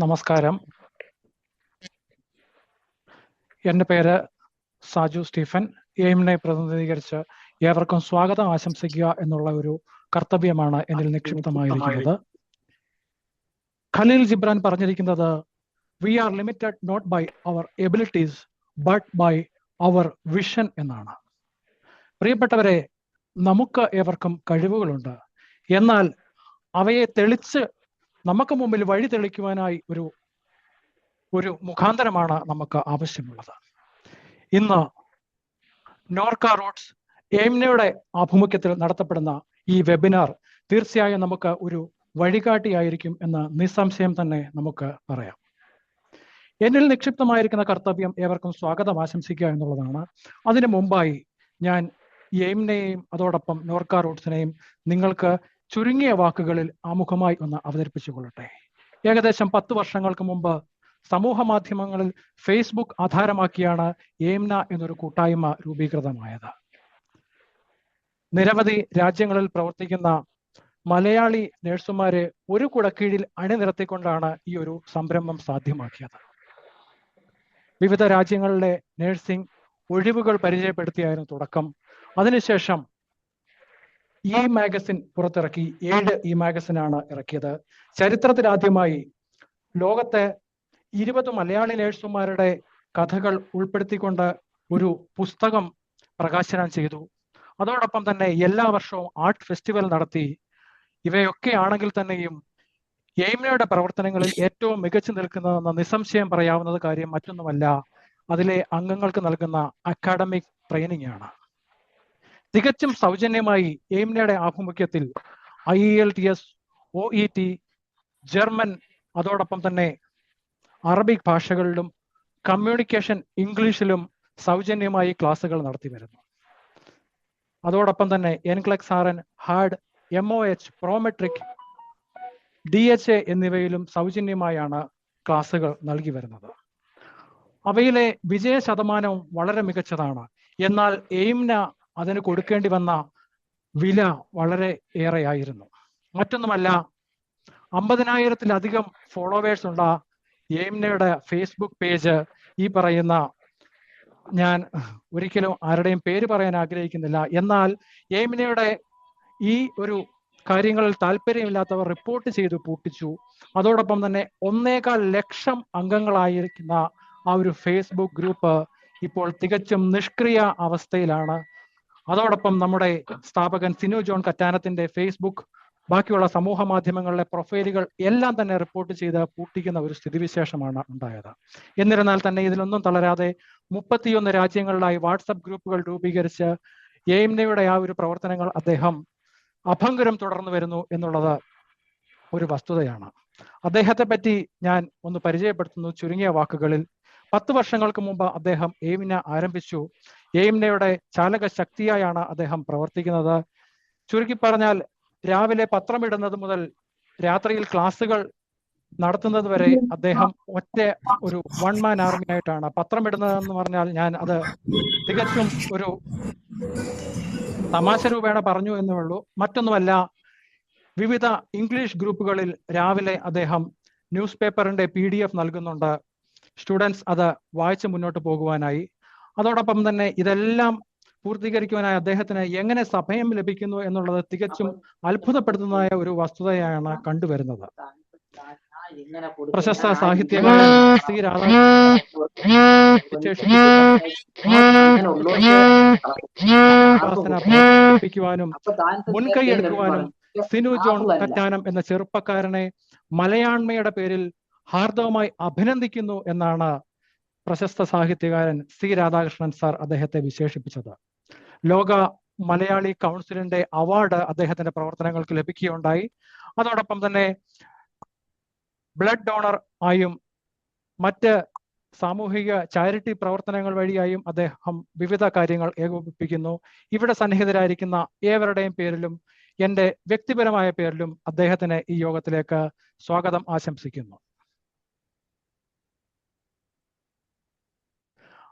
നമസ്കാരം. എൻ്റെ പേര് സാജു സ്റ്റീഫൻ. എയിമിനെ പ്രതിനിധീകരിച്ച് ഏവർക്കും സ്വാഗതം ആശംസിക്കുക എന്നുള്ള ഒരു കർത്തവ്യമാണ് എന്നിൽ നിക്ഷിപ്തമായിരിക്കുന്നത്. ഖലീൽ ജിബ്രാൻ പറഞ്ഞിരിക്കുന്നത്, we are limited not by our abilities but by our vision എന്നാണ്. പ്രിയപ്പെട്ടവരെ, നമുക്ക് ഏവർക്കും കഴിവുകളുണ്ട്. എന്നാൽ അവയെ തെളിച്ച് നമുക്ക് മുമ്പിൽ വഴി തെളിക്കുവാനായി ഒരു മുഖാന്തരമാണ് നമുക്ക് ആവശ്യമുള്ളത്. ഇന്ന് നോർക്ക റൂട്ട്സ് എയിംനയുടെ ആഭിമുഖ്യത്തിൽ നടത്തപ്പെടുന്ന ഈ വെബിനാർ തീർച്ചയായും നമുക്ക് ഒരു വഴികാട്ടിയായിരിക്കും എന്ന് നിസ്സംശയം തന്നെ നമുക്ക് പറയാം. എന്നിൽ നിക്ഷിപ്തമായിരിക്കുന്ന കർത്തവ്യം ഏവർക്കും സ്വാഗതം ആശംസിക്കുക എന്നുള്ളതാണ്. അതിനു മുമ്പായി ഞാൻ എയിംനെയും അതോടൊപ്പം നോർക്ക റൂട്ട്സിനെയും നിങ്ങൾക്ക് ചുരുങ്ങിയ വാക്കുകളിൽ ആമുഖമായി ഒന്ന് അവതരിപ്പിച്ചു കൊള്ളട്ടെ. ഏകദേശം 10 വർഷങ്ങൾക്ക് മുമ്പ് സമൂഹ മാധ്യമങ്ങളിൽ ഫേസ്ബുക്ക് ആധാരമാക്കിയാണ് എയിംന എന്നൊരു കൂട്ടായ്മ രൂപീകൃതമായത്. നിരവധി രാജ്യങ്ങളിൽ പ്രവർത്തിക്കുന്ന മലയാളി നഴ്സുമാരെ ഒരു കുടക്കീഴിൽ അണിനിരത്തിക്കൊണ്ടാണ് ഈ ഒരു സംരംഭം സാധ്യമാക്കിയത്. വിവിധ രാജ്യങ്ങളിലെ നഴ്സിംഗ് ഒഴിവുകൾ പരിചയപ്പെടുത്തിയായിരുന്നു തുടക്കം. അതിനുശേഷം ഈ മാഗസിൻ പുറത്തിറക്കി. 7 ഈ മാഗസിനാണ് ഇറക്കിയത്. ചരിത്രത്തിലാദ്യമായി ലോകത്തെ 20 മലയാളി നഴ്സുമാരുടെ കഥകൾ ഉൾപ്പെടുത്തിക്കൊണ്ട് ഒരു പുസ്തകം പ്രകാശനം ചെയ്തു. അതോടൊപ്പം തന്നെ എല്ലാ വർഷവും ആർട്ട് ഫെസ്റ്റിവൽ നടത്തി. ഇവയൊക്കെ ആണെങ്കിൽ തന്നെയും എയിംനയുടെ പ്രവർത്തനങ്ങളിൽ ഏറ്റവും മികച്ചു നിൽക്കുന്നതെന്ന് നിസ്സംശയം പറയാവുന്നത് കാര്യം മറ്റൊന്നുമല്ല, അതിലെ അംഗങ്ങൾക്ക് നൽകുന്ന അക്കാഡമിക് ട്രെയിനിങ് ആണ്. തികച്ചും സൗജന്യമായി എയിംനയുടെ ആഭിമുഖ്യത്തിൽ IELTS, OET, ജർമ്മൻ, അതോടൊപ്പം തന്നെ അറബിക് ഭാഷകളിലും കമ്മ്യൂണിക്കേഷൻ ഇംഗ്ലീഷിലും സൗജന്യമായി ക്ലാസുകൾ നടത്തി വരുന്നു. അതോടൊപ്പം തന്നെ NCLEX RN, HARD, MOH, Prometric, DHA എന്നിവയിലും സൗജന്യമായാണ് ക്ലാസുകൾ നൽകി വരുന്നത്. അവയിലെ വിജയ ശതമാനവും വളരെ മികച്ചതാണ്. എന്നാൽ എയിംന അതിന് കൊടുക്കേണ്ടി വന്ന വില വളരെ ഏറെയായിരുന്നു. മറ്റൊന്നുമല്ല, 50,000-ലധികം ഫോളോവേഴ്സ് ഉള്ള എയിംനയുടെ ഫേസ്ബുക്ക് പേജ്, ഈ പറയുന്ന, ഞാൻ ഒരിക്കലും ആരുടെയും പേര് പറയാൻ ആഗ്രഹിക്കുന്നില്ല, എന്നാൽ എയിംനയുടെ ഈ ഒരു കാര്യങ്ങളിൽ താല്പര്യമില്ലാത്തവർ റിപ്പോർട്ട് ചെയ്തു പൂട്ടിച്ചു. അതോടൊപ്പം തന്നെ 1.25 ലക്ഷം അംഗങ്ങളായിരിക്കുന്ന ആ ഒരു ഫേസ്ബുക്ക് ഗ്രൂപ്പ് ഇപ്പോൾ തികച്ചും നിഷ്ക്രിയ അവസ്ഥയിലാണ്. അതോടൊപ്പം നമ്മുടെ സ്ഥാപകൻ സിനു ജോൺ കറ്റാനത്തിന്റെ ഫേസ്ബുക്ക്, ബാക്കിയുള്ള സമൂഹ മാധ്യമങ്ങളിലെ പ്രൊഫൈലുകൾ എല്ലാം തന്നെ റിപ്പോർട്ട് ചെയ്ത് പൂട്ടിക്കുന്ന ഒരു സ്ഥിതിവിശേഷമാണ് ഉണ്ടായത്. എന്നിരുന്നാൽ തന്നെ ഇതിലൊന്നും തളരാതെ 31 രാജ്യങ്ങളിലായി വാട്സപ്പ് ഗ്രൂപ്പുകൾ രൂപീകരിച്ച് എയിംനയുടെ ആ ഒരു പ്രവർത്തനങ്ങൾ അദ്ദേഹം അഭംഗുരം തുടർന്നു വരുന്നു എന്നുള്ളത് ഒരു വസ്തുതയാണ്. അദ്ദേഹത്തെ പറ്റി ഞാൻ ഒന്ന് പരിചയപ്പെടുത്തുന്നു ചുരുങ്ങിയ വാക്കുകളിൽ. 10 വർഷങ്ങൾക്ക് മുമ്പ് അദ്ദേഹം എയിംന ആരംഭിച്ചു. എയിംനയുടെ ചാലക ശക്തിയായാണ് അദ്ദേഹം പ്രവർത്തിക്കുന്നത്. ചുരുക്കി പറഞ്ഞാൽ, രാവിലെ പത്രമിടുന്നത് മുതൽ രാത്രിയിൽ ക്ലാസുകൾ നടത്തുന്നത് വരെ അദ്ദേഹം ഒരു 1 മാൻ ആർമി ആയിട്ടാണ് പത്രമിടുന്നതെന്ന് പറഞ്ഞാൽ ഞാൻ അത് തികച്ചും ഒരു തമാശ രൂപേണ പറഞ്ഞു എന്നേ ഉള്ളൂ. മറ്റൊന്നുമല്ല, വിവിധ ഇംഗ്ലീഷ് ഗ്രൂപ്പുകളിൽ രാവിലെ അദ്ദേഹം ന്യൂസ് പേപ്പറിന്റെ PDF നൽകുന്നുണ്ട്, സ്റ്റുഡൻസ് അത് വായിച്ച് മുന്നോട്ട് പോകുവാനായി. അതോടൊപ്പം തന്നെ ഇതെല്ലാം പൂർത്തീകരിക്കുവാനായി അദ്ദേഹത്തിന് എങ്ങനെ സമയം ലഭിക്കുന്നു എന്നുള്ളത് തികച്ചും അത്ഭുതപ്പെടുത്തുന്നതായ ഒരു വസ്തുതയാണ് കണ്ടുവരുന്നത്. പ്രശസ്ത സാഹിത്യകാരൻ C. രാധാകൃഷ്ണൻ മുൻകൈ എടുക്കുവാനും സിനു ജോൺ കറ്റാനം എന്ന ചെറുപ്പക്കാരനെ മലയാണ്മയുടെ പേരിൽ ഹാർദവമായി അഭിനന്ദിക്കുന്നു എന്നാണ് പ്രശസ്ത സാഹിത്യകാരൻ C. രാധാകൃഷ്ണൻ സാർ അദ്ദേഹത്തെ വിശേഷിപ്പിച്ചത്. ലോക മലയാളി കൗൺസിലിന്റെ അവാർഡ് അദ്ദേഹത്തിന്റെ പ്രവർത്തനങ്ങൾക്ക് ലഭിക്കുകയുണ്ടായി. അതോടൊപ്പം തന്നെ ബ്ലഡ് ഡോണർ ആയും മറ്റ് സാമൂഹിക ചാരിറ്റി പ്രവർത്തനങ്ങൾ വഴിയായും അദ്ദേഹം വിവിധ കാര്യങ്ങൾ ഏകോപിപ്പിക്കുന്നു. ഇവിടെ സന്നിഹിതരായിരിക്കുന്ന ഏവരുടെയും പേരിലും എൻ്റെ വ്യക്തിപരമായ പേരിലും അദ്ദേഹത്തിന് ഈ യോഗത്തിലേക്ക് സ്വാഗതം ആശംസിക്കുന്നു.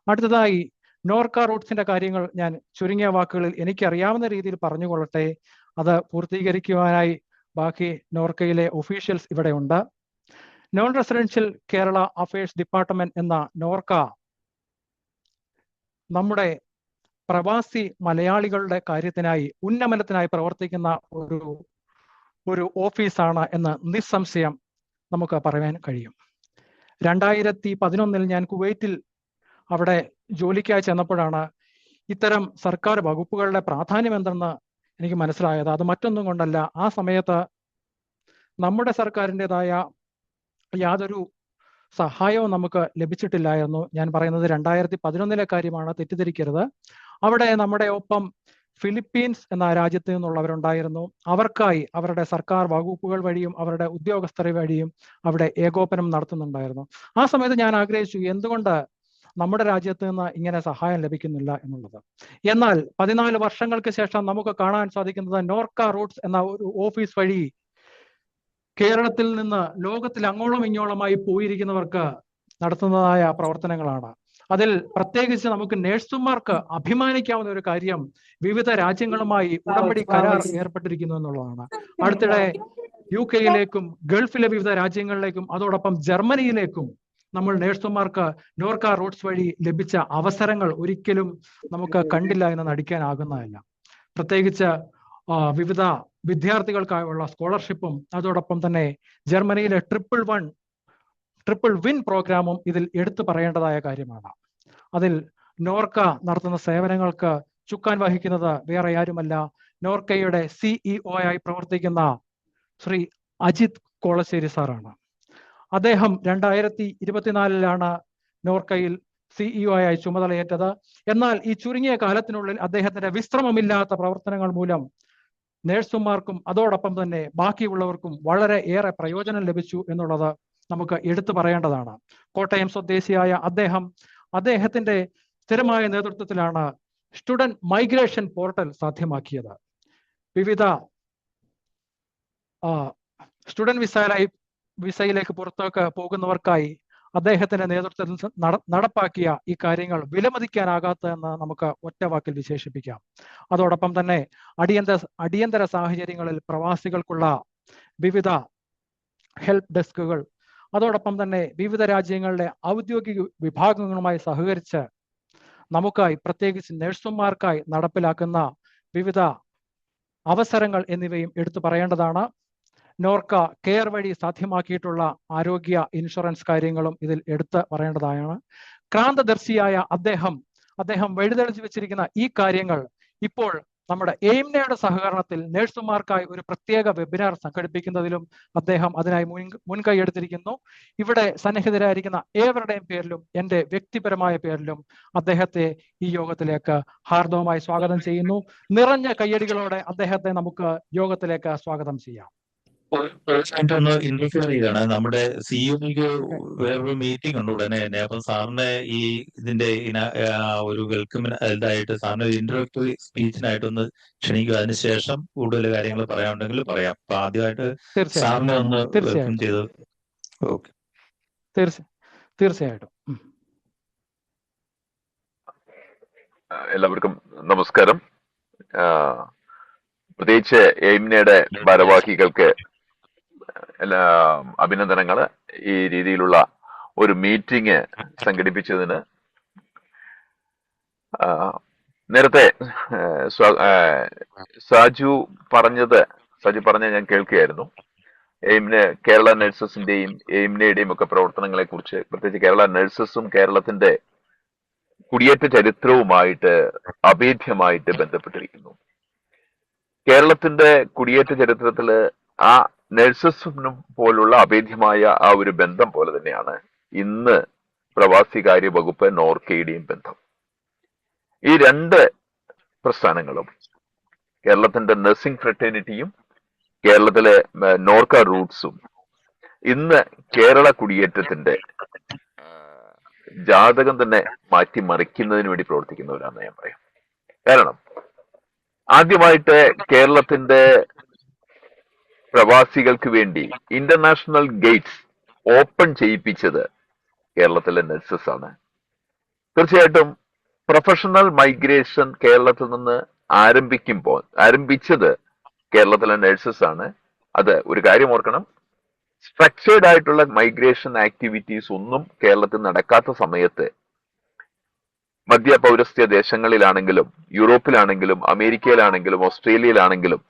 അടുത്തതായി നോർക്ക റൂട്ട്സിന്റെ കാര്യങ്ങൾ ഞാൻ ചുരുങ്ങിയ വാക്കുകളിൽ എനിക്കറിയാവുന്ന രീതിയിൽ പറഞ്ഞുകൊള്ളട്ടെ. അത് പൂർത്തീകരിക്കുവാനായി ബാക്കി നോർക്കയിലെ ഒഫീഷ്യൽസ് ഇവിടെ ഉണ്ട്. Non residential Kerala affairs department എന്ന നോർക്ക നമ്മുടെ പ്രവാസി മലയാളികളുടെ കാര്യത്തിനായി ഉന്നമനത്തിനായി പ്രവർത്തിക്കുന്ന ഒരു ഓഫീസാണ് എന്ന് നിസ്സംശയം നമുക്ക് പറയാൻ കഴിയും. 2011 ഞാൻ കുവൈറ്റിൽ അവിടെ ജോലിക്കായി ചെന്നപ്പോഴാണ് ഇത്തരം സർക്കാർ വകുപ്പുകളുടെ പ്രാധാന്യം എന്തെന്ന് എനിക്ക് മനസ്സിലായത്. അത് മറ്റൊന്നും കൊണ്ടല്ല, ആ സമയത്ത് നമ്മുടെ സർക്കാരിൻ്റെതായ യാതൊരു സഹായവും നമുക്ക് ലഭിച്ചിട്ടില്ലായിരുന്നു. ഞാൻ പറയുന്നത് 2011 കാര്യമാണ്, തെറ്റിദ്ധരിക്കരുത്. അവിടെ നമ്മുടെ ഒപ്പം ഫിലിപ്പീൻസ് എന്ന രാജ്യത്ത് നിന്നുള്ളവരുണ്ടായിരുന്നു. അവർക്കായി അവരുടെ സർക്കാർ വകുപ്പുകൾ വഴിയും അവരുടെ ഉദ്യോഗസ്ഥർ വഴിയും അവിടെ ഏകോപനം നടത്തുന്നുണ്ടായിരുന്നു. ആ സമയത്ത് ഞാൻ ആഗ്രഹിച്ചു, എന്തുകൊണ്ട് നമ്മുടെ രാജ്യത്ത് നിന്ന് ഇങ്ങനെ സഹായം ലഭിക്കുന്നില്ല എന്നുള്ളത്. എന്നാൽ 14 വർഷങ്ങൾക്ക് ശേഷം നമുക്ക് കാണാൻ സാധിക്കുന്നത് നോർക്ക റൂട്ട്സ് എന്ന ഒരു ഓഫീസ് വഴി കേരളത്തിൽ നിന്ന് ലോകത്തിൽ അങ്ങോളം ഇങ്ങോളമായി പോയിരിക്കുന്നവർക്ക് നടത്തുന്നതായ പ്രവർത്തനങ്ങളാണ്. അതിൽ പ്രത്യേകിച്ച് നമുക്ക് നേഴ്സുമാർക്ക് അഭിമാനിക്കാവുന്ന ഒരു കാര്യം വിവിധ രാജ്യങ്ങളുമായി ഉടമ്പടി കരാർ ഏർപ്പെട്ടിരിക്കുന്നു എന്നുള്ളതാണ്. അടുത്തിടെ UK-യിലേക്കും ഗൾഫിലെ വിവിധ രാജ്യങ്ങളിലേക്കും അതോടൊപ്പം ജർമ്മനിയിലേക്കും നമ്മൾ നേഴ്സുമാർക്ക് നോർക്ക റൂട്ട്സ് വഴി ലഭിച്ച അവസരങ്ങൾ ഒരിക്കലും നമുക്ക് കണ്ടില്ല എന്ന് നടിക്കാനാകുന്നതല്ല. പ്രത്യേകിച്ച് വിവിധ വിദ്യാർത്ഥികൾക്കായുള്ള സ്കോളർഷിപ്പും അതോടൊപ്പം തന്നെ ജർമ്മനിയിലെ ട്രിപ്പിൾ വിൻ പ്രോഗ്രാമും ഇതിൽ എടുത്തു പറയേണ്ടതായ കാര്യമാണ്. അതിൽ നോർക്ക നടത്തുന്ന സേവനങ്ങൾക്ക് ചുക്കാൻ വഹിക്കുന്നത് വേറെ ആരുമല്ല, നോർക്കയുടെ CEO ആയി പ്രവർത്തിക്കുന്ന ശ്രീ അജിത് കോളശ്ശേരി സാറാണ്. അദ്ദേഹം 2024 നോർക്കയിൽ CEO ആയി ചുമതലയേറ്റത്. എന്നാൽ ഈ ചുരുങ്ങിയ കാലത്തിനുള്ളിൽ അദ്ദേഹത്തിന്റെ വിശ്രമമില്ലാത്ത പ്രവർത്തനങ്ങൾ മൂലം നേഴ്സുമാർക്കും അതോടൊപ്പം തന്നെ ബാക്കിയുള്ളവർക്കും വളരെ ഏറെ പ്രയോജനം ലഭിച്ചു എന്നുള്ളത് നമുക്ക് എടുത്തു പറയേണ്ടതാണ്. കോട്ടയം സ്വദേശിയായ അദ്ദേഹത്തിന്റെ സ്ഥിരമായ നേതൃത്വത്തിലാണ് സ്റ്റുഡന്റ് മൈഗ്രേഷൻ പോർട്ടൽ സാധ്യമാക്കിയത്. വിവിധ സ്റ്റുഡന്റ് വിസയിലേക്ക് പുറത്തേക്ക് പോകുന്നവർക്കായി അദ്ദേഹത്തിന്റെ നേതൃത്വത്തിൽ നടപ്പാക്കിയ ഈ കാര്യങ്ങൾ വിലമതിക്കാനാകാത്തതെന്ന് നമുക്ക് ഒറ്റവാക്കിൽ വിശേഷിപ്പിക്കാം. അതോടൊപ്പം തന്നെ അടിയന്തര സാഹചര്യങ്ങളിൽ പ്രവാസികൾക്കുള്ള വിവിധ ഹെൽപ്പ് ഡെസ്കുകൾ, അതോടൊപ്പം തന്നെ വിവിധ രാജ്യങ്ങളിലെ ഔദ്യോഗിക വിഭാഗങ്ങളുമായി സഹകരിച്ച് നമുക്കായി പ്രത്യേകിച്ച് നഴ്സുമാർക്കായി നടപ്പിലാക്കുന്ന വിവിധ അവസരങ്ങൾ എന്നിവയും എടുത്തു പറയേണ്ടതാണ്. നോർക്ക കെയർ വഴി സാധ്യമാക്കിയിട്ടുള്ള ആരോഗ്യ ഇൻഷുറൻസ് കാര്യങ്ങളും ഇതിൽ എടുത്ത് പറയേണ്ടതാണ്. ക്രാന്തദർശിയായ അദ്ദേഹം വഴിതെളിച്ചു വെച്ചിരിക്കുന്ന ഈ കാര്യങ്ങൾ ഇപ്പോൾ നമ്മുടെ എയിംനയുടെ സഹകരണത്തിൽ നഴ്സുമാർക്കായി ഒരു പ്രത്യേക വെബിനാർ സംഘടിപ്പിക്കുന്നതിലും അദ്ദേഹം അതിനായി മുൻകൈ എടുത്തിരിക്കുന്നു. ഇവിടെ സന്നിഹിതരായിരിക്കുന്ന ഏവരുടെയും പേരിലും എൻ്റെ വ്യക്തിപരമായ പേരിലും അദ്ദേഹത്തെ ഈ യോഗത്തിലേക്ക് ഹാർദവമായി സ്വാഗതം ചെയ്യുന്നു. നിറഞ്ഞ കയ്യടികളോടെ അദ്ദേഹത്തെ നമുക്ക് യോഗത്തിലേക്ക് സ്വാഗതം ചെയ്യാം. ഒന്ന് ഇന്റർഫിയർ ചെയ്യാണ്. നമ്മുടെ സിഇഒക്ക് വേറൊരു മീറ്റിംഗ് ഉണ്ട് ഉടനെ തന്നെ. അപ്പൊ സാറിനെ ഇതിന്റെ ഒരു വെൽക്കമിന് ഇതായിട്ട് സാറിന് ഒരു ഇൻട്രോഡക്ടറി സ്പീച്ചിനായിട്ടൊന്ന് ക്ഷണിക്കുക. അതിനുശേഷം കൂടുതൽ കാര്യങ്ങൾ പറയാനുണ്ടെങ്കിൽ പറയാം. അപ്പൊ ആദ്യമായിട്ട് സാറിനെ ഒന്ന് വെൽക്കം ചെയ്ത്. ഓക്കെ, തീർച്ചയായിട്ടും. എല്ലാവർക്കും നമസ്കാരം. പ്രത്യേകിച്ച് എയിംനയുടെ ഭാരവാഹികൾക്ക് എല്ലാ അഭിനന്ദനങ്ങള്. ഈ രീതിയിലുള്ള ഒരു മീറ്റിംഗ് സംഘടിപ്പിച്ചതിന്. നേരത്തെ സാജു പറഞ്ഞ ഞാൻ കേൾക്കുകയായിരുന്നു. കേരള നഴ്സസിന്റെയും എയിംനയുടെയും ഒക്കെ പ്രവർത്തനങ്ങളെ കുറിച്ച്, പ്രത്യേകിച്ച് കേരള നഴ്സസും കേരളത്തിന്റെ കുടിയേറ്റ ചരിത്രവുമായിട്ട് അഭേദ്യമായിട്ട് ബന്ധപ്പെട്ടിരിക്കുന്നു. കേരളത്തിന്റെ കുടിയേറ്റ ചരിത്രത്തില് ആ നഴ്സസിനും പോലുള്ള അഭേദ്യമായ ആ ഒരു ബന്ധം പോലെ തന്നെയാണ് ഇന്ന് പ്രവാസികാര്യ വകുപ്പ് നോർക്കയുടെയും ബന്ധം. ഈ രണ്ട് പ്രസ്ഥാനങ്ങളും, കേരളത്തിന്റെ നഴ്സിംഗ് ഫ്രട്ടേണിറ്റിയും കേരളത്തിലെ നോർക്ക റൂട്ട്സും, ഇന്ന് കേരള കുടിയേറ്റത്തിന്റെ ജാതകം തന്നെ മാറ്റിമറിക്കുന്നതിന് വേണ്ടി പ്രവർത്തിക്കുന്നവരാണെന്ന് ഞാൻ പറയാം. കാരണം ആദ്യമായിട്ട് കേരളത്തിന്റെ പ്രവാസികൾക്ക് വേണ്ടി ഇന്റർനാഷണൽ ഗേറ്റ്സ് ഓപ്പൺ ചെയ്യിപ്പിച്ചത് കേരളത്തിലെ നഴ്സസ് ആണ്. തീർച്ചയായിട്ടും പ്രൊഫഷണൽ മൈഗ്രേഷൻ കേരളത്തിൽ നിന്ന് ആരംഭിച്ചത് കേരളത്തിലെ നഴ്സസ് ആണ്. അത് ഒരു കാര്യം ഓർക്കണം, സ്ട്രക്ചേർഡ് ആയിട്ടുള്ള മൈഗ്രേഷൻ ആക്ടിവിറ്റീസ് ഒന്നും കേരളത്തിൽ നടക്കാത്ത സമയത്ത് മധ്യ പൗരസ്ത്യ ദേശങ്ങളിലാണെങ്കിലും യൂറോപ്പിലാണെങ്കിലും അമേരിക്കയിലാണെങ്കിലും ഓസ്ട്രേലിയയിലാണെങ്കിലും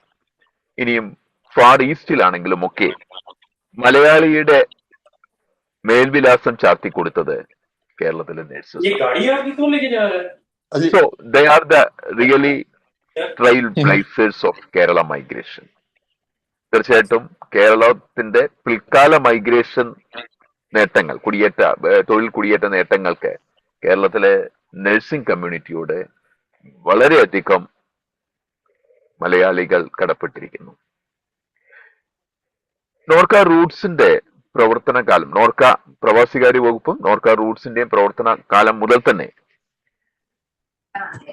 ഇനിയും ഫാർ ഈസ്റ്റിലാണെങ്കിലും ഒക്കെ മലയാളിയുടെ മേൽവിലാസം ചാർത്തിക്കൊടുത്തത് കേരളത്തിലെ nurses. So they are the really trial blazers of Kerala migration. തീർച്ചയായിട്ടും കേരളത്തിന്റെ പിൽക്കാല മൈഗ്രേഷൻ നേട്ടങ്ങൾ, തൊഴിൽ കുടിയേറ്റ നേട്ടങ്ങൾക്ക് കേരളത്തിലെ നഴ്സിംഗ് കമ്മ്യൂണിറ്റിയോട് വളരെയധികം മലയാളികൾ കടപ്പെട്ടിരിക്കുന്നു. നോർക്ക റൂട്ട്സിന്റെ പ്രവർത്തന കാലം, നോർക്ക പ്രവാസികാര്യ വകുപ്പും നോർക്ക റൂട്ട്സിന്റെയും പ്രവർത്തന കാലം മുതൽ തന്നെ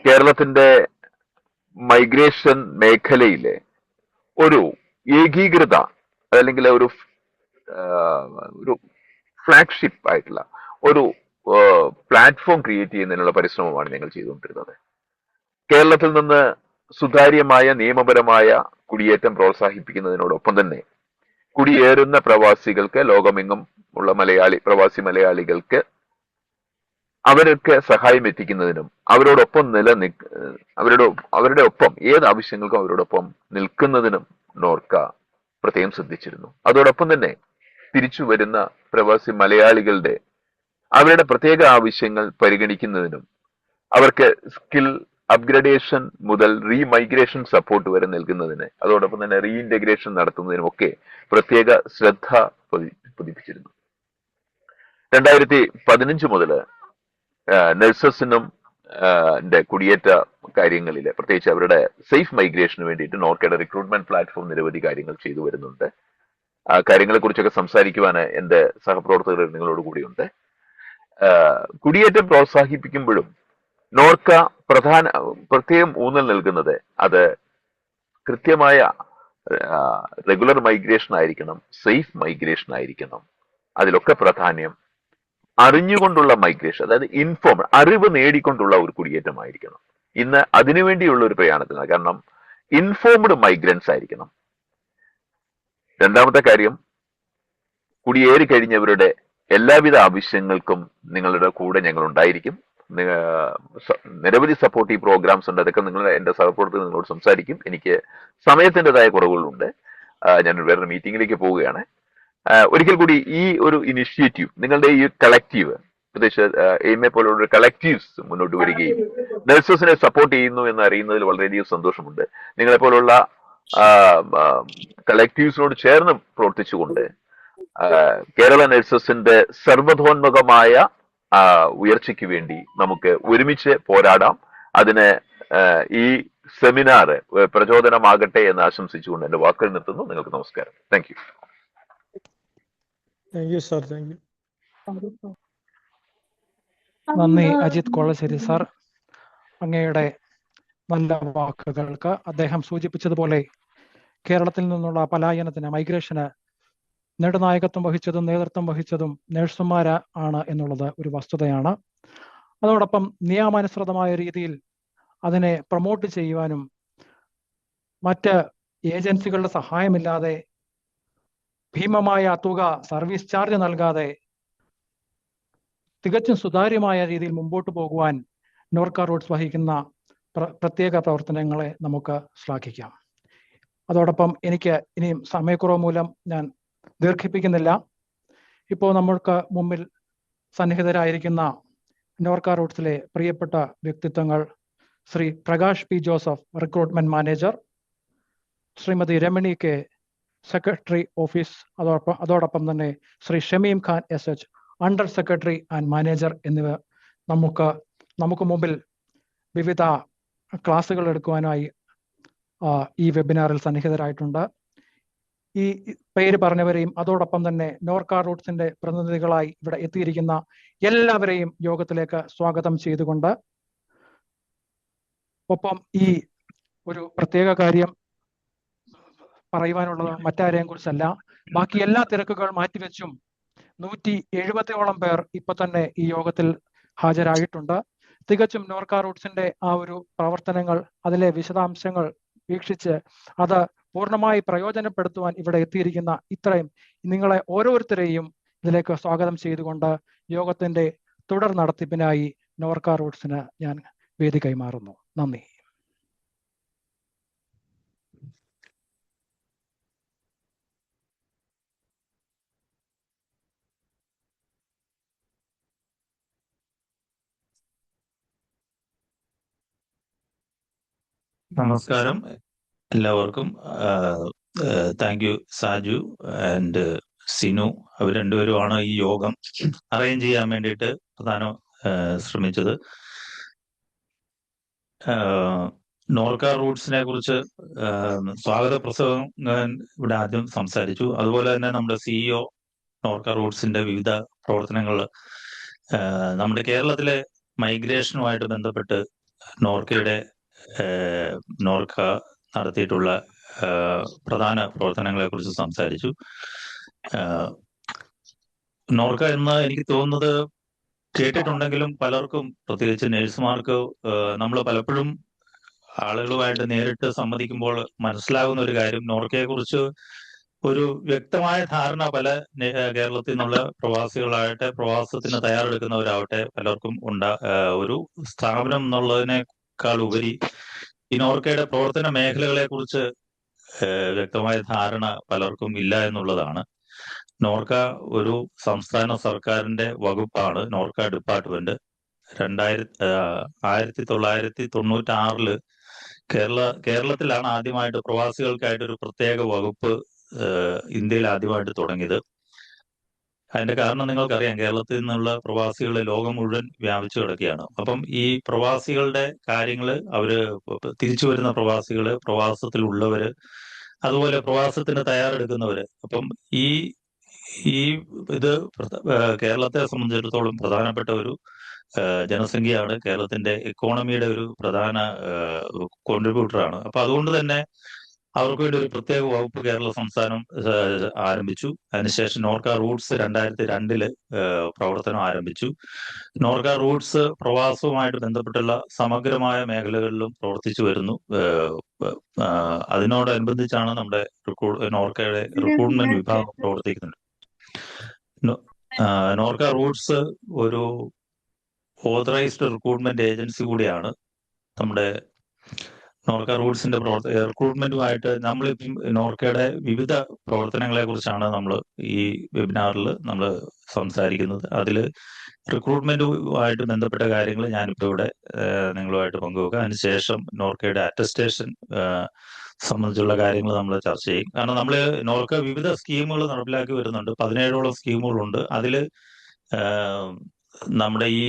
കേരളത്തിന്റെ മൈഗ്രേഷൻ മേഖലയിലെ ഒരു ഏകീകൃത അല്ലെങ്കിൽ ഒരു ഫ്ലാഗ്ഷിപ്പ് ആയിട്ടുള്ള ഒരു പ്ലാറ്റ്ഫോം ക്രിയേറ്റ് ചെയ്യുന്നതിനുള്ള പരിശ്രമമാണ് ഞങ്ങൾ ചെയ്തുകൊണ്ടിരുന്നത്. കേരളത്തിൽ നിന്ന് സുതാര്യമായ നിയമപരമായ കുടിയേറ്റം പ്രോത്സാഹിപ്പിക്കുന്നതിനോടൊപ്പം തന്നെ കുടിയേറുന്ന പ്രവാസികൾക്ക്, ലോകമെങ്ങും ഉള്ള പ്രവാസി മലയാളികൾക്ക് അവർക്ക് സഹായം എത്തിക്കുന്നതിനും അവരോടൊപ്പം അവരുടെ ഒപ്പം ഏത് ആവശ്യങ്ങൾക്കും അവരോടൊപ്പം നിൽക്കുന്നതിനും നോർക്ക പ്രത്യേകം ശ്രദ്ധിച്ചിരുന്നു. അതോടൊപ്പം തന്നെ തിരിച്ചു വരുന്ന പ്രവാസി മലയാളികളുടെ അവരുടെ പ്രത്യേക ആവശ്യങ്ങൾ പരിഗണിക്കുന്നതിനും അവർക്ക് സ്കിൽ അപ്ഗ്രഡേഷൻ മുതൽ റീമൈഗ്രേഷൻ സപ്പോർട്ട് വരെ നൽകുന്നതിന്, അതോടൊപ്പം തന്നെ റീഇന്റഗ്രേഷൻ നടത്തുന്നതിനുമൊക്കെ പ്രത്യേക ശ്രദ്ധ പതിപ്പിച്ചിരുന്നു. 2015 മുതൽ നഴ്സസിനും കുടിയേറ്റ കാര്യങ്ങളില്, പ്രത്യേകിച്ച് അവരുടെ സേഫ് മൈഗ്രേഷന് വേണ്ടിയിട്ട് നോർക്കയുടെ റിക്രൂട്ട്മെന്റ് പ്ലാറ്റ്ഫോം നിരവധി കാര്യങ്ങൾ ചെയ്തു വരുന്നുണ്ട്. ആ കാര്യങ്ങളെ കുറിച്ചൊക്കെ സംസാരിക്കുവാൻ എന്റെ സഹപ്രവർത്തകർ നിങ്ങളോട് കൂടിയുണ്ട്. കുടിയേറ്റം പ്രോത്സാഹിപ്പിക്കുമ്പോഴും നോർക്ക പ്രത്യേകം ഊന്നൽ നൽകുന്നത് അത് കൃത്യമായ റെഗുലർ മൈഗ്രേഷൻ ആയിരിക്കണം, സേഫ് മൈഗ്രേഷൻ ആയിരിക്കണം. അതിലൊക്കെ പ്രാധാന്യം അറിഞ്ഞുകൊണ്ടുള്ള മൈഗ്രേഷൻ, അതായത് അറിവ് നേടിക്കൊണ്ടുള്ള ഒരു കുടിയേറ്റമായിരിക്കണം. ഇന്ന് അതിനുവേണ്ടിയുള്ള ഒരു പ്രയാണത്തിലാണ്. കാരണം ഇൻഫോംഡ് മൈഗ്രൻസ് ആയിരിക്കണം. രണ്ടാമത്തെ കാര്യം, കുടിയേറി കഴിഞ്ഞവരുടെ എല്ലാവിധ ആവശ്യങ്ങൾക്കും നിങ്ങളുടെ കൂടെ ഞങ്ങൾ ഉണ്ടായിരിക്കും. നിരവധി സപ്പോർട്ടീവ് പ്രോഗ്രാംസ് ഉണ്ട്. അതൊക്കെ എന്റെ സഹപ്രവർത്തകർ നിങ്ങളോട് സംസാരിക്കും. എനിക്ക് സമയത്തിൻ്റെതായ കുറവുകളുണ്ട്. ഞാൻ വേറൊരു മീറ്റിംഗിലേക്ക് പോവുകയാണ്. ഒരിക്കൽ കൂടി ഈ ഒരു ഇനിഷ്യേറ്റീവ്, നിങ്ങളുടെ ഈ കളക്റ്റീവ്, പ്രത്യേകിച്ച് എയിമെ പോലുള്ള ഒരു കളക്റ്റീവ്സ് മുന്നോട്ട് വരികയും നഴ്സസിനെ സപ്പോർട്ട് ചെയ്യുന്നു എന്ന് അറിയുന്നതിൽ വളരെയധികം സന്തോഷമുണ്ട്. നിങ്ങളെപ്പോലുള്ള കളക്റ്റീവ്സിനോട് ചേർന്ന് പ്രവർത്തിച്ചുകൊണ്ട് കേരള നഴ്സസിന്റെ സർവ്വതോന്മുഖമായ ഉയർച്ചയ്ക്ക് വേണ്ടി നമുക്ക് ഒരുമിച്ച് പോരാടാം. അതിന് ഈ സെമിനാർ പ്രചോദനമാകട്ടെ എന്ന് ആശംസിച്ചുകൊണ്ട് എന്റെ വാക്കുകൾ നിർത്തുന്നു. നിങ്ങൾക്ക് നമസ്കാരം. Thank you. സർ. നന്ദി അജിത് കൊളശ്ശേരി സാർ, അങ്ങയുടെ നല്ല വാക്കുകൾക്ക്. അദ്ദേഹം സൂചിപ്പിച്ചതുപോലെ കേരളത്തിൽ നിന്നുള്ള പലായനത്തിന്, മൈഗ്രേഷന് നെടുനായകത്വം വഹിച്ചതും നേതൃത്വം വഹിച്ചതും നഴ്സുമാര് ആണ് എന്നുള്ളത് ഒരു വസ്തുതയാണ്. അതോടൊപ്പം നിയമാനുസൃതമായ രീതിയിൽ അതിനെ പ്രൊമോട്ട് ചെയ്യുവാനും മറ്റ് ഏജൻസികളുടെ സഹായമില്ലാതെ ഭീമമായ തുക സർവീസ് ചാർജ് നൽകാതെ തികച്ചും സുതാര്യമായ രീതിയിൽ മുമ്പോട്ട് പോകുവാൻ നോർക്ക റൂട്ട്സ് വഹിക്കുന്ന പ്രത്യേക പ്രവർത്തനങ്ങളെ നമുക്ക് ശ്ലാഘിക്കാം. അതോടൊപ്പം എനിക്ക് ഇനിയും സമയക്കുറവ് മൂലം ഞാൻ ദീർഘിപ്പിക്കുന്നില്ല. ഇപ്പോൾ നമ്മൾക്ക് മുമ്പിൽ സന്നിഹിതരായിരിക്കുന്ന നോർക്ക റൂട്ട്സിലെ പ്രിയപ്പെട്ട വ്യക്തിത്വങ്ങൾ Shri Prakash P Joseph, recruitment manager, Srimathi Ramani K, secretary office, അതോടൊപ്പം തന്നെ Shri Shameem Khan SH, under secretary and manager എന്നിവ നമുക്ക് മുമ്പിൽ വിവിധ ക്ലാസുകൾ എടുക്കുവാനായി ഈ വെബിനാറിൽ സന്നിഹിതരായിട്ടുണ്ട്. ഈ പേര് പറഞ്ഞവരെയും അതോടൊപ്പം തന്നെ നോർക്ക റൂട്ട്സിന്റെ പ്രതിനിധികളായി ഇവിടെ എത്തിയിരിക്കുന്ന എല്ലാവരെയും യോഗത്തിലേക്ക് സ്വാഗതം ചെയ്തുകൊണ്ട്, ഒപ്പം ഈ ഒരു പ്രത്യേക കാര്യം പറയുവാനുള്ളത് മറ്റാരെയും കുറിച്ചല്ല, ബാക്കി എല്ലാ തിരക്കുകൾ മാറ്റിവെച്ചും 170ഓളം പേർ ഇപ്പൊ തന്നെ ഈ യോഗത്തിൽ ഹാജരായിട്ടുണ്ട്. തികച്ചും നോർക്ക റൂട്ട്സിന്റെ ആ ഒരു പ്രവർത്തനങ്ങൾ, അതിലെ വിശദാംശങ്ങൾ വീക്ഷിച്ച് അത് പൂർണ്ണമായി പ്രയോജനപ്പെടുത്തുവാൻ ഇവിടെ എത്തിയിരിക്കുന്ന ഇത്രയും നിങ്ങളെ ഓരോരുത്തരെയും ഇതിലേക്ക് സ്വാഗതം ചെയ്തുകൊണ്ട് യോഗത്തിന്റെ തുടർ നടത്തിപ്പിനായി നോർക്ക റൂട്ട്സിന് ഞാൻ വേദി കൈമാറുന്നു. നന്ദി. നമസ്കാരം എല്ലാവർക്കും. Thank you Saju and Sinu. അവർ രണ്ടുപേരുമാണ് ഈ യോഗം അറേഞ്ച് ചെയ്യാൻ വേണ്ടിയിട്ട് പ്രധാനം ശ്രമിച്ചത്. നോർക്ക റൂട്ട്സിനെ കുറിച്ച് സ്വാഗത പ്രസംഗം ഞാൻ ഇവിടെ ആദ്യം സംസാരിച്ചു. അതുപോലെ തന്നെ നമ്മുടെ സിഇഒ നോർക്ക റൂട്ട്സിന്റെ വിവിധ പ്രവർത്തനങ്ങൾ നമ്മുടെ കേരളത്തിലെ മൈഗ്രേഷനുമായിട്ട് ബന്ധപ്പെട്ട് നോർക്ക നടത്തിയിട്ടുള്ള പ്രധാന പ്രവർത്തനങ്ങളെ കുറിച്ച് സംസാരിച്ചു. നോർക്ക എന്ന് എനിക്ക് തോന്നുന്നത് കേട്ടിട്ടുണ്ടെങ്കിലും പലർക്കും, പ്രത്യേകിച്ച് നഴ്സുമാർക്ക്, നമ്മൾ പലപ്പോഴും ആളുകളുമായിട്ട് നേരിട്ട് സംവദിക്കുമ്പോൾ മനസ്സിലാകുന്ന ഒരു കാര്യം, നോർക്കയെ കുറിച്ച് ഒരു വ്യക്തമായ ധാരണ പല കേരളത്തിൽ നിന്നുള്ള പ്രവാസത്തിന് തയ്യാറെടുക്കുന്നവരാവട്ടെ പലർക്കും ഒരു സ്ഥാപനം എന്നുള്ളതിനേക്കാൾ ഉപരി ഈ നോർക്കയുടെ പ്രവർത്തന മേഖലകളെ കുറിച്ച് വ്യക്തമായ ധാരണ പലർക്കും ഇല്ല എന്നുള്ളതാണ്. നോർക്ക ഒരു സംസ്ഥാന സർക്കാരിന്റെ വകുപ്പാണ്. നോർക്ക ഡിപ്പാർട്ട്മെന്റ് 1996 കേരളത്തിലാണ് ആദ്യമായിട്ട് പ്രവാസികൾക്കായിട്ട് ഒരു പ്രത്യേക വകുപ്പ് ഇന്ത്യയിൽ ആദ്യമായിട്ട് തുടങ്ങിയത്. അതിന്റെ കാരണം നിങ്ങൾക്കറിയാം, കേരളത്തിൽ നിന്നുള്ള പ്രവാസികൾ ലോകം മുഴുവൻ വ്യാപിച്ചു കിടക്കുകയാണ്. അപ്പം ഈ പ്രവാസികളുടെ കാര്യങ്ങള്, അവര് തിരിച്ചു വരുന്ന പ്രവാസികള്, പ്രവാസത്തിലുള്ളവര്, അതുപോലെ പ്രവാസത്തിന് തയ്യാറെടുക്കുന്നവര്, അപ്പം ഇത് കേരളത്തെ സംബന്ധിച്ചിടത്തോളം പ്രധാനപ്പെട്ട ഒരു ജനസംഖ്യയാണ്. കേരളത്തിന്റെ ഇക്കോണമിയുടെ ഒരു പ്രധാന കോൺട്രിബ്യൂട്ടറാണ്. അപ്പൊ അതുകൊണ്ട് തന്നെ അവർക്ക് വേണ്ടി ഒരു പ്രത്യേക വകുപ്പ് കേരള സംസ്ഥാനം ആരംഭിച്ചു. അതിനുശേഷം നോർക്ക റൂട്ട്സ് 2002 പ്രവർത്തനം ആരംഭിച്ചു. നോർക്ക റൂട്ട്സ് പ്രവാസവുമായിട്ട് ബന്ധപ്പെട്ടുള്ള സമഗ്രമായ മേഖലകളിലും പ്രവർത്തിച്ചു വരുന്നു. അതിനോടനുബന്ധിച്ചാണ് നമ്മുടെ നോർക്കയുടെ റിക്രൂട്ട്മെന്റ് വിഭാഗം പ്രവർത്തിക്കുന്നത്. നോർക്ക റൂട്ട്സ് ഒരു ഓതറൈസ്ഡ് റിക്രൂട്ട്മെന്റ് ഏജൻസി കൂടിയാണ്. നമ്മുടെ നോർക്ക റൂട്ട്സിന്റെ റിക്രൂട്ട്മെന്റുമായിട്ട് നമ്മളിപ്പം നോർക്കയുടെ വിവിധ പ്രവർത്തനങ്ങളെ കുറിച്ചാണ് നമ്മൾ ഈ വെബിനാറിൽ നമ്മൾ സംസാരിക്കുന്നത്. അതിൽ റിക്രൂട്ട്മെന്റുമായിട്ട് ബന്ധപ്പെട്ട കാര്യങ്ങൾ ഞാനിപ്പോൾ ഇവിടെ നിങ്ങളുമായിട്ട് പങ്കുവെക്കാം. അതിനുശേഷം നോർക്കയുടെ അറ്റസ്റ്റേഷൻ സംബന്ധിച്ചുള്ള കാര്യങ്ങൾ നമ്മൾ ചർച്ച ചെയ്യും. കാരണം നമ്മൾ നോർക്ക വിവിധ സ്കീമുകൾ നടപ്പിലാക്കി വരുന്നുണ്ട്. 17ഓളം സ്കീമുകളുണ്ട്. അതിൽ നമ്മുടെ ഈ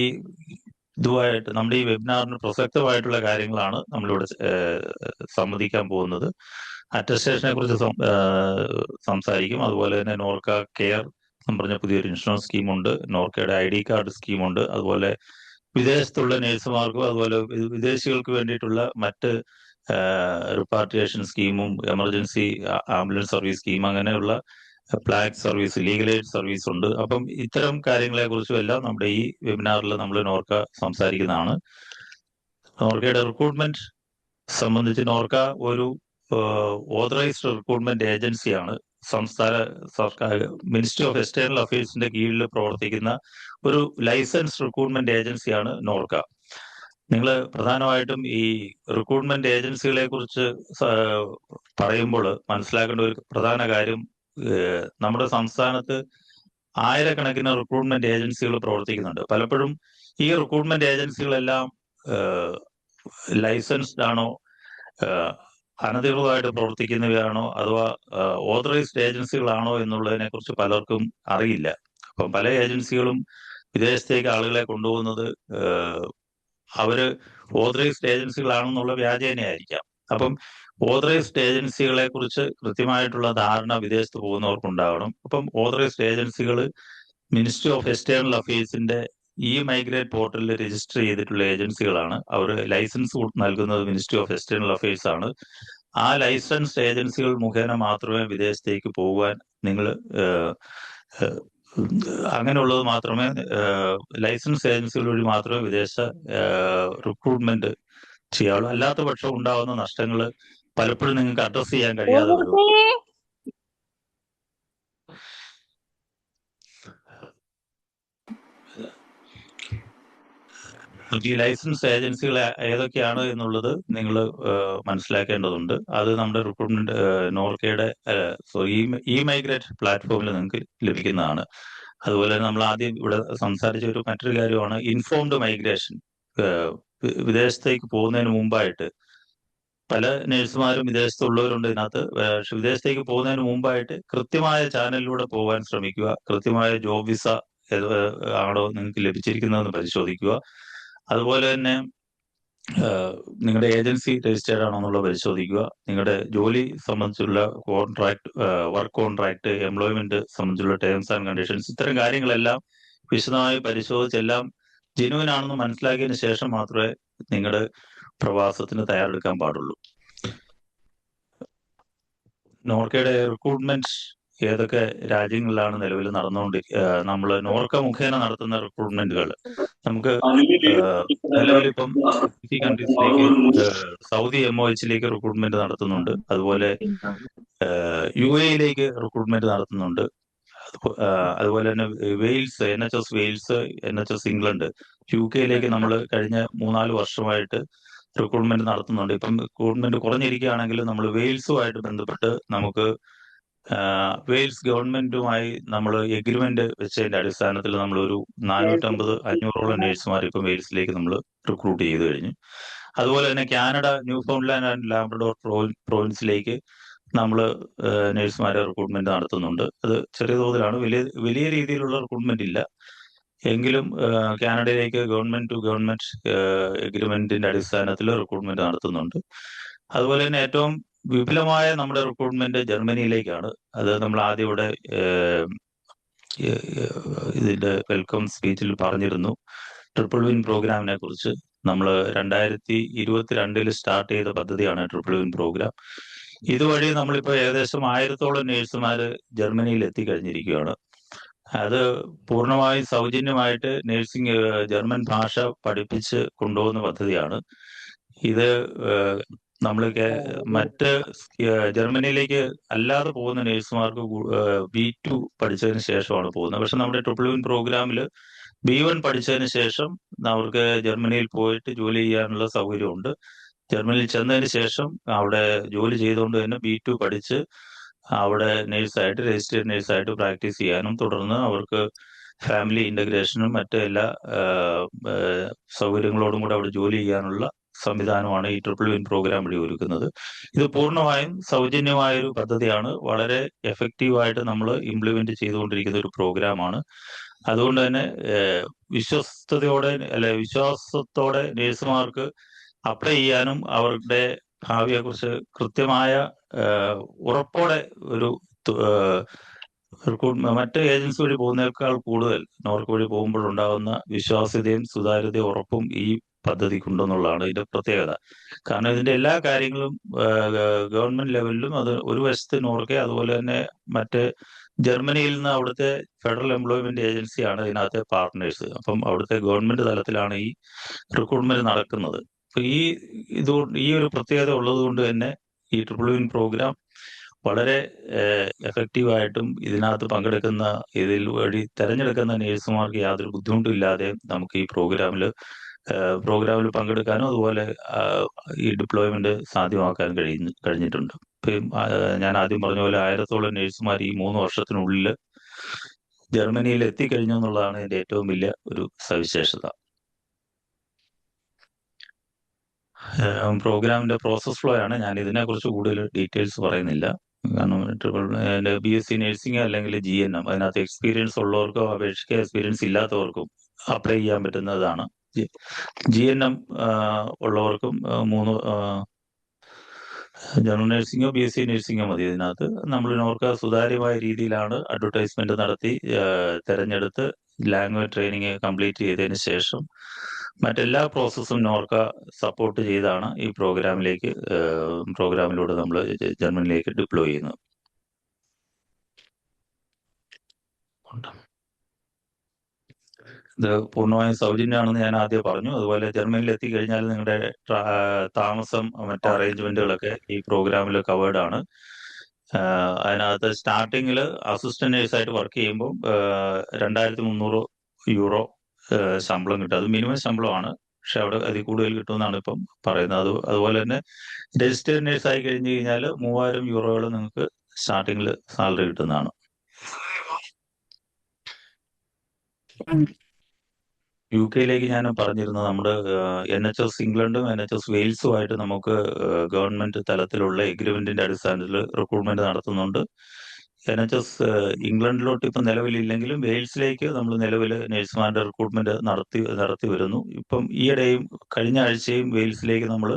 വെബിനാറിന് പ്രസക്തമായിട്ടുള്ള കാര്യങ്ങളാണ് നമ്മളിവിടെ സംവദിക്കാൻ പോകുന്നത്. അറ്റസ്റ്റേഷനെ കുറിച്ച് സംസാരിക്കും. അതുപോലെ തന്നെ നോർക്ക കെയർ എന്ന് പറഞ്ഞ പുതിയൊരു ഇൻഷുറൻസ് സ്കീമുണ്ട്. നോർക്കയുടെ ID കാർഡ് സ്കീമുണ്ട്. അതുപോലെ വിദേശത്തുള്ള നഴ്സുമാർക്കും അതുപോലെ വിദേശികൾക്ക് വേണ്ടിയിട്ടുള്ള മറ്റ് റിപ്പാട്രിയേഷൻ സ്കീമും എമർജൻസി ആംബുലൻസ് സർവീസ് സ്കീം, അങ്ങനെയുള്ള flag service, legal aid service ഉണ്ട്. അപ്പം ഇത്തരം കാര്യങ്ങളെ കുറിച്ചും എല്ലാം നമ്മുടെ ഈ വെബിനാറിൽ നമ്മൾ നോർക്ക സംസാരിക്കുന്നതാണ്. നോർക്കയുടെ റിക്രൂട്ട്മെന്റ് സംബന്ധിച്ച് നോർക്ക ഒരു ഓതറൈസ്ഡ് റിക്രൂട്ട്മെന്റ് ഏജൻസിയാണ്. സംസ്ഥാന സർക്കാർ മിനിസ്ട്രി ഓഫ് എക്സ്റ്റേണൽ അഫയേഴ്സിന്റെ കീഴിൽ പ്രവർത്തിക്കുന്ന ഒരു ലൈസൻസ് റിക്രൂട്ട്മെന്റ് ഏജൻസിയാണ് നോർക്ക. നിങ്ങൾ പ്രധാനമായിട്ടും ഈ റിക്രൂട്ട്മെന്റ് ഏജൻസികളെ കുറിച്ച് പറയുമ്പോൾ മനസ്സിലാക്കേണ്ട ഒരു പ്രധാന കാര്യം, നമ്മുടെ സംസ്ഥാനത്ത് ആയിരക്കണക്കിന് റിക്രൂട്ട്മെന്റ് ഏജൻസികൾ പ്രവർത്തിക്കുന്നുണ്ട്. പലപ്പോഴും ഈ റിക്രൂട്ട്മെന്റ് ഏജൻസികളെല്ലാം ലൈസൻസ്ഡ് ആണോ, അനധികൃതമായിട്ട് പ്രവർത്തിക്കുന്നവയാണോ, അഥവാ ഓതറൈസ്ഡ് ഏജൻസികളാണോ എന്നുള്ളതിനെ കുറിച്ച് പലർക്കും അറിയില്ല. അപ്പം പല ഏജൻസികളും വിദേശത്തേക്ക് ആളുകളെ കൊണ്ടുപോകുന്നത് അവര് ഓതറൈസ്ഡ് ഏജൻസികളാണെന്നുള്ള വ്യാജേനയായിരിക്കാം. അപ്പം ഓതറൈസ്ഡ് ഏജൻസികളെ കുറിച്ച് കൃത്യമായിട്ടുള്ള ധാരണ വിദേശത്ത് പോകുന്നവർക്ക് ഉണ്ടാവണം. അപ്പം ഓതറൈസ്ഡ് ഏജൻസികൾ മിനിസ്ട്രി ഓഫ് എക്സ്റ്റേണൽ അഫയേഴ്സിന്റെ മൈഗ്രേറ്റ് പോർട്ടലിൽ രജിസ്റ്റർ ചെയ്തിട്ടുള്ള ഏജൻസികളാണ്. അവർ ലൈസൻസ് നൽകുന്നത് മിനിസ്ട്രി ഓഫ് എക്സ്റ്റേണൽ അഫയേഴ്സ് ആണ്. ആ ലൈസൻസ്ഡ് ഏജൻസികൾ മുഖേന മാത്രമേ വിദേശത്തേക്ക് പോകുവാൻ അങ്ങനെയുള്ളത് മാത്രമേ, ലൈസൻസ് ഏജൻസികൾ വഴി മാത്രമേ വിദേശ റിക്രൂട്ട്മെന്റ് ചെയ്യാവുള്ളൂ. അല്ലാത്ത പക്ഷം ഉണ്ടാകുന്ന നഷ്ടങ്ങൾ പലപ്പോഴും നിങ്ങൾക്ക് അഡ്രസ് ചെയ്യാൻ കഴിയാതെ വരും. ഈ ലൈസൻസ് ഏജൻസികൾ ഏതൊക്കെയാണ് എന്നുള്ളത് നിങ്ങൾ മനസ്സിലാക്കേണ്ടതുണ്ട്. അത് നമ്മുടെ റിക്രൂട്ട്മെന്റ് നോർക്കയുടെ ഇ മൈഗ്രേറ്റ് പ്ലാറ്റ്ഫോമിൽ നിങ്ങൾക്ക് ലഭിക്കുന്നതാണ്. അതുപോലെ നമ്മൾ ആദ്യം ഇവിടെ സംസാരിച്ച മറ്റൊരു കാര്യമാണ് ഇൻഫോംഡ് മൈഗ്രേഷൻ. വിദേശത്തേക്ക് പോകുന്നതിന് മുമ്പായിട്ട് പല നഴ്സുമാരും വിദേശത്തുള്ളവരുണ്ട് ഇതിനകത്ത്. പക്ഷെ വിദേശത്തേക്ക് പോകുന്നതിന് മുമ്പായിട്ട് കൃത്യമായ ചാനലിലൂടെ പോകാൻ ശ്രമിക്കുക. കൃത്യമായ ജോബ് വിസ ആണോ നിങ്ങൾക്ക് ലഭിച്ചിരിക്കുന്നതെന്ന് പരിശോധിക്കുക. അതുപോലെ തന്നെ നിങ്ങളുടെ ഏജൻസി രജിസ്റ്റേർഡ് ആണോ എന്നുള്ളത് പരിശോധിക്കുക. നിങ്ങളുടെ ജോലി സംബന്ധിച്ചുള്ള കോൺട്രാക്ട്, വർക്ക് കോൺട്രാക്ട്, എംപ്ലോയ്മെന്റ് സംബന്ധിച്ചുള്ള ടേംസ് ആൻഡ് കണ്ടീഷൻസ്, ഇത്തരം കാര്യങ്ങളെല്ലാം വിശദമായി പരിശോധിച്ച് എല്ലാം ജെന്യുവൻ ആണെന്ന് മനസ്സിലാക്കിയതിനു ശേഷം മാത്രമേ നിങ്ങളുടെ പ്രവാസത്തിന് തയ്യാറെടുക്കാൻ പാടുള്ളൂ. നോർക്കയുടെ റിക്രൂട്ട്മെന്റ് ഏതൊക്കെ രാജ്യങ്ങളിലാണ് നിലവിൽ നമ്മൾ നോർക്ക മുഖേന നടത്തുന്ന റിക്രൂട്ട്മെന്റുകൾ നമുക്ക് നിലവിലിപ്പം കൺട്രീസിലേക്ക് സൗദി MOHലേക്ക് റിക്രൂട്ട്മെന്റ് നടത്തുന്നുണ്ട്. അതുപോലെ UAE റിക്രൂട്ട്മെന്റ് നടത്തുന്നുണ്ട്. അതുപോലെ തന്നെ Wales, NHS Wales, NHS England, UK നമ്മൾ കഴിഞ്ഞ 3-4 വർഷമായിട്ട് റിക്രൂട്ട്മെന്റ് നടത്തുന്നുണ്ട്. ഇപ്പം റിക്രൂട്ട്മെന്റ് കുറഞ്ഞിരിക്കുകയാണെങ്കിൽ നമ്മൾ വെയിൽസുമായിട്ട് ബന്ധപ്പെട്ട് നമുക്ക് വെയിൽസ് ഗവൺമെന്റുമായി നമ്മൾ എഗ്രിമെന്റ് വെച്ചതിന്റെ അടിസ്ഥാനത്തിൽ നമ്മൾ ഒരു 450-500ഓളം നേഴ്സുമാർ ഇപ്പം വെയിൽസിലേക്ക് നമ്മൾ റിക്രൂട്ട് ചെയ്ത് കഴിഞ്ഞു. അതുപോലെ തന്നെ കാനഡ, ന്യൂഫൗണ്ട്ലാൻഡ് ആൻഡ് ലാബ്രഡോർ പ്രോവിൻസിലേക്ക് നമ്മൾ നേഴ്സുമാരെ റിക്രൂട്ട്മെന്റ് നടത്തുന്നുണ്ട്. അത് ചെറിയ തോതിലാണ്, വലിയ രീതിയിലുള്ള റിക്രൂട്ട്മെന്റ് ഇല്ല. എങ്കിലും കാനഡയിലേക്ക് ഗവൺമെന്റ് ടു ഗവൺമെന്റ് എഗ്രിമെന്റിന്റെ അടിസ്ഥാനത്തിൽ റിക്രൂട്ട്മെന്റ് നടത്തുന്നുണ്ട്. അതുപോലെ തന്നെ ഏറ്റവും വിപുലമായ നമ്മുടെ റിക്രൂട്ട്മെന്റ് ജർമ്മനിയിലേക്കാണ്. അത് നമ്മൾ ആദ്യം ഇവിടെ ഇതിന്റെ വെൽക്കം സ്പീച്ചിൽ പറഞ്ഞിരുന്നു. ട്രിപ്പിൾ വിൻ പ്രോഗ്രാമിനെ കുറിച്ച്. നമ്മൾ 2022 സ്റ്റാർട്ട് ചെയ്ത പദ്ധതിയാണ് ട്രിപ്പിൾ വിൻ പ്രോഗ്രാം. ഇതുവഴി നമ്മളിപ്പോൾ ഏകദേശം 1000ഓളം നേഴ്സുമാര് ജർമ്മനിയിൽ എത്തിക്കഴിഞ്ഞിരിക്കുകയാണ്. അത് പൂർണ്ണമായും സൗജന്യമായിട്ട് നേഴ്സിംഗ് ജർമ്മൻ ഭാഷ പഠിപ്പിച്ച് കൊണ്ടുപോകുന്ന പദ്ധതിയാണ് ഇത്. നമ്മൾ മറ്റ് ജർമ്മനിയിലേക്ക് അല്ലാതെ പോകുന്ന നേഴ്സുമാർക്ക് B2 പഠിച്ചതിന് ശേഷമാണ് പോകുന്നത്. പക്ഷെ നമ്മുടെ ട്രിപ്പിൾ വിൻ പ്രോഗ്രാമിൽ B1 പഠിച്ചതിന് ശേഷം അവർക്ക് ജർമ്മനിയിൽ പോയിട്ട് ജോലി ചെയ്യാനുള്ള സൗകര്യമുണ്ട്. ജർമ്മനിയിൽ ചെന്നതിന് ശേഷം അവിടെ ജോലി ചെയ്തുകൊണ്ട് തന്നെ B2 പഠിച്ച് അവിടെ നേഴ്സായിട്ട്, രജിസ്റ്റേർഡ് നേഴ്സായിട്ട് പ്രാക്ടീസ് ചെയ്യാനും തുടർന്ന് അവർക്ക് ഫാമിലി ഇന്റഗ്രേഷനും മറ്റ് എല്ലാ സൗകര്യങ്ങളോടും കൂടെ അവിടെ ജോലി ചെയ്യാനുള്ള സംവിധാനമാണ് ഈ ട്രിപ്പിൾ വിൻ പ്രോഗ്രാം വഴി ഒരുക്കുന്നത്. ഇത് പൂർണ്ണമായും സൗജന്യമായ ഒരു പദ്ധതിയാണ്. വളരെ എഫക്റ്റീവായിട്ട് നമ്മൾ ഇംപ്ലിമെന്റ് ചെയ്തുകൊണ്ടിരിക്കുന്ന ഒരു പ്രോഗ്രാമാണ്. അതുകൊണ്ട് തന്നെ വിശ്വാസത്തോടെ നേഴ്സുമാർക്ക് അപ്ലൈ ചെയ്യാനും അവരുടെ ഭാവിയെക്കുറിച്ച് കൃത്യമായ ഉറപ്പോടെ ഒരു മറ്റ് ഏജൻസി വഴി പോകുന്നതിനേക്കാൾ കൂടുതൽ നോർക്ക് വഴി പോകുമ്പോൾ ഉണ്ടാകുന്ന വിശ്വാസ്യതയും സുതാര്യതയും ഉറപ്പും ഈ പദ്ധതിക്കുണ്ടെന്നുള്ളതാണ് ഇതിന്റെ പ്രത്യേകത. കാരണം ഇതിന്റെ എല്ലാ കാര്യങ്ങളും ഗവൺമെന്റ് ലെവലിലും, അത് ഒരു വശത്ത് നോർക്കെ, അതുപോലെ തന്നെ മറ്റ് ജർമ്മനിയിൽ നിന്ന് അവിടുത്തെ ഫെഡറൽ എംപ്ലോയ്മെന്റ് ഏജൻസിയാണ് ഇതിനകത്തെ പാർട്ട്നേഴ്സ്. അപ്പം അവിടുത്തെ ഗവൺമെന്റ് തലത്തിലാണ് ഈ റിക്രൂട്ട്മെന്റ് നടക്കുന്നത്. അപ്പൊ ഈ ഒരു പ്രത്യേകത ഉള്ളത് കൊണ്ട് തന്നെ ഈ ട്രിപ്പിൾ വിൻ പ്രോഗ്രാം വളരെ എഫക്റ്റീവായിട്ടും ഇതിനകത്ത് ഇതിൽ വഴി തെരഞ്ഞെടുക്കുന്ന നേഴ്സുമാർക്ക് യാതൊരു ബുദ്ധിമുട്ടും ഇല്ലാതെ നമുക്ക് ഈ പ്രോഗ്രാമിൽ പങ്കെടുക്കാനും അതുപോലെ ഈ ഡിപ്ലോയ്മെന്റ് സാധ്യമാക്കാൻ കഴിഞ്ഞിട്ടുണ്ട്. ഞാൻ ആദ്യം പറഞ്ഞ പോലെ 1000ഓളം നേഴ്സുമാർ ഈ 3 വർഷത്തിനുള്ളിൽ ജർമ്മനിയിൽ എത്തിക്കഴിഞ്ഞു എന്നുള്ളതാണ് ഇതിന്റെ ഏറ്റവും വലിയ ഒരു സവിശേഷത. പ്രോഗ്രാമിന്റെ പ്രോസസ് ഫ്ലോ ആണ്. ഞാൻ ഇതിനെക്കുറിച്ച് കൂടുതൽ ഡീറ്റെയിൽസ് പറയുന്നില്ല. കാരണം BSc നഴ്സിംഗ് അല്ലെങ്കിൽ GNM, അതിനകത്ത് എക്സ്പീരിയൻസ് ഉള്ളവർക്കോ അപേക്ഷിക്കുക എക്സ്പീരിയൻസ് ഇല്ലാത്തവർക്കും അപ്ലൈ ചെയ്യാൻ പറ്റുന്നതാണ്. GNM ഉള്ളവർക്കും 3 ജനറൽ നഴ്സിംഗോ BSc നഴ്സിംഗോ മതി. ഇതിനകത്ത് നമ്മൾ നോർക്ക സുതാര്യമായ രീതിയിലാണ് അഡ്വർടൈസ്മെന്റ് നടത്തി തെരഞ്ഞെടുത്ത് ലാംഗ്വേജ് ട്രെയിനിങ് കംപ്ലീറ്റ് ചെയ്തതിന് ശേഷം മറ്റെല്ലാ പ്രോസസ്സും നോർക്ക സപ്പോർട്ട് ചെയ്താണ് ഈ പ്രോഗ്രാമിലൂടെ നമ്മൾ ജർമ്മനിയിലേക്ക് ഡിപ്ലോയ് ചെയ്യുന്നത്. ഇത് പൂർണ്ണമായും സൗജന്യമാണെന്ന് ഞാൻ ആദ്യം പറഞ്ഞു. അതുപോലെ ജർമ്മനിയിൽ എത്തിക്കഴിഞ്ഞാൽ നിങ്ങളുടെ താമസം മറ്റ് ഓക്കെ. അറേഞ്ച്മെന്റുകളൊക്കെ ഈ പ്രോഗ്രാമിൽ കവേർഡ് ആണ്. അതിനകത്ത് സ്റ്റാർട്ടിങ്ങിൽ അസിസ്റ്റന്റ് നേഴ്സായിട്ട് വർക്ക് ചെയ്യുമ്പോൾ 2300 യൂറോ ശമ്പളം കിട്ടും. അത് മിനിമം ശമ്പളമാണ്. പക്ഷെ അവിടെ അതിൽ കൂടുതൽ കിട്ടുമെന്നാണ് ഇപ്പം പറയുന്നത്. അതുപോലെ തന്നെ രജിസ്റ്റേർഡ് നേഴ്സ് ആയി കഴിഞ്ഞു കഴിഞ്ഞാൽ 3000 യൂറോകൾ നിങ്ങൾക്ക് സ്റ്റാർട്ടിങ്ങിൽ സാലറി കിട്ടുന്നതാണ്. യു കെയിലേക്ക് ഞാൻ പറഞ്ഞിരുന്നത് നമ്മുടെ NHS ഇംഗ്ലണ്ടും NHS വെയിൽസുമായിട്ട് നമുക്ക് ഗവൺമെന്റ് തലത്തിലുള്ള എഗ്രിമെന്റിന്റെ അടിസ്ഥാനത്തിൽ റിക്രൂട്ട്മെന്റ് നടത്തുന്നുണ്ട്. NHS ഇംഗ്ലണ്ടിലോട്ട് ഇപ്പം നിലവിലില്ലെങ്കിലും വെയിൽസിലേക്ക് നമ്മൾ നിലവിൽ നഴ്സുമാരുടെ റിക്രൂട്ട്മെന്റ് നടത്തി വരുന്നു. ഇപ്പം ഈയിടെയും കഴിഞ്ഞ ആഴ്ചയും വെയിൽസിലേക്ക് നമ്മൾ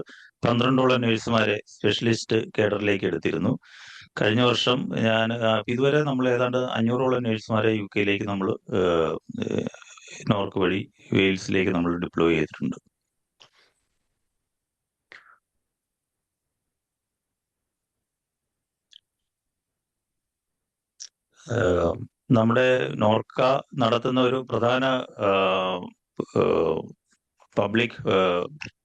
12ഓളം നഴ്സുമാരെ സ്പെഷ്യലിസ്റ്റ് കേഡറിലേക്ക് എടുത്തിരുന്നു. കഴിഞ്ഞ വർഷം ഇതുവരെ നമ്മൾ ഏതാണ്ട് 500ഓളം നഴ്സുമാരെ യു കെയിലേക്ക് നമ്മൾ നോർക്ക് വഴി വെയിൽസിലേക്ക് നമ്മൾ ഡിപ്ലോയ് ചെയ്തിട്ടുണ്ട്. നമ്മുടെ നോർക്ക നടത്തുന്ന ഒരു പ്രധാന പബ്ലിക്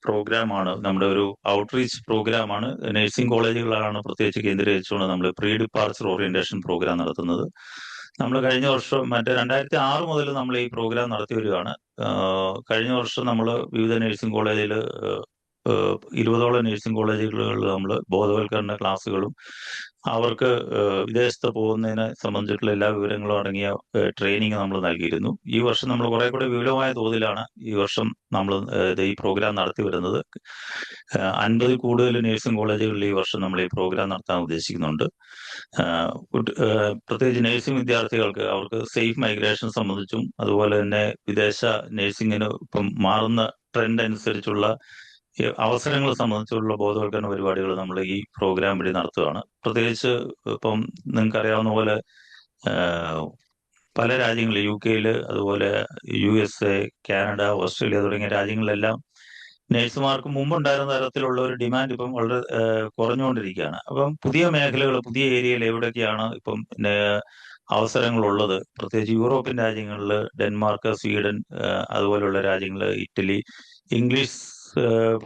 പ്രോഗ്രാമാണ്, നമ്മുടെ ഒരു ഔട്ട്റീച്ച് പ്രോഗ്രാമാണ്. നഴ്സിംഗ് കോളേജുകളാണ് പ്രത്യേകിച്ച് കേന്ദ്രീകരിച്ചുകൊണ്ട് നമ്മൾ പ്രീ ഡിപ്പാർച്ചർ ഓറിയന്റേഷൻ പ്രോഗ്രാം നടത്തുന്നത്. നമ്മൾ കഴിഞ്ഞ വർഷം 2006 മുതൽ നമ്മൾ ഈ പ്രോഗ്രാം നടത്തി വരികയാണ്. കഴിഞ്ഞ വർഷം നമ്മൾ വിവിധ നഴ്സിംഗ് കോളേജിൽ 20ഓളം നഴ്സിംഗ് കോളേജുകളിൽ നമ്മൾ ബോധവൽക്കരണ ക്ലാസ്സുകളും അവർക്ക് വിദേശത്ത് പോകുന്നതിനെ സംബന്ധിച്ചിട്ടുള്ള എല്ലാ വിവരങ്ങളും അടങ്ങിയ ട്രെയിനിങ് നമ്മൾ നൽകിയിരുന്നു. ഈ വർഷം നമ്മൾ കുറെ കൂടെ വിപുലമായ തോതിലാണ് ഈ വർഷം നമ്മൾ ഈ പ്രോഗ്രാം നടത്തി വരുന്നത്. 50 കൂടുതൽ നഴ്സിംഗ് കോളേജുകളിൽ ഈ വർഷം നമ്മൾ ഈ പ്രോഗ്രാം നടത്താൻ ഉദ്ദേശിക്കുന്നുണ്ട്. പ്രത്യേകിച്ച് നഴ്സിംഗ് വിദ്യാർത്ഥികൾക്ക് അവർക്ക് സേഫ് മൈഗ്രേഷൻ സംബന്ധിച്ചും അതുപോലെ തന്നെ വിദേശ നഴ്സിംഗിന് ഇപ്പം മാറുന്ന ട്രെൻഡ് അനുസരിച്ചുള്ള അവസരങ്ങൾ സംബന്ധിച്ചുള്ള ബോധവൽക്കരണ പരിപാടികൾ നമ്മൾ ഈ പ്രോഗ്രാം വഴി നടത്തുകയാണ്. പ്രത്യേകിച്ച് ഇപ്പം നിങ്ങൾക്ക് അറിയാവുന്ന പോലെ പല രാജ്യങ്ങളിൽ UK അതുപോലെ USA, കാനഡ, ഓസ്ട്രേലിയ തുടങ്ങിയ രാജ്യങ്ങളിലെല്ലാം നഴ്സുമാർക്ക് മുമ്പുണ്ടായിരുന്ന തരത്തിലുള്ള ഒരു ഡിമാൻഡ് ഇപ്പം വളരെ കുറഞ്ഞുകൊണ്ടിരിക്കുകയാണ്. അപ്പം പുതിയ മേഖലകൾ, പുതിയ ഏരിയയിൽ എവിടെയൊക്കെയാണ് ഇപ്പം അവസരങ്ങളുള്ളത്, പ്രത്യേകിച്ച് യൂറോപ്യൻ രാജ്യങ്ങളിൽ ഡെൻമാർക്ക്, സ്വീഡൻ അതുപോലെയുള്ള രാജ്യങ്ങൾ, ഇറ്റലി, ഇംഗ്ലീഷ്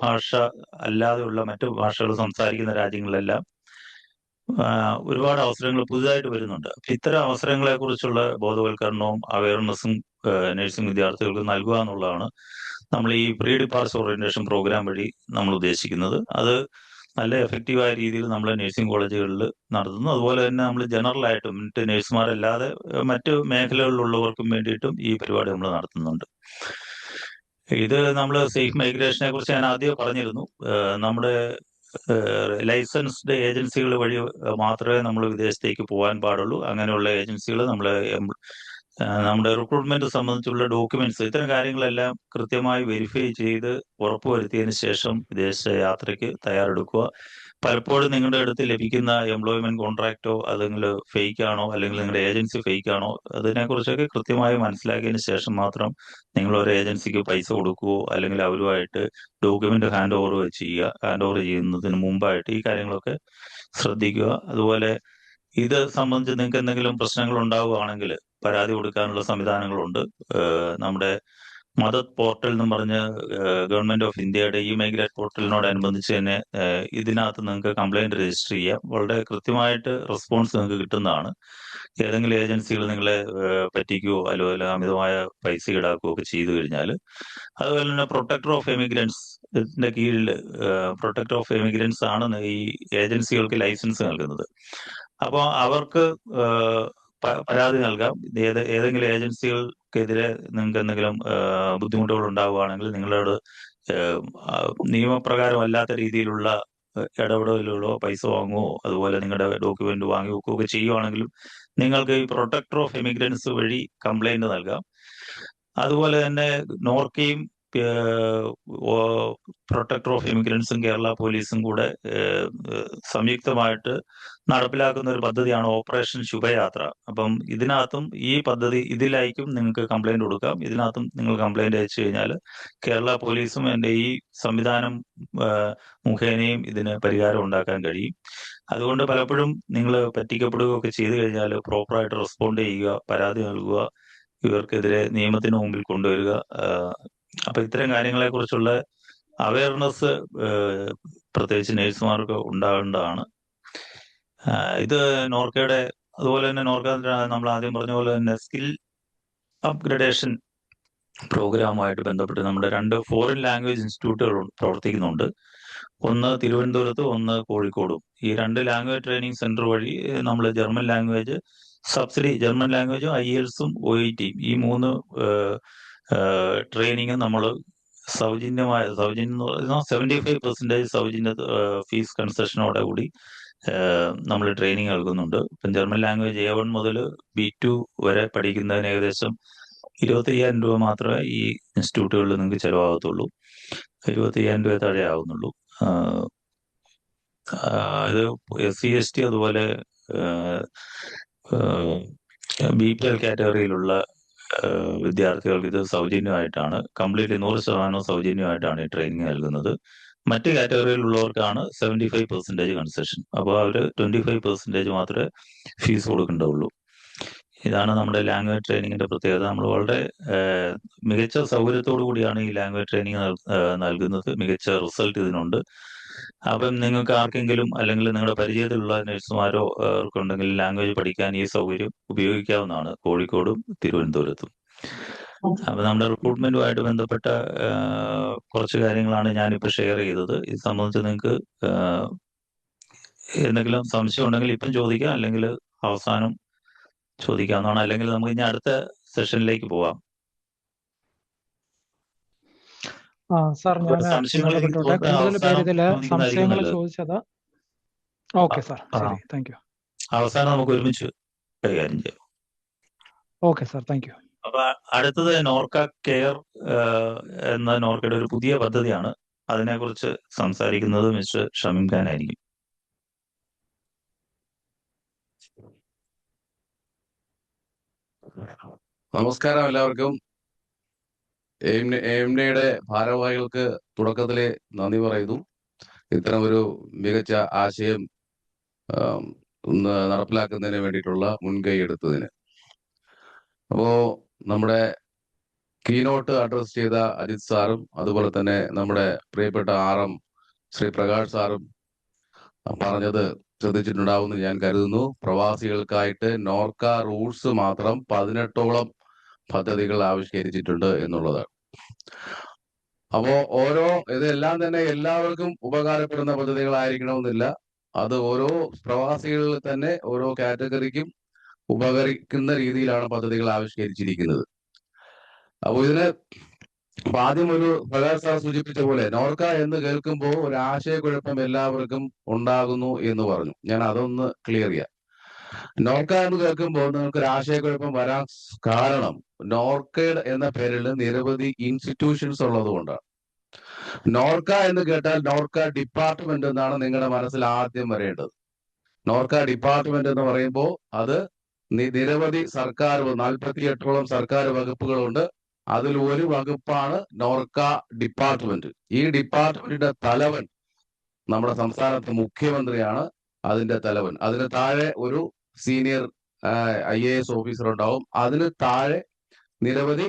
ഭാഷ അല്ലാതെയുള്ള മറ്റു ഭാഷകൾ സംസാരിക്കുന്ന രാജ്യങ്ങളിലെല്ലാം ഒരുപാട് അവസരങ്ങൾ പുതുതായിട്ട് വരുന്നുണ്ട്. ഇത്തരം അവസരങ്ങളെ കുറിച്ചുള്ള ബോധവൽക്കരണവും അവയർനെസ്സും നഴ്സിംഗ് വിദ്യാർത്ഥികൾക്ക് നൽകുക എന്നുള്ളതാണ് നമ്മൾ ഈ പ്രീ ഡിപ്പാർച്ചർ ഓറിയന്റേഷൻ പ്രോഗ്രാം വഴി നമ്മൾ ഉദ്ദേശിക്കുന്നത്. അത് നല്ല എഫക്റ്റീവായ രീതിയിൽ നമ്മൾ നഴ്സിംഗ് കോളേജുകളിൽ നടത്തുന്നു. അതുപോലെ തന്നെ നമ്മൾ ജനറൽ ആയിട്ടും മറ്റ് നഴ്സുമാരല്ലാതെ മറ്റു മേഖലകളിലുള്ളവർക്കും വേണ്ടിയിട്ടും ഈ പരിപാടി നമ്മൾ നടത്തുന്നുണ്ട്. ഇത് നമ്മൾ സേഫ് മൈഗ്രേഷനെ കുറിച്ച് ഞാൻ ആദ്യം പറഞ്ഞിരുന്നു. നമ്മുടെ ലൈസൻസ്ഡ് ഏജൻസികൾ വഴി മാത്രമേ നമ്മൾ വിദേശത്തേക്ക് പോകാൻ പാടുള്ളൂ. അങ്ങനെയുള്ള ഏജൻസികൾ നമ്മുടെ റിക്രൂട്ട്മെന്റ് സംബന്ധിച്ചുള്ള ഡോക്യുമെന്റ്സ്, ഇത്തരം കാര്യങ്ങളെല്ലാം കൃത്യമായി വെരിഫൈ ചെയ്ത് ഉറപ്പുവരുത്തിയതിനു ശേഷം വിദേശ യാത്രയ്ക്ക് തയ്യാറെടുക്കുക. പലപ്പോഴും നിങ്ങളുടെ അടുത്ത് ലഭിക്കുന്ന എംപ്ലോയ്മെന്റ് കോൺട്രാക്റ്റോ അല്ലെങ്കിൽ ഫേക്ക് ആണോ, അല്ലെങ്കിൽ നിങ്ങളുടെ ഏജൻസി ഫേക്ക് ആണോ, അതിനെക്കുറിച്ചൊക്കെ കൃത്യമായി മനസ്സിലാക്കിയതിന് ശേഷം മാത്രം നിങ്ങൾ ഒരു ഏജൻസിക്ക് പൈസ കൊടുക്കുകയോ അല്ലെങ്കിൽ അവരുമായിട്ട് ഡോക്യുമെന്റ് ഹാൻഡ് ഓവർ ചെയ്യുന്നതിന് മുമ്പായിട്ട് ഈ കാര്യങ്ങളൊക്കെ ശ്രദ്ധിക്കുക. അതുപോലെ ഇത് സംബന്ധിച്ച് നിങ്ങൾക്ക് എന്തെങ്കിലും പ്രശ്നങ്ങൾ ഉണ്ടാവുകയാണെങ്കിൽ പരാതി കൊടുക്കാനുള്ള സംവിധാനങ്ങളുണ്ട്. നമ്മുടെ മദത് പോർട്ടൽ എന്നും പറഞ്ഞ് ഗവൺമെന്റ് ഓഫ് ഇന്ത്യയുടെ ഇ-മൈഗ്രേറ്റ് പോർട്ടലിനോടനുബന്ധിച്ച് തന്നെ ഇതിനകത്ത് നിങ്ങൾക്ക് കംപ്ലൈന്റ് രജിസ്റ്റർ ചെയ്യാം. വളരെ കൃത്യമായിട്ട് റെസ്പോൺസ് നിങ്ങൾക്ക് കിട്ടുന്നതാണ്. ഏതെങ്കിലും ഏജൻസികൾ നിങ്ങളെ പറ്റിക്കുകയോ അതുപോലെ അമിതമായ പൈസ ഈടാക്കുകയോ ഒക്കെ ചെയ്തു കഴിഞ്ഞാൽ. അതുപോലെ തന്നെ പ്രൊട്ടക്ടർ ഓഫ് എമിഗ്രൻസിന്റെ കീഴിൽ പ്രൊട്ടക്ടർ ഓഫ് എമിഗ്രൻസ് ആണ് ഈ ഏജൻസികൾക്ക് ലൈസൻസ് നൽകുന്നത്. അപ്പോൾ അവർക്ക് പരാതി നൽകാം. ഏതെങ്കിലും ഏജൻസികൾക്കെതിരെ നിങ്ങൾക്ക് എന്തെങ്കിലും ബുദ്ധിമുട്ടുകൾ ഉണ്ടാവുകയാണെങ്കിൽ നിങ്ങളോട് നിയമപ്രകാരം അല്ലാത്ത രീതിയിലുള്ള ഇടപെടലുകളോ പൈസ വാങ്ങുകയോ അതുപോലെ നിങ്ങളുടെ ഡോക്യുമെന്റ് വാങ്ങി വെക്കുകയൊക്കെ ചെയ്യുവാണെങ്കിലും നിങ്ങൾക്ക് ഈ പ്രൊട്ടക്ടർ ഓഫ് എമിഗ്രൻസ് വഴി കംപ്ലൈന്റ് നൽകാം. അതുപോലെ തന്നെ നോർക്കയും പ്രൊട്ടക്ടർ ഓഫ് എമിഗ്രൻസും കേരള പോലീസും കൂടെ സംയുക്തമായിട്ട് നടപ്പിലാക്കുന്ന ഒരു പദ്ധതിയാണ് ഓപ്പറേഷൻ ശുഭയാത്ര. അപ്പം ഈ ഇതിലായിരിക്കും നിങ്ങൾക്ക് കംപ്ലൈന്റ് കൊടുക്കാം. ഇതിനകത്തും നിങ്ങൾ കംപ്ലൈന്റ് അയച്ചു കഴിഞ്ഞാൽ കേരള പോലീസും ഈ സംവിധാനം മുഖേനയും ഇതിന് പരിഹാരം ഉണ്ടാക്കാൻ കഴിയും. അതുകൊണ്ട് പലപ്പോഴും നിങ്ങൾ പറ്റിക്കപ്പെടുകയൊക്കെ ചെയ്തു കഴിഞ്ഞാൽ പ്രോപ്പറായിട്ട് റെസ്പോണ്ട് ചെയ്യുക, പരാതി നൽകുക. ഇവർക്കെതിരെ നിയമത്തിന് മുമ്പിൽ കൊണ്ടുവരിക. അപ്പൊ ഇത്തരം കാര്യങ്ങളെ കുറിച്ചുള്ള അവയർനെസ് പ്രത്യേകിച്ച് നഴ്സുമാർക്ക് ഉണ്ടാകേണ്ടതാണ്. ഇത് നോർക്കയുടെ അതുപോലെ തന്നെ നോർക്ക നമ്മൾ ആദ്യം പറഞ്ഞ പോലെ തന്നെ സ്കിൽ അപ്ഗ്രഡേഷൻ പ്രോഗ്രാമുമായിട്ട് ബന്ധപ്പെട്ട് നമ്മുടെ 2 ഫോറിൻ ലാംഗ്വേജ് ഇൻസ്റ്റിറ്റ്യൂട്ടുകൾ പ്രവർത്തിക്കുന്നുണ്ട്. ഒന്ന് തിരുവനന്തപുരത്തും ഒന്ന് കോഴിക്കോടും. ഈ 2 ലാംഗ്വേജ് ട്രെയിനിങ് സെന്റർ വഴി നമ്മൾ ജർമ്മൻ ലാംഗ്വേജ് സബ്സിഡി, ജർമ്മൻ ലാംഗ്വേജും IELTS-ഉം OET ഈ 3 ട്രെയിനിങ്ങും നമ്മൾ സൗജന്യം 75% സൗജന്യ ഫീസ് കൺസെഷനോടെ കൂടി നമ്മൾ ട്രെയിനിങ് നൽകുന്നുണ്ട്. ഇപ്പം ജർമ്മൻ ലാംഗ്വേജ് A1 മുതൽ B2 വരെ പഠിക്കുന്നതിന് ഏകദേശം 25,000 രൂപ മാത്രമേ ഈ ഇൻസ്റ്റിറ്റ്യൂട്ടുകളിൽ നിങ്ങൾക്ക് ചിലവാകത്തുള്ളൂ. 25,000 രൂപ താഴെ ആവുന്നുള്ളൂ. ഇത് SC ST അതുപോലെ BPL കാറ്റഗറിയിലുള്ള വിദ്യാർത്ഥികൾക്ക് ഇത് സൗജന്യമായിട്ടാണ്, കംപ്ലീറ്റ്ലി 100% സൗജന്യമായിട്ടാണ് ഈ ട്രെയിനിങ് നൽകുന്നത്. മറ്റ് കാറ്റഗറിയിലുള്ളവർക്കാണ് 75% കൺസെഷൻ. അപ്പോൾ അവർ 25% മാത്രമേ ഫീസ് കൊടുക്കേണ്ടതുള്ളൂ. ഇതാണ് നമ്മുടെ ലാംഗ്വേജ് ട്രെയിനിങ്ങിന്റെ പ്രത്യേകത. നമ്മൾ വളരെ മികച്ച സൗകര്യത്തോടു കൂടിയാണ് ഈ ലാംഗ്വേജ് ട്രെയിനിങ് നൽകുന്നത്. മികച്ച റിസൾട്ട് ഇതിനുണ്ട്. അപ്പം നിങ്ങൾക്ക് ആർക്കെങ്കിലും അല്ലെങ്കിൽ നിങ്ങളുടെ പരിചയത്തിലുള്ള നഴ്സുമാരോ ഉണ്ടെങ്കിൽ ലാംഗ്വേജ് പഠിക്കാൻ ഈ സൗകര്യം ഉപയോഗിക്കാവുന്നതാണ്, കോഴിക്കോടും തിരുവനന്തപുരത്തും. അപ്പൊ നമ്മുടെ റിക്രൂട്ട്മെന്റുമായിട്ട് ബന്ധപ്പെട്ട കുറച്ച് കാര്യങ്ങളാണ് ഞാനിപ്പോൾ ഷെയർ ചെയ്തത്. ഇത് സംബന്ധിച്ച് നിങ്ങൾക്ക് എന്തെങ്കിലും സംശയം ഉണ്ടെങ്കിൽ ഇപ്പം ചോദിക്കാം, അല്ലെങ്കിൽ അവസാനം ചോദിക്കാവുന്നതാണ്. അല്ലെങ്കിൽ നമുക്ക് ഇനി അടുത്ത സെഷനിലേക്ക് പോവാം. സാർ, ഞാൻ ഇടപെട്ടോട്ടെ. കൂടുതൽ പേര് ഇതില് സംശയങ്ങൾ ചോദിച്ചത്. ഓക്കെ സാർ, ശരി, താങ്ക് യു. അവസാനം നമുക്ക് ഒരുമിച്ച് കൈകാര്യം ചെയ്യാം. Okay sir, thank you. അപ്പൊ അടുത്തത് നോർക്ക കെയർ എന്ന നോർക്കയുടെ ഒരു പുതിയ പദ്ധതിയാണ്. അതിനെക്കുറിച്ച് സംസാരിക്കുന്നത് മിസ്റ്റർ ഷമീം ഖാൻ ആയിരിക്കും. നമസ്കാരം എല്ലാവർക്കും. എയിംനയുടെ ഭാരവാഹികൾക്ക് തുടക്കത്തിലെ നന്ദി പറയുന്നു, ഇത്തരം ഒരു മികച്ച ആശയം നടപ്പിലാക്കുന്നതിന് വേണ്ടിയിട്ടുള്ള മുൻകൈ എടുത്തതിന്. അപ്പോ നമ്മുടെ കീനോട്ട് അഡ്രസ് ചെയ്ത അജിത് സാറും അതുപോലെ തന്നെ നമ്മുടെ പ്രിയപ്പെട്ട RM ശ്രീ പ്രകാശ് സാറും പറഞ്ഞത് ശ്രദ്ധിച്ചിട്ടുണ്ടാവുമെന്ന് ഞാൻ കരുതുന്നു. പ്രവാസികൾക്കായിട്ട് നോർക്ക റൂൾസ് മാത്രം 18ഓളം പദ്ധതികൾ ആവിഷ്കരിച്ചിട്ടുണ്ട് എന്നുള്ളതാണ്. അപ്പോ ഇതെല്ലാം തന്നെ എല്ലാവർക്കും ഉപകാരപ്പെടുന്ന പദ്ധതികളായിരിക്കണമെന്നില്ല. അത് ഓരോ പ്രവാസികളിൽ തന്നെ ഓരോ കാറ്റഗറിക്കും ഉപകരിക്കുന്ന രീതിയിലാണ് പദ്ധതികൾ ആവിഷ്കരിച്ചിരിക്കുന്നത്. അപ്പോൾ ഇതിന് ആദ്യം പ്രകാശ് സാർ സൂചിപ്പിച്ച പോലെ നോർക്ക എന്ന് കേൾക്കുമ്പോൾ ഒരു ആശയക്കുഴപ്പം എല്ലാവർക്കും ഉണ്ടാകുന്നു എന്ന് പറഞ്ഞു. ഞാൻ അതൊന്ന് ക്ലിയർ ചെയ്യാം. നോർക്ക എന്ന് കേൾക്കുമ്പോൾ നിങ്ങൾക്ക് ഒരു ആശയക്കുഴപ്പം വരാൻ കാരണം നോർക്കയുടെ എന്ന പേരിൽ നിരവധി ഇൻസ്റ്റിറ്റ്യൂഷൻസ് ഉള്ളത് കൊണ്ടാണ്. നോർക്ക എന്ന് കേട്ടാൽ നോർക്ക ഡിപ്പാർട്ട്മെന്റ് എന്നാണ് നിങ്ങളുടെ മനസ്സിൽ ആദ്യം വരേണ്ടത്. നോർക്ക ഡിപ്പാർട്ട്മെന്റ് എന്ന് പറയുമ്പോൾ അത് നിരവധി സർക്കാർ 48ഓളം സർക്കാർ വകുപ്പുകളുണ്ട്. അതിൽ ഒരു വകുപ്പാണ് നോർക്ക ഡിപ്പാർട്ട്മെന്റ്. ഈ ഡിപ്പാർട്ട്മെന്റിന്റെ തലവൻ നമ്മുടെ സംസ്ഥാനത്തെ മുഖ്യമന്ത്രിയാണ് അതിന്റെ തലവൻ. അതിന് താഴെ ഒരു സീനിയർ IAS ഓഫീസർ ഉണ്ടാവും. അതിന് താഴെ നിരവധി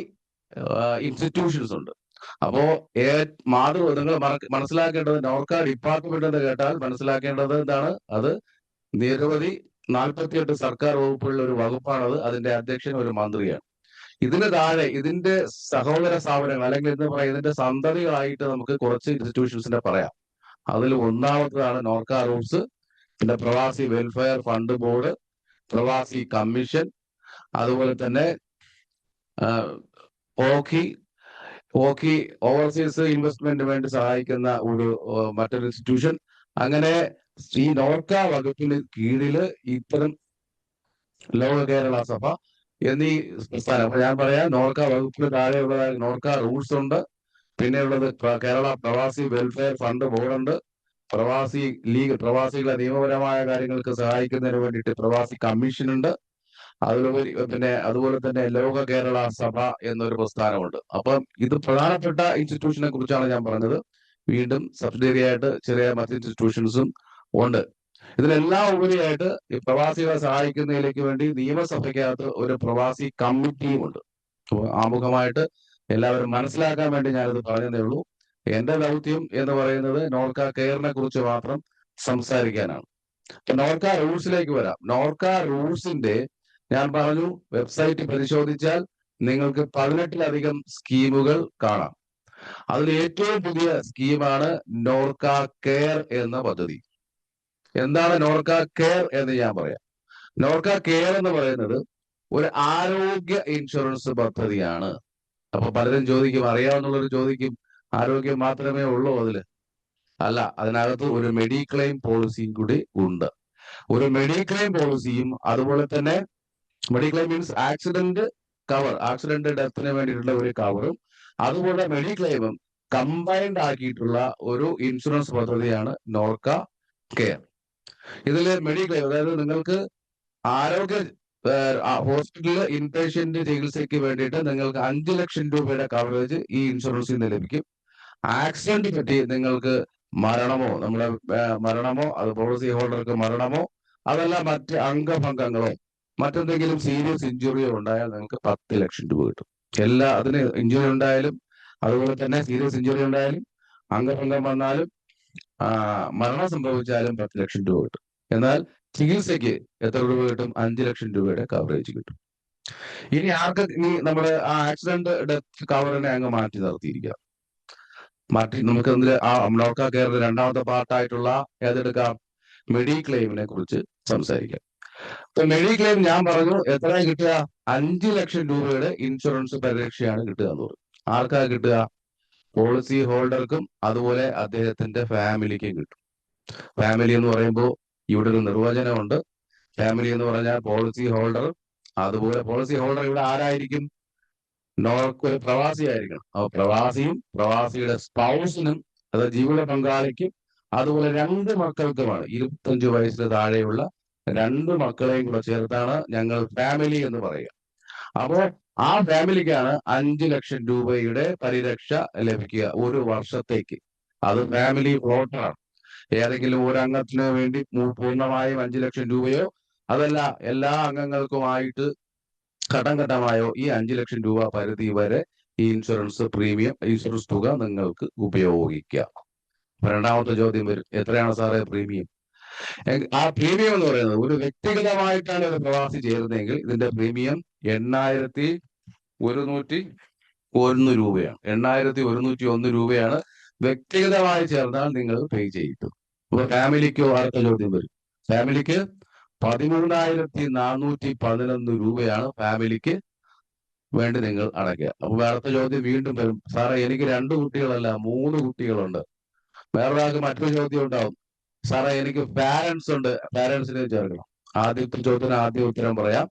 ഇൻസ്റ്റിറ്റ്യൂഷൻസ് ഉണ്ട്. അപ്പോ നിങ്ങൾ മനസ്സിലാക്കേണ്ടത് നോർക്ക ഡിപ്പാർട്ട്മെന്റ് എന്ന് കേട്ടാൽ മനസ്സിലാക്കേണ്ടത് എന്താണ്? അത് നിരവധി 48 സർക്കാർ വകുപ്പുകളിൽ ഒരു വകുപ്പാണത്. അതിന്റെ അധ്യക്ഷൻ ഒരു മന്ത്രിയാണ്. ഇതിന് താഴെ ഇതിന്റെ സഹോദര സ്ഥാപനങ്ങൾ അല്ലെങ്കിൽ എന്താ പറയാ, ഇതിന്റെ സന്തതികളായിട്ട് നമുക്ക് കുറച്ച് ഇൻസ്റ്റിറ്റ്യൂഷൻസിനെ പറയാം. അതിൽ ഒന്നാമത്തതാണ് നോർക്ക റൂൾസ്, പിന്നെ പ്രവാസി വെൽഫെയർ ഫണ്ട് ബോർഡ്, പ്രവാസി കമ്മീഷൻ, അതുപോലെ തന്നെ ഓക്കി ഓവർസീസ് ഇൻവെസ്റ്റ്മെന്റ് വേണ്ടി സഹായിക്കുന്ന മറ്റൊരു ഇൻസ്റ്റിറ്റ്യൂഷൻ. അങ്ങനെ ഈ നോർക്ക വകുപ്പിന് കീഴില് ഇത്തരം ലോക കേരള സഭ എന്നീ പ്രസ്ഥാനം, ഞാൻ പറയാം, നോർക്ക വകുപ്പിന് താഴെയുള്ള നോർക്ക റൂൾസ് ഉണ്ട്. പിന്നെ ഉള്ളത് കേരള പ്രവാസി വെൽഫെയർ ഫണ്ട് ബോർഡ് ഉണ്ട്. പ്രവാസി ലീഗ്, പ്രവാസികളെ നിയമപരമായ കാര്യങ്ങൾക്ക് സഹായിക്കുന്നതിന് വേണ്ടിയിട്ട് പ്രവാസി കമ്മീഷൻ ഉണ്ട്. അതുപോലെ തന്നെ ലോക കേരള സഭ എന്നൊരു പ്രസ്ഥാനമുണ്ട്. അപ്പം ഇത് പ്രധാനപ്പെട്ട ഇൻസ്റ്റിറ്റ്യൂഷനെ കുറിച്ചാണ് ഞാൻ പറഞ്ഞത്. വീണ്ടും സബ്സിഡിയറി ആയിട്ട് ചെറിയ മറ്റ് ഇൻസ്റ്റിറ്റ്യൂഷൻസും ഉണ്ട്. ഇതിനെല്ലാം ഉപരിയായിട്ട് ഈ പ്രവാസികളെ സഹായിക്കുന്നതിലേക്ക് വേണ്ടി നിയമസഭയ്ക്കകത്ത് ഒരു പ്രവാസി കമ്മിറ്റിയും ഉണ്ട്. അപ്പോൾ ആമുഖമായിട്ട് എല്ലാവരും മനസ്സിലാക്കാൻ വേണ്ടി ഞാനിത് പറഞ്ഞതേ ഉള്ളൂ. എന്റെ ദൗത്യം എന്ന് പറയുന്നത് നോർക്ക കെയറിനെ കുറിച്ച് മാത്രം സംസാരിക്കാനാണ്. നോർക്ക റൂൾസിലേക്ക് വരാം. നോർക്ക റൂൾസിന്റെ ഞാൻ പറഞ്ഞു, വെബ്സൈറ്റ് പരിശോധിച്ചാൽ നിങ്ങൾക്ക് 18-ലധികം സ്കീമുകൾ കാണാം. അതിൽ ഏറ്റവും പുതിയ സ്കീമാണ് നോർക്ക കെയർ എന്ന പദ്ധതി. എന്താണ് നോർക്ക കെയർ എന്ന് ഞാൻ പറയാം. നോർക്ക കെയർ എന്ന് പറയുന്നത് ഒരു ആരോഗ്യ ഇൻഷുറൻസ് പദ്ധതിയാണ്. അപ്പൊ പലരും ചോദിക്കും, അറിയാവുന്നവർ ചോദിക്കും, ആരോഗ്യം മാത്രമേ ഉള്ളൂ അതില്? അല്ല, അതിനകത്ത് ഒരു മെഡിക്ലെയിം പോളിസിയും കൂടി ഉണ്ട്. ഒരു മെഡിക്ലെയിം പോളിസിയും അതുപോലെ തന്നെ mediclaim means accident cover, accident ഡെത്തിന് വേണ്ടിയിട്ടുള്ള ഒരു കവറും അതുപോലെ മെഡിക്ലെയിമും കമ്പൈൻഡ് ആക്കിയിട്ടുള്ള ഒരു ഇൻഷുറൻസ് പദ്ധതിയാണ് നോർക്ക കെയർ. ഇതില് മെഡിക്ലെയിം, അതായത് നിങ്ങൾക്ക് ആരോഗ്യ ഹോസ്പിറ്റലിൽ ഇൻപേഷ്യന്റ് ചികിത്സയ്ക്ക് വേണ്ടിയിട്ട് നിങ്ങൾക്ക് 5 ലക്ഷം രൂപയുടെ കവറേജ് ഈ ഇൻഷുറൻസിൽ നിന്ന് ലഭിക്കും. ആക്സിഡന്റ് പറ്റി നിങ്ങൾക്ക് മരണമോ അത് പോളിസി ഹോൾഡർക്ക് മരണമോ അതല്ല മറ്റ് അംഗഭംഗങ്ങളോ മറ്റെന്തെങ്കിലും സീരിയസ് ഇഞ്ചുറിയോ ഉണ്ടായാൽ നിങ്ങൾക്ക് 10 ലക്ഷം രൂപ കിട്ടും. അതിന് ഇഞ്ചുറി ഉണ്ടായാലും അതുപോലെ തന്നെ സീരിയസ് ഇഞ്ചുറി ഉണ്ടായാലും അംഗഭംഗം വന്നാലും മരണം സംഭവിച്ചാലും 10 ലക്ഷം രൂപ കിട്ടും. എന്നാൽ ചികിത്സയ്ക്ക് എത്ര രൂപ കിട്ടും? 5 ലക്ഷം രൂപയുടെ കവറേജ് കിട്ടും. ഇനി നമ്മുടെ ആ ആക്സിഡന്റ് ഡെത്ത് കവറിനെ അങ്ങ് മാറ്റി നിർത്തിയിരിക്കുക. നമുക്ക് നോർക്ക കെയറിന്റെ രണ്ടാമത്തെ പാർട്ടായിട്ടുള്ള ഏതെടുക്കാം? മെഡിക്ലെയിമിനെ കുറിച്ച് സംസാരിക്കാം. ഇപ്പൊ മെഡിക്ലെയിം ഞാൻ പറഞ്ഞു എത്ര കിട്ടുക? 5 ലക്ഷം രൂപയുടെ ഇൻഷുറൻസ് പരിരക്ഷയാണ് കിട്ടുക എന്ന് പറഞ്ഞു. ആർക്കാ കിട്ടുക? പോളിസി ഹോൾഡർക്കും അതുപോലെ അദ്ദേഹത്തിന്റെ ഫാമിലിക്കും കിട്ടും. ഫാമിലി എന്ന് പറയുമ്പോൾ ഇവിടെ ഒരു നിർവചനമുണ്ട്. ഫാമിലി എന്ന് പറഞ്ഞാൽ പോളിസി ഹോൾഡർ, അതുപോലെ പോളിസി ഹോൾഡർ ഇവിടെ ആരായിരിക്കും? ഒരു പ്രവാസി ആയിരിക്കണം. അപ്പൊ പ്രവാസിയും പ്രവാസിയുടെ സ്പൗസിനും, അതായത് ജീവിത പങ്കാളിക്കും അതുപോലെ 2 മക്കൾക്കുമാണ്. 25 വയസ്സിന് താഴെയുള്ള 2 മക്കളെയും കൂടെ ചേർത്താണ് ഞങ്ങൾ ഫാമിലി എന്ന് പറയുക. അപ്പോ ആ ഫാമിലിക്കാണ് 5 ലക്ഷം രൂപയുടെ പരിരക്ഷ ലഭിക്കുക ഒരു വർഷത്തേക്ക്. അത് ഫാമിലി ഫ്ലോട്ടറാണ്. ഏതെങ്കിലും ഒരു അംഗത്തിന് വേണ്ടി പൂർണ്ണമായും 5 ലക്ഷം രൂപയോ അതല്ല എല്ലാ അംഗങ്ങൾക്കുമായിട്ട് ഘട്ടം ഘട്ടമായോ ഈ 5 ലക്ഷം രൂപ പരിധി വരെ ഈ ഇൻഷുറൻസ് തുക നിങ്ങൾക്ക് ഉപയോഗിക്കാം. രണ്ടാമത്തെ ചോദ്യം വരും, എത്രയാണ് സാറേ പ്രീമിയം? ആ പ്രീമിയം എന്ന് പറയുന്നത് ഒരു വ്യക്തിഗതമായിട്ടാണ് ഒരു പ്രവാസി ചേരുന്നതെങ്കിൽ ഇതിന്റെ പ്രീമിയം 8,101 രൂപയാണ്. 8,101 രൂപയാണ് വ്യക്തിഗതമായി ചേർന്നാൽ നിങ്ങൾ പേ ചെയ്യും. അപ്പൊ ഫാമിലിക്കോ? അടുത്ത ചോദ്യം വരും. ഫാമിലിക്ക് 13,411 രൂപയാണ് ഫാമിലിക്ക് വേണ്ടി നിങ്ങൾ അടയ്ക്കുക. അപ്പൊ അടുത്ത ചോദ്യം വീണ്ടും വരും, സാറേ എനിക്ക് 2 കുട്ടികളല്ല 3 കുട്ടികളുണ്ട്. വേറൊരാൾക്ക് മറ്റൊരു ചോദ്യം ഉണ്ടാവും, സാറേ എനിക്ക് പാരന്റ്സ് ഉണ്ട്, പാരന്റ്സിനെ ചേർക്കണം. ആദ്യത്തെ ചോദ്യത്തിന് ആദ്യ ഉത്തരം പറയാം.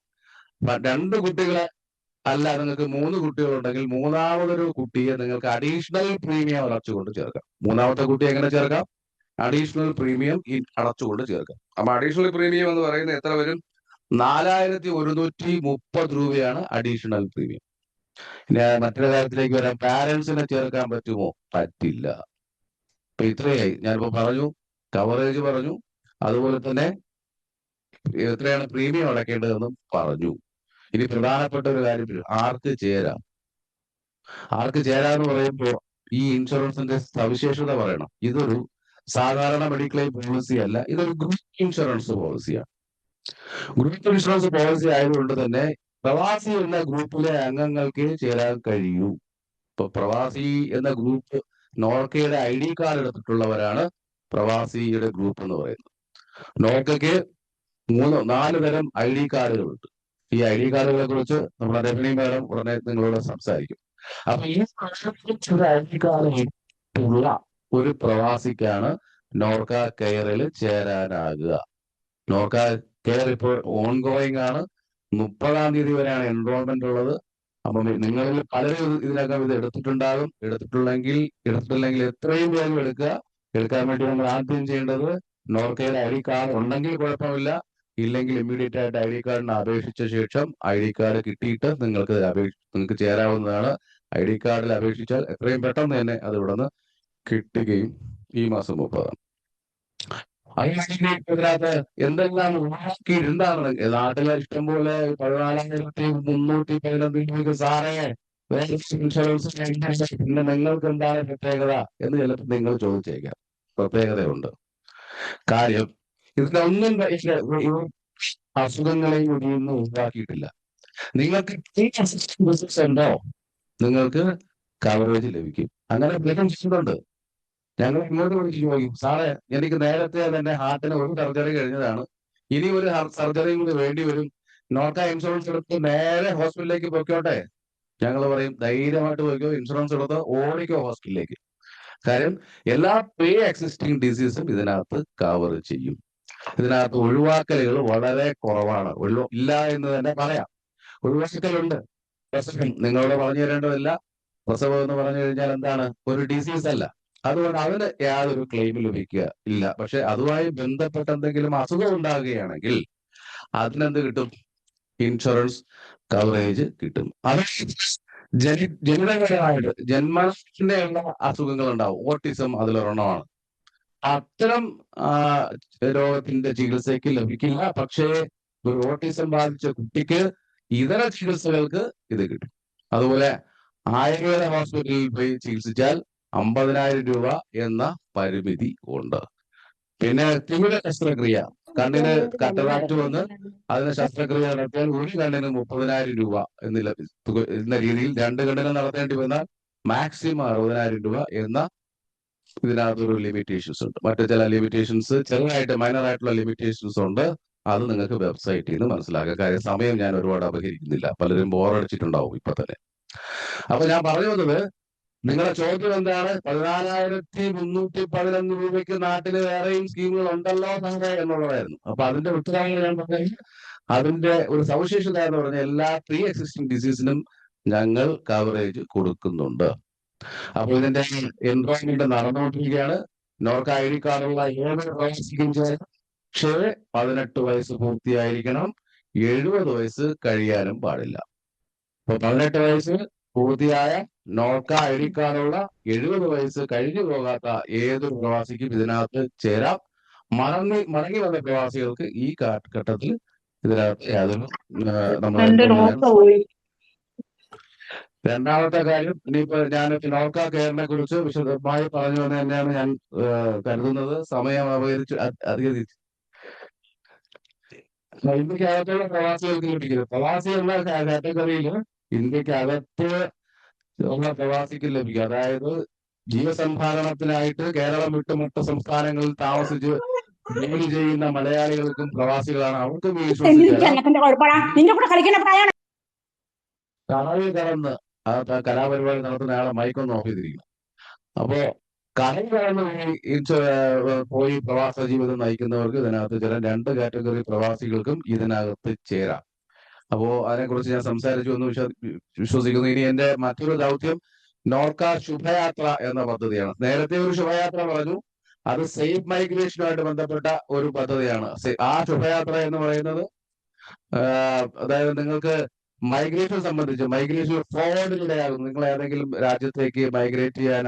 2 കുട്ടികളെ അല്ല, നിങ്ങൾക്ക് 3 കുട്ടികളുണ്ടെങ്കിൽ മൂന്നാമതൊരു കുട്ടിയെ നിങ്ങൾക്ക് അഡീഷണൽ പ്രീമിയം അടച്ചുകൊണ്ട് ചേർക്കാം. മൂന്നാമത്തെ കുട്ടി എങ്ങനെ ചേർക്കാം? അഡീഷണൽ പ്രീമിയം അടച്ചുകൊണ്ട് ചേർക്കാം. അപ്പൊ അഡീഷണൽ പ്രീമിയം എന്ന് പറയുന്നത് എത്ര വരും? 4,130 രൂപയാണ് അഡീഷണൽ പ്രീമിയം. ഇനി മറ്റൊരു കാര്യത്തിലേക്ക് വരാം, പാരന്റ്സിനെ ചേർക്കാൻ പറ്റുമോ? പറ്റില്ല. അപ്പൊ ഇത്രയായി. ഞാനിപ്പോ പറഞ്ഞു, കവറേജ് പറഞ്ഞു, അതുപോലെ തന്നെ എത്രയാണ് പ്രീമിയം അടയ്ക്കേണ്ടതെന്നും പറഞ്ഞു. ഇനി പ്രധാനപ്പെട്ട ഒരു കാര്യം, ആർക്ക് ചേരാം? ആർക്ക് ചേരാന്ന് പറയുമ്പോൾ ഈ ഇൻഷുറൻസിന്റെ സവിശേഷത പറയണം. ഇതൊരു സാധാരണ മെഡിക്ലെയിം പോളിസി അല്ല, ഇതൊരു ഗ്രൂപ്പ് ഇൻഷുറൻസ് പോളിസിയാണ്. ഗ്രൂപ്പ് ഇൻഷുറൻസ് പോളിസി ആയതുകൊണ്ട് തന്നെ പ്രവാസി എന്ന ഗ്രൂപ്പിലെ അംഗങ്ങൾക്ക് ചേരാൻ കഴിയൂ. ഇപ്പൊ പ്രവാസി എന്ന ഗ്രൂപ്പ് നോർക്കയുടെ ID കാർഡ് എടുത്തിട്ടുള്ളവരാണ് പ്രവാസിയുടെ ഗ്രൂപ്പ് എന്ന് പറയുന്നത്. നോർക്കയ്ക്ക് 4 തരം ID കാർഡുകളുണ്ട്. ഈ ID കാർഡുകളെ കുറിച്ച് നമ്മുടെ രമണി മാഡം ഉടനെ നിങ്ങളോട് സംസാരിക്കും. അപ്പൊ ഈ ID കാർഡ് ഉള്ള ഒരു പ്രവാസിക്കാണ് നോർക്ക കെയറിൽ ചേരാനാകുക. നോർക്ക കെയർ ഇപ്പോൾ ഓൺഗോയിങ് ആണ്. 30-ാം തീയതി വരെയാണ് എൻറോൾമെന്റ് ഉള്ളത്. അപ്പം നിങ്ങളിൽ പലരും ഇതിനകം ഇത് എടുത്തിട്ടില്ലെങ്കിൽ എത്രയും വേഗം എടുക്കാൻ വേണ്ടി നമ്മൾ ആദ്യം ചെയ്യേണ്ടത് നോർക്കയുടെ ID കാർഡ് ഉണ്ടെങ്കിൽ കുഴപ്പമില്ല, ഇല്ലെങ്കിൽ ഇമ്മീഡിയറ്റ് ആയിട്ട് ID കാർഡിന് അപേക്ഷിച്ച ശേഷം ID കാർഡ് കിട്ടിയിട്ട് നിങ്ങൾക്ക് ചേരാവുന്നതാണ്. ID കാർഡിൽ അപേക്ഷിച്ചാൽ എത്രയും പെട്ടെന്ന് തന്നെ അത് ഇവിടെ നിന്ന് കിട്ടുകയും ഈ മാസം 30-ആണ്. അതിനകത്ത് എന്തെല്ലാം ഉള്ളാക്കി എന്താണ് നാട്ടിലെ ഇഷ്ടംപോലെ 14,311 രൂപയ്ക്ക് സാറേ ഇൻഷുറൻസ് പിന്നെ നിങ്ങൾക്ക് എന്താണ് പ്രത്യേകത എന്ന് ചിലപ്പോൾ നിങ്ങൾ ചോദിച്ചേക്കാം. പ്രത്യേകതയുണ്ട്. കാര്യം ഇതിലൊന്നും അസുഖങ്ങളെയും ഒന്നും ഒഴിവാക്കിയിട്ടില്ല. നിങ്ങൾക്ക് ബിസിനസ് ഉണ്ടോ നിങ്ങൾക്ക് കവറേജ് ലഭിക്കും. അങ്ങനെ ഉണ്ട്. ഞങ്ങൾ ഇങ്ങോട്ട് വിളിച്ച് ചോദിക്കും, സാറേ എനിക്ക് നേരത്തെ തന്നെ ഹാർട്ടിന് ഒരു സർജറി കഴിഞ്ഞതാണ്, ഇനി ഒരു സർജറിയും കൂടി വേണ്ടി വരും, നോർക്ക ഇൻഷുറൻസ് എടുത്ത് നേരെ ഹോസ്പിറ്റലിലേക്ക് പൊയ്ക്കോട്ടെ? ഞങ്ങൾ പറയും ധൈര്യമായിട്ട് പോയിക്കോ, ഇൻഷുറൻസ് എടുത്ത് ഓടിക്കോ ഹോസ്പിറ്റലിലേക്ക്. കാര്യം എല്ലാ പ്രീ എക്സിസ്റ്റിംഗ് ഡിസീസും ഇതിനകത്ത് കവർ ചെയ്യും. ഇതിനകത്ത് ഒഴിവാക്കലുകൾ വളരെ കുറവാണ്. ഇല്ല എന്ന് തന്നെ പറയാം. ഒഴിവാക്കലുണ്ട്. പ്രസവം നിങ്ങളോട് പറഞ്ഞു തരേണ്ടതില്ല. പ്രസവം എന്ന് പറഞ്ഞു കഴിഞ്ഞാൽ എന്താണ്? ഒരു ഡിസീസ് അല്ല. അതുകൊണ്ട് അതിന് യാതൊരു ക്ലെയിം ലഭിക്കുക ഇല്ല. പക്ഷെ അതുമായി ബന്ധപ്പെട്ട എന്തെങ്കിലും അസുഖം ഉണ്ടാകുകയാണെങ്കിൽ അതിനെന്ത് കിട്ടും? ഇൻഷുറൻസ് കവറേജ് കിട്ടും. അത് ജനിതകപരമായിട്ട് ജന്മത്തിനുള്ള അസുഖങ്ങൾ ഉണ്ടാവും. ഓട്ടിസം അതിലൊരെണ്ണമാണ്. അത്തരം രോഗത്തിന്റെ ചികിത്സയ്ക്ക് ലഭിക്കില്ല. പക്ഷേ ഒരു ഓട്ടിസം ബാധിച്ച കുട്ടിക്ക് ഇതര ചികിത്സകൾക്ക് ഇത് കിട്ടും. അതുപോലെ ആയുർവേദ ഹോസ്പിറ്റലിൽ പോയി ചികിത്സിച്ചാൽ 50,000 രൂപ എന്ന പരിമിതി ഉണ്ട്. പിന്നെ തിമിര ശസ്ത്രക്രിയ, കണ്ണിന് കട്ടറാക്ട് വന്ന് അതിന് ശസ്ത്രക്രിയ നടത്തിയാൽ ഒരു കണ്ണിന് 30,000 രൂപ എന്ന രീതിയിൽ 2 കണ്ണിന് നടത്തേണ്ടി വന്നാൽ മാക്സിമം 60,000 രൂപ എന്ന ഇതിനകത്തൊരു ലിമിറ്റേഷൻസ് ഉണ്ട്. മറ്റു ചില ലിമിറ്റേഷൻസ് ചെറുതായിട്ട് മൈനർ ആയിട്ടുള്ള ലിമിറ്റേഷൻസ് ഉണ്ട്. അത് നിങ്ങൾക്ക് വെബ്സൈറ്റിൽ നിന്ന് മനസ്സിലാക്കുക. കാര്യം സമയം ഞാൻ ഒരുപാട് അപഹരിക്കുന്നില്ല. പലരും ബോറടിച്ചിട്ടുണ്ടാവും ഇപ്പൊ തന്നെ. അപ്പൊ ഞാൻ പറഞ്ഞു വന്നത്, നിങ്ങളുടെ ചോദ്യം എന്താണ്? 14,311 രൂപയ്ക്ക് നാട്ടില് വേറെയും സ്കീമുകൾ ഉണ്ടല്ലോ എന്നുള്ളതായിരുന്നു. അപ്പൊ അതിന്റെ ഉത്തരവാദിത്വം ഞാൻ പറഞ്ഞു. അതിന്റെ ഒരു സവിശേഷത എന്ന് പറഞ്ഞാൽ എല്ലാ പ്രീ എക്സിസ്റ്റിംഗ് ഡിസീസിനും ഞങ്ങൾ കവറേജ് കൊടുക്കുന്നുണ്ട്. അപ്പൊ ഇതിന്റെ എൻറോൾമെന്റ് നടന്നുകൊണ്ടിരിക്കുകയാണ്. നോർക്ക ID കാർഡുള്ള ഏത് പ്രവേശിക്കും ചെയ്യാം. പക്ഷേ 18 വയസ്സ് പൂർത്തിയായിരിക്കണം. 70 വയസ്സ് കഴിയാനും പാടില്ല. അപ്പൊ 18 വയസ്സ് പൂർത്തിയായ നോർക്ക ID കാർഡുള്ള 70 വയസ്സ് കഴിഞ്ഞു പോകാത്ത ഏതൊരു പ്രവാസിക്കും ഇതിനകത്ത് ചേരാം. മടങ്ങി വന്ന പ്രവാസികൾക്ക് ഈ ഘട്ടത്തിൽ ഇതിനകത്ത് യാതൊരു രണ്ടാമത്തെ കാര്യം, ഇനിയിപ്പോ ഞാൻ നോർക്ക കെയറിനെ കുറിച്ച് വിശദമായി പറഞ്ഞു എന്ന് തന്നെയാണ് ഞാൻ കരുതുന്നത്. സമയം അപകരിച്ച് അധികരിച്ചു. ഇന്ത്യക്കകത്തുള്ള പ്രവാസികൾക്ക് ലഭിക്കുന്നത്, പ്രവാസി എന്ന കാറ്റഗറിയിൽ ഇന്ത്യക്കകത്ത് ഉള്ള പ്രവാസിക്ക് ലഭിക്കും. അതായത് ജീവസന്ധാരണത്തിനായിട്ട് കേരളം വിട്ട് മറ്റ് സംസ്ഥാനങ്ങളിൽ താമസിച്ച് ജോലി ചെയ്യുന്ന മലയാളികൾക്കും പ്രവാസികളാണ്. അവർക്കും കടലിൽ കടന്ന് കലാപരിപാടി നടത്തുന്ന ആളെ മൈക്കൊന്ന് ഓഫ് ചെയ്തിരിക്കുന്നു. അപ്പോ കടൽ കടന്ന് പോയി പ്രവാസ ജീവിതം നയിക്കുന്നവർക്ക് ഇതിനകത്ത് ചില 2 കാറ്റഗറി പ്രവാസികൾക്കും ഇതിനകത്ത് ചേരാം. അപ്പോ അതിനെക്കുറിച്ച് ഞാൻ സംസാരിച്ചു എന്ന് വിശ്വസിക്കുന്നു. ഇനി എന്റെ മറ്റൊരു ദൗത്യം നോർക്ക ശുഭയാത്ര എന്ന പദ്ധതിയാണ്. നേരത്തെ ഒരു ശുഭയാത്ര പറഞ്ഞു, അത് സേഫ് മൈഗ്രേഷനുമായിട്ട് ബന്ധപ്പെട്ട ഒരു പദ്ധതിയാണ്. ആ ശുഭയാത്ര എന്ന് പറയുന്നത് അതായത് നിങ്ങൾക്ക് മൈഗ്രേഷൻ സംബന്ധിച്ച് മൈഗ്രേഷൻ ഫ്രോഡിനിടയാകും. നിങ്ങൾ ഏതെങ്കിലും രാജ്യത്തേക്ക് മൈഗ്രേറ്റ് ചെയ്യാൻ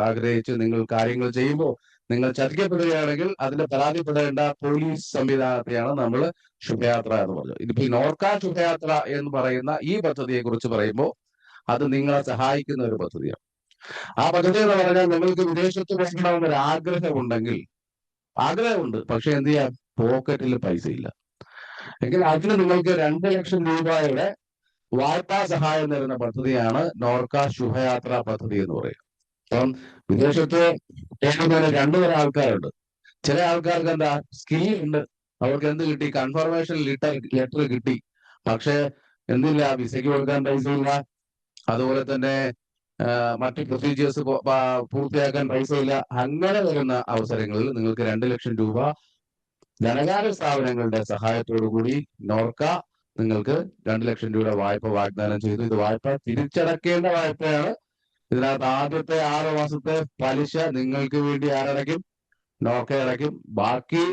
ആഗ്രഹിച്ച് നിങ്ങൾ കാര്യങ്ങൾ ചെയ്യുമ്പോൾ നിങ്ങൾ ചതിക്കപ്പെടുകയാണെങ്കിൽ അതിന് പരാതിപ്പെടേണ്ട പോലീസ് സംവിധാനത്തെയാണ് നമ്മൾ ശുഭയാത്ര എന്ന് പറഞ്ഞത്. ഇതിപ്പോ നോർക്ക ശുഭയാത്ര എന്ന് പറയുന്ന ഈ പദ്ധതിയെ കുറിച്ച് പറയുമ്പോൾ അത് നിങ്ങളെ സഹായിക്കുന്ന ഒരു പദ്ധതിയാണ്. ആ പദ്ധതി എന്ന് പറഞ്ഞാൽ നിങ്ങൾക്ക് വിദേശത്ത് പോകണമെന്നൊരു ആഗ്രഹമുണ്ട്, പക്ഷെ എന്ത് ചെയ്യാൻ പോക്കറ്റിൽ പൈസ ഇല്ല എങ്കിൽ അതിന് നിങ്ങൾക്ക് 2 ലക്ഷം രൂപയുടെ വായ്പാ സഹായം തരുന്ന പദ്ധതിയാണ് നോർക്ക ശുഭയാത്ര പദ്ധതി എന്ന് പറയുന്നത്. അപ്പം വിദേശത്ത് പോകുന്നതിന് 2 തരം ആൾക്കാരുണ്ട്. ചില ആൾക്കാർക്ക് എന്താ സ്കിൽ ഉണ്ട്, അവർക്ക് എന്ത് കിട്ടി? കൺഫർമേഷൻ ലെറ്റർ കിട്ടി, പക്ഷെ എന്തില്ല, വിസയ്ക്ക് കൊടുക്കാൻ പൈസ ഇല്ല. അതുപോലെ തന്നെ മറ്റ് പ്രൊസീജിയേഴ്സ് പൂർത്തിയാക്കാൻ പൈസ ഇല്ല. അങ്ങനെ വരുന്ന അവസരങ്ങളിൽ നിങ്ങൾക്ക് 2 ലക്ഷം രൂപ ധനകാര്യ സ്ഥാപനങ്ങളുടെ സഹായത്തോടു കൂടി നോർക്ക നിങ്ങൾക്ക് 2 ലക്ഷം രൂപയുടെ വായ്പ വാഗ്ദാനം ചെയ്തു. ഇത് വായ്പ തിരിച്ചടക്കേണ്ട വായ്പയാണ്. ഇതിനകത്ത് ആദ്യത്തെ 6 മാസത്തെ പലിശ നിങ്ങൾക്ക് വേണ്ടി ആരടയ്ക്കും? നോർക്ക അടയ്ക്കും. ബാക്കി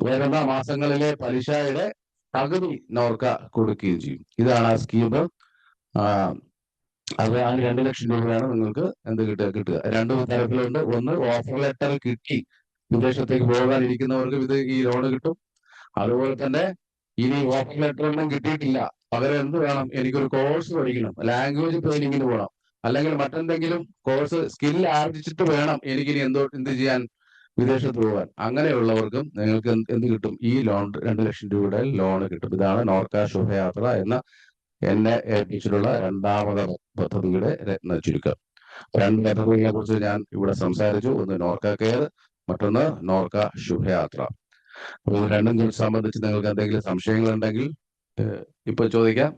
വരുന്ന മാസങ്ങളിലെ പലിശയുടെ പകുതി നോർക്ക കൊടുക്കുകയും ചെയ്യും. ഇതാണ് ആ സ്കീം. അത് ആ 2 ലക്ഷം രൂപയാണ് നിങ്ങൾക്ക് എന്ത് കിട്ടുക. 2 തരത്തിലുണ്ട്. ഒന്ന്, ഓഫർ ലെറ്റർ കിട്ടി വിദേശത്തേക്ക് പോകാനിരിക്കുന്നവർക്ക് ഈ ലോണ് കിട്ടും. അതുപോലെ തന്നെ ഇനി ഓഫർ ലെറ്റർ ഒന്നും കിട്ടിയിട്ടില്ല, പകരം എന്ത് വേണം, എനിക്കൊരു കോഴ്സ് പഠിക്കണം, ലാംഗ്വേജ് ട്രെയിനിങ്ങിന് പോകണം, അല്ലെങ്കിൽ മറ്റെന്തെങ്കിലും കോഴ്സ് സ്കിൽ ആർജിച്ചിട്ട് വേണം എനിക്കിനി എന്ത് ചെയ്യാൻ, വിദേശത്ത് പോകാൻ. അങ്ങനെയുള്ളവർക്കും നിങ്ങൾക്ക് എന്ത് കിട്ടും, ഈ ലോൺ 2 ലക്ഷം രൂപയുടെ ലോണ് കിട്ടും. ഇതാണ് നോർക്ക ശുഭയാത്ര എന്ന എന്നെ ഏൽപ്പിച്ചിട്ടുള്ള രണ്ടാമത്തെ പദ്ധതിയുടെ രത്ന ചുരുക്കം. 2 പദ്ധതികളെ കുറിച്ച് ഞാൻ ഇവിടെ സംസാരിച്ചു. ഒന്ന് നോർക്ക കെയർ, മറ്റൊന്ന് നോർക്ക ശുഭയാത്ര. അപ്പോൾ രണ്ടും സംബന്ധിച്ച് നിങ്ങൾക്ക് എന്തെങ്കിലും സംശയങ്ങൾ ഉണ്ടെങ്കിൽ ഇപ്പൊ ചോദിക്കാം.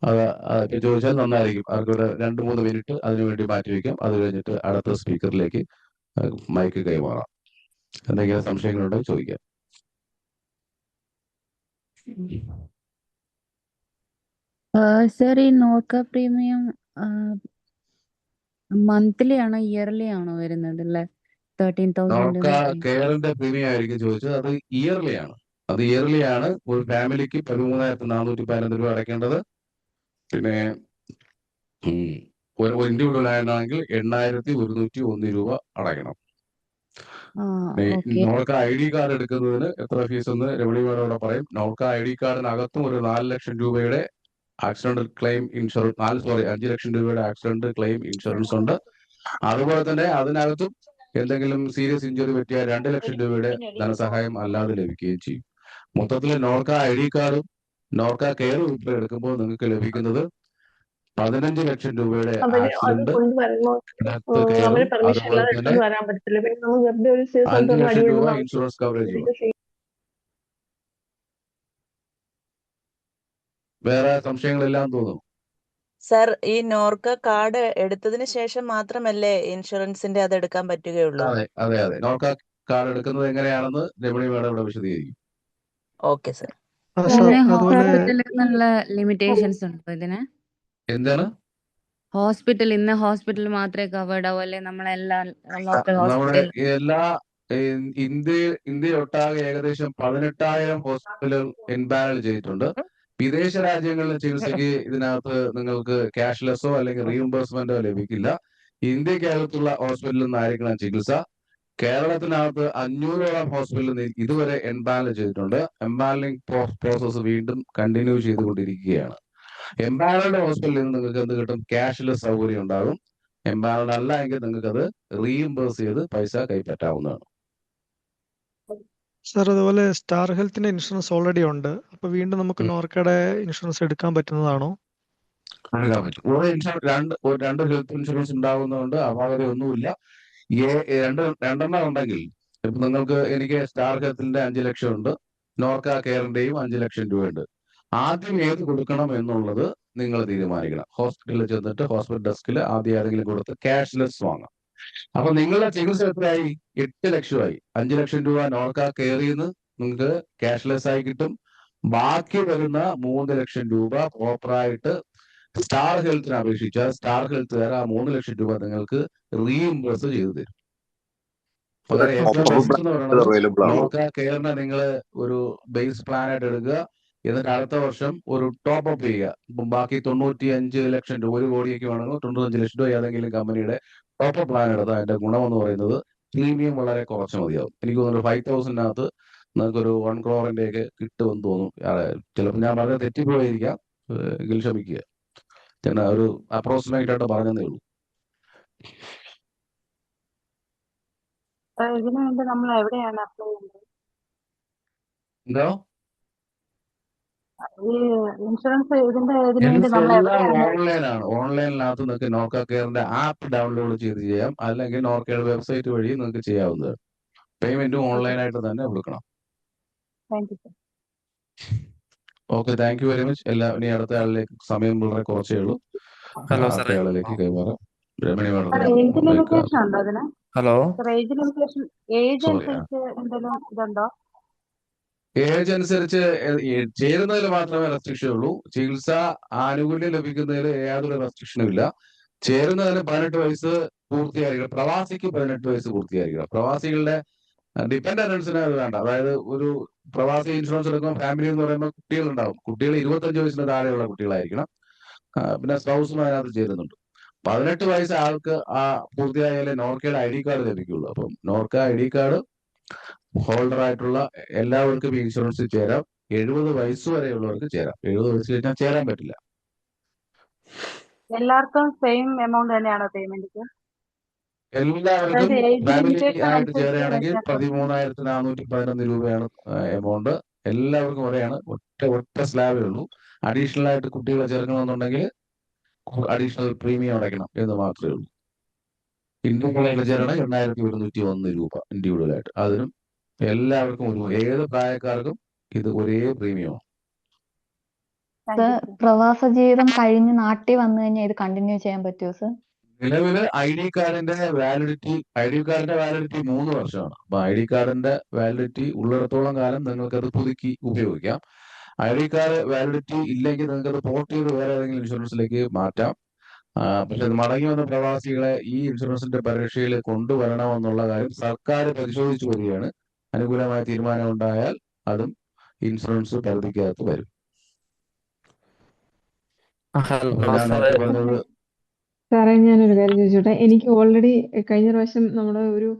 അത് ചോദിച്ചാൽ നന്നായിരിക്കും. അവർക്കൊരു 2-3 മിനിറ്റ് അതിനുവേണ്ടി മാറ്റിവെക്കാം. അത് കഴിഞ്ഞിട്ട് അടുത്ത സ്പീക്കറിലേക്ക് മൈക്ക് കൈമാറാം. എന്തെങ്കിലും സംശയങ്ങളുണ്ടെങ്കിൽ ചോദിക്കാം. സർ, ഈ നോർക്ക പ്രീമിയം മന്ത്ലി ആണോ ഇയർലി ആണോ വരുന്നത് അല്ലേ? 13,000 നോർക്ക കെയറിന്റെ പ്രീമിയം ആയിരിക്കും ചോദിച്ചത്. അത് ഇയർലി ആണ്. ഒരു ഫാമിലിക്ക് 13,411 രൂപ അടയ്ക്കേണ്ടത്. പിന്നെ ഒരു ഇൻഡിവിജ്വൽ ആണെങ്കിൽ 8,101 രൂപ അടയ്ക്കണം. നോർക്ക ID കാർഡ് എടുക്കുന്നതിന് എത്ര ഫീസ് എന്ന് രമണി മേഡം പറയും. നോർക്ക ID കാർഡിനകത്തും ഒരു 4 ലക്ഷം രൂപയുടെ ആക്സിഡന്റ് ക്ലെയിം ഇൻഷുറൻസ് 5 ലക്ഷം രൂപയുടെ ആക്സിഡന്റ് ക്ലെയിം ഇൻഷുറൻസ് ഉണ്ട്. അതുപോലെ തന്നെ അതിനകത്തും എന്തെങ്കിലും സീരിയസ് ഇഞ്ചുറി പറ്റിയ 2 ലക്ഷം രൂപയുടെ ധനസഹായം അല്ലാതെ ലഭിക്കുകയും ചെയ്യും. മൊത്തത്തിൽ നോർക്ക ID കാർഡും നോർക്ക കെയർ ഉൾപ്പെടെ എടുക്കുമ്പോൾ നിങ്ങൾക്ക് ലഭിക്കുന്നത് 15 ലക്ഷം രൂപയുടെ ആക്സിഡന്റ്, അതുപോലെ തന്നെ 5 ലക്ഷം രൂപ ഇൻഷുറൻസ് കവറേജ്. വേറെ സംശയങ്ങളെല്ലാം തോന്നുന്നു. സർ, ഈ നോർക്ക കാർഡ് എടുത്തതിന് ശേഷം മാത്രമല്ലേ ഇൻഷുറൻസിന്റെ അത് എടുക്കാൻ പറ്റുകയുള്ളൂ? അതെ. നോർക്ക കാർഡ് എടുക്കുന്നത് എങ്ങനെയാണെന്ന് രമണി മേഡം ഇവിടെ വിശദീകരിക്കും. Okay sir. ഹോസ്പിറ്റലിൽ നിന്നുള്ള ലിമിറ്റേഷൻസ് ഉണ്ടോ ഇതിന്? എന്താണ്? ഹോസ്പിറ്റൽ മാത്രമേ കവേർഡ് ആവൂ അല്ലെ? നമ്മളെല്ലാ ലോക്കൽ നമ്മുടെ ഹോസ്പിറ്റൽ എല്ലാ ഇന്ത്യ ഒട്ടാകെ ഏകദേശം 18,000 ഹോസ്പിറ്റലുകൾ എൻപാനൽ ചെയ്തിട്ടുണ്ട്. വിദേശ രാജ്യങ്ങളിലെ ചികിത്സയ്ക്ക് ഇതിനകത്ത് നിങ്ങൾക്ക് ക്യാഷ്ലെസ്സോ അല്ലെങ്കിൽ റീഇംബേഴ്സ്മെന്റോ ലഭിക്കില്ല. ഇന്ത്യക്കകത്തുള്ള ഹോസ്പിറ്റലിൽ നിന്നായിരിക്കണം ചികിത്സ. കേരളത്തിനകത്ത് 500ഓളം ഹോസ്പിറ്റലിൽ ഇതുവരെ എൻപാനൽ ചെയ്തിട്ടുണ്ട്. എംപാനലിംഗ് പ്രോസസ് വീണ്ടും കണ്ടിന്യൂ ചെയ്തുകൊണ്ടിരിക്കുകയാണ്. എംപാനൽഡ് ഹോസ്പിറ്റലിൽ നിന്ന് നിങ്ങൾക്ക് എന്ത് കിട്ടും? ക്യാഷ്ലെസ് സൗകര്യം ഉണ്ടാകും. എംപാനൽഡ് അല്ല എങ്കിൽ നിങ്ങൾക്ക് അത് റീഇംബേഴ്സ് ചെയ്ത് പൈസ കൈപ്പറ്റാവുന്നതാണ്. സാർ, അതുപോലെ സ്റ്റാർ ഹെൽത്തിന്റെ ഇൻഷുറൻസ് ഓൾറെഡി ഉണ്ട്. അപ്പൊ വീണ്ടും നമുക്ക് നോർക്കയുടെ ഇൻഷുറൻസ് എടുക്കാൻ പറ്റുന്നതാണോ? എടുക്കാൻ പറ്റും. രണ്ട് ഹെൽത്ത് ഇൻഷുറൻസ് ഉണ്ടാകുന്നതുകൊണ്ട് അപാകതയൊന്നുമില്ല. രണ്ടെണ്ണം ഉണ്ടെങ്കിൽ ഇപ്പൊ എനിക്ക് സ്റ്റാർ ഹെൽത്തിന്റെ 5 ലക്ഷം ഉണ്ട്, നോർക്ക കെയറിന്റെയും 5 ലക്ഷം രൂപയുണ്ട്. ആദ്യം ഏത് കൊടുക്കണം എന്നുള്ളത് നിങ്ങൾ തീരുമാനിക്കണം. ഹോസ്പിറ്റലിൽ ചെന്നിട്ട് ഹോസ്പിറ്റൽ ഡെസ്കിൽ ആദ്യം ഏതെങ്കിലും കൊടുത്ത് ക്യാഷ്ലെസ് വാങ്ങാം. അപ്പൊ നിങ്ങളുടെ ചികിത്സ എത്രയായി? 8 ലക്ഷമായി. 5 ലക്ഷം രൂപ നോർക്ക കെയറിൽ നിന്ന് നിങ്ങൾക്ക് ക്യാഷ്ലെസ് ആയി കിട്ടും. ബാക്കി വരുന്ന 3 ലക്ഷം രൂപ പ്രോപ്പറായിട്ട് സ്റ്റാർ ഹെൽത്തിന് അപേക്ഷിച്ചാൽ സ്റ്റാർ ഹെൽത്തുകാർ ആ 3 ലക്ഷം രൂപ നിങ്ങൾക്ക് റീഇംബേഴ്സ് ചെയ്തു തരും. നോർക്ക കെയറിനെ നിങ്ങൾ ഒരു ബേസ് പ്ലാൻ ആയിട്ട് എടുക്കുക. എന്നിട്ട് അടുത്ത വർഷം ഒരു ടോപ്പ് അപ്പ് ചെയ്യുക. ബാക്കി 95 ലക്ഷം രൂപ, 1 കോടിയൊക്കെ വേണമെങ്കിൽ 95 ലക്ഷം രൂപ ഏതെങ്കിലും കമ്പനിയുടെ ടോപ്പ് അപ്പ് പ്ലാൻ എടുത്താൽ അതിന്റെ ഗുണമെന്ന് പറയുന്നത് പ്രീമിയം വളരെ കുറച്ച് മതിയാവും. എനിക്ക് തോന്നുന്നു 5,000-നകത്ത് നിങ്ങൾക്കൊരു 1 crore ഒക്കെ കിട്ടുമെന്ന് തോന്നും. ചിലപ്പോൾ ഞാൻ വളരെ തെറ്റിപ്പോയിരിക്കാം, എങ്കിൽ ക്ഷമിക്കുക. ഞാൻ ഒരു അപ്രോക്സിമേറ്റ് ആയിട്ട് പറഞ്ഞതേ ഉള്ളൂ. ഇതിനുവേണ്ടി നമ്മൾ എവിടെയാണ് അപ്ലൈ ചെയ്യേണ്ടത്? എന്തോ? ഈ ഇൻഷുറൻസ് ഇതിനുവേണ്ടി നമ്മൾ എവിടെയാണ്? ഓൺലൈനാണ്. ഓൺലൈനിനകത്ത് നിങ്ങൾക്ക് നോർക്ക കെയറിന്റെ ആപ്പ് ഡൗൺലോഡ് ചെയ്ത് ചെയ്യാം. അല്ലെങ്കിൽ നോർക്കയുടെ വെബ്സൈറ്റ് വഴി നിങ്ങൾക്ക് ചെയ്യാവുന്നത്. പേയ്മെന്റും ഓൺലൈനായിട്ട് തന്നെ കൊടുക്കണം. Thank you sir. Okay, thank you very much. ഇനി അടുത്ത ആളിലേക്ക് സമയം വളരെ കുറച്ചേ ഉള്ളൂ. അടുത്ത ആളിലേക്ക് കൈമാറാം. രമണി മേഡം. ഏജ് ലിമിറ്റേഷൻ ഉണ്ടോ അതിന്? ഹലോ, ഏജ് ലിമിറ്റേഷൻ, ഏജ് അനുസരിച്ച് എന്തെങ്കിലും ഇതുണ്ടോ? ഏജ് അനുസരിച്ച് ചേരുന്നതിൽ മാത്രമേ റെസ്ട്രിക്ഷൻ ഉള്ളൂ. ചികിത്സ ആനുകൂല്യം ലഭിക്കുന്നതിൽ യാതൊരു റെസ്ട്രിക്ഷനും ഇല്ല. ചേരുന്നതിന് 18 വയസ്സ് പൂർത്തിയായിരിക്കണം. പ്രവാസിക്ക് 18 വയസ്സ് പൂർത്തിയായിരിക്കണം. പ്രവാസികളുടെ ഡിപെൻഡൻസിന് അത് വേണ്ട. അതായത് ഒരു പ്രവാസി ഇൻഷുറൻസ് എടുക്കുമ്പോൾ ഫാമിലി എന്ന് പറയുമ്പോൾ കുട്ടികളുണ്ടാവും. കുട്ടികൾ 25 വയസ്സിന് താഴെയുള്ള കുട്ടികളായിരിക്കണം. പിന്നെ സ്പൗസും അതിനകത്ത് ചേരുന്നുണ്ട്. 18 വയസ്സ് ആൾക്ക് പൂർത്തിയായാലേ നോർക്കയുടെ ID കാർഡ് ലഭിക്കുള്ളൂ. അപ്പം നോർക്ക ID കാർഡ് ഹോൾഡർ ആയിട്ടുള്ള എല്ലാവർക്കും ഈ ഇൻഷുറൻസിൽ ചേരാം. 70 വയസ്സ് വരെയുള്ളവർക്ക് ചേരാം. 70 വയസ്സ് കഴിഞ്ഞാൽ ചേരാൻ പറ്റില്ല. എല്ലാവർക്കും സെയിം എമൗണ്ട് തന്നെയാണോ പേയ്മെന്റ്? എല്ലാവർക്കും അതായത് ഏജ് ഫാമിലി ലിമിറ്റേഷൻ ആയിട്ട് അനുസരിച്ച് ചേരുകയാണെങ്കിൽ വ്യത്യാസം. 13,411 രൂപയാണ് എമൗണ്ട്. എല്ലാവർക്കും ഒരെയാണ്. ഒറ്റ സ്ലാബേ ഉള്ളൂ. അഡീഷണൽ ആയിട്ട് കുട്ടികളെ ചേർക്കണമെന്നുണ്ടെങ്കിൽ അഡീഷണൽ പ്രീമിയം അടയ്ക്കണം എന്ന് മാത്രമേ ഉള്ളൂ. ഇൻഡിവിജ്വലായിട്ട് ചേരണം 8,101 രൂപ ഇൻഡിവിജ്വൽ ആയിട്ട്. അതിനും എല്ലാവർക്കും ഏത് പ്രായക്കാർക്കും ഇത് ഒരേ പ്രീമിയമാണ്. Thank you sir. പ്രവാസ ജീവിതം കഴിഞ്ഞ് നാട്ടിൽ വന്നു കഴിഞ്ഞാൽ ഇത് കണ്ടിന്യൂ ചെയ്യാൻ പറ്റുമോ സർ? നിലവില് ഐ ഡി കാർഡിന്റെ വാലിഡിറ്റി 3 വർഷമാണ്. അപ്പൊ ഐ ഡി കാർഡിന്റെ വാലിഡിറ്റി ഉള്ളിടത്തോളം കാലം നിങ്ങൾക്ക് അത് പുതുക്കി ഉപയോഗിക്കാം. ഐ ഡി കാർഡ് വാലിഡിറ്റി ഇല്ലെങ്കിൽ നിങ്ങൾക്ക് അത് പോർട്ട് ചെയ്ത് വേറെ ഏതെങ്കിലും ഇൻഷുറൻസിലേക്ക് മാറ്റാം. പക്ഷെ മടങ്ങി വന്ന പ്രവാസികളെ ഈ ഇൻഷുറൻസിന്റെ പരീക്ഷയിൽ കൊണ്ടുവരണമെന്നുള്ള കാര്യം സർക്കാർ പരിശോധിച്ചു വരികയാണ്. അനുകൂലമായ തീരുമാനം ഉണ്ടായാൽ അതും ഇൻഷുറൻസ് പരിധിക്കകത്ത് വരും. അപ്പൊ ഞാൻ നേരത്തെ പറഞ്ഞത് സാറേ, ഞാനൊരു കാര്യം ചോദിച്ചോട്ടെ. എനിക്ക് ഓൾറെഡി കഴിഞ്ഞ പ്രാവശ്യം നമ്മുടെ ഒരു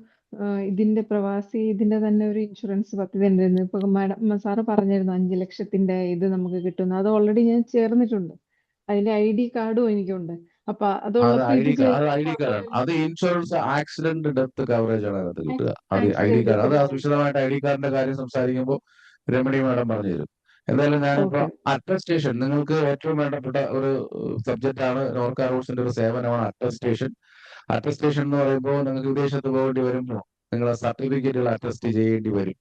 ഇതിന്റെ ഇതിന്റെ തന്നെ ഒരു ഇൻഷുറൻസ് പദ്ധതി ഉണ്ടായിരുന്നു. ഇപ്പൊ സാറ് പറഞ്ഞിരുന്നു 5 ലക്ഷത്തിന്റെ ഇത് നമുക്ക് കിട്ടുന്നു. അത് ഓൾറെഡി ഞാൻ ചേർന്നിട്ടുണ്ട്. അതിന്റെ ID കാർഡും എനിക്കുണ്ട്. അപ്പൊ അതുള്ളപ്പോ ഐ ഇത് ഡി കാർഡാണ്. അത് ഇൻഷുറൻസ് ആക്സിഡന്റ് ഡെത്ത് കവറേജ് ആണ് അതിനകത്ത് കിട്ടുക. അത് ഐ ഡി ആക്സിഡന്റ് കാർഡ്. അത് വിശദമായിട്ട് ഐ ഡി കാർഡിന്റെ കാര്യം സംസാരിക്കുമ്പോൾ രമണി മാഡം പറഞ്ഞു തരും. എന്തായാലും ഞാനിപ്പോ ഓക്കെ. അറ്റസ്റ്റേഷൻ നിങ്ങൾക്ക് ഏറ്റവും വേണ്ടപ്പെട്ട ഒരു സബ്ജക്റ്റ് ആണ്. നോർക്ക റൂട്ട്സിന്റെ ഒരു സേവനമാണ് അറ്റസ്റ്റേഷൻ. അറ്റസ്റ്റേഷൻ എന്ന് പറയുമ്പോൾ നിങ്ങൾക്ക് വിദേശത്ത് പോകേണ്ടി വരുമ്പോൾ നിങ്ങളെ സർട്ടിഫിക്കറ്റുകൾ അറ്റസ്റ്റ് ചെയ്യേണ്ടി വരും.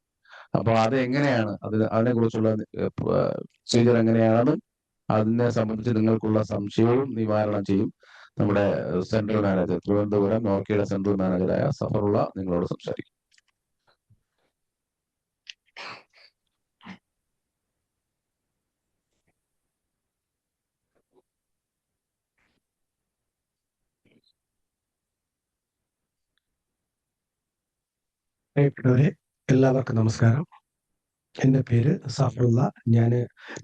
അപ്പൊ അത് എങ്ങനെയാണ്, അതിനെ കുറിച്ചുള്ള പ്രൊസീജിയർ എങ്ങനെയാണ്, അതിനെ സംബന്ധിച്ച് നിങ്ങൾക്കുള്ള സംശയവും നിവാരണം ചെയ്യും നമ്മുടെ സെൻട്രൽ മാനേജർ, തിരുവനന്തപുരം നോർക്കയുടെ സെൻട്രൽ മാനേജറായ സഫറുള്ള നിങ്ങളോട് സംസാരിക്കും. പ്രിയപ്പെട്ടവരെ, എല്ലാവർക്കും നമസ്കാരം. എൻ്റെ പേര് സഫറുള്ള. ഞാൻ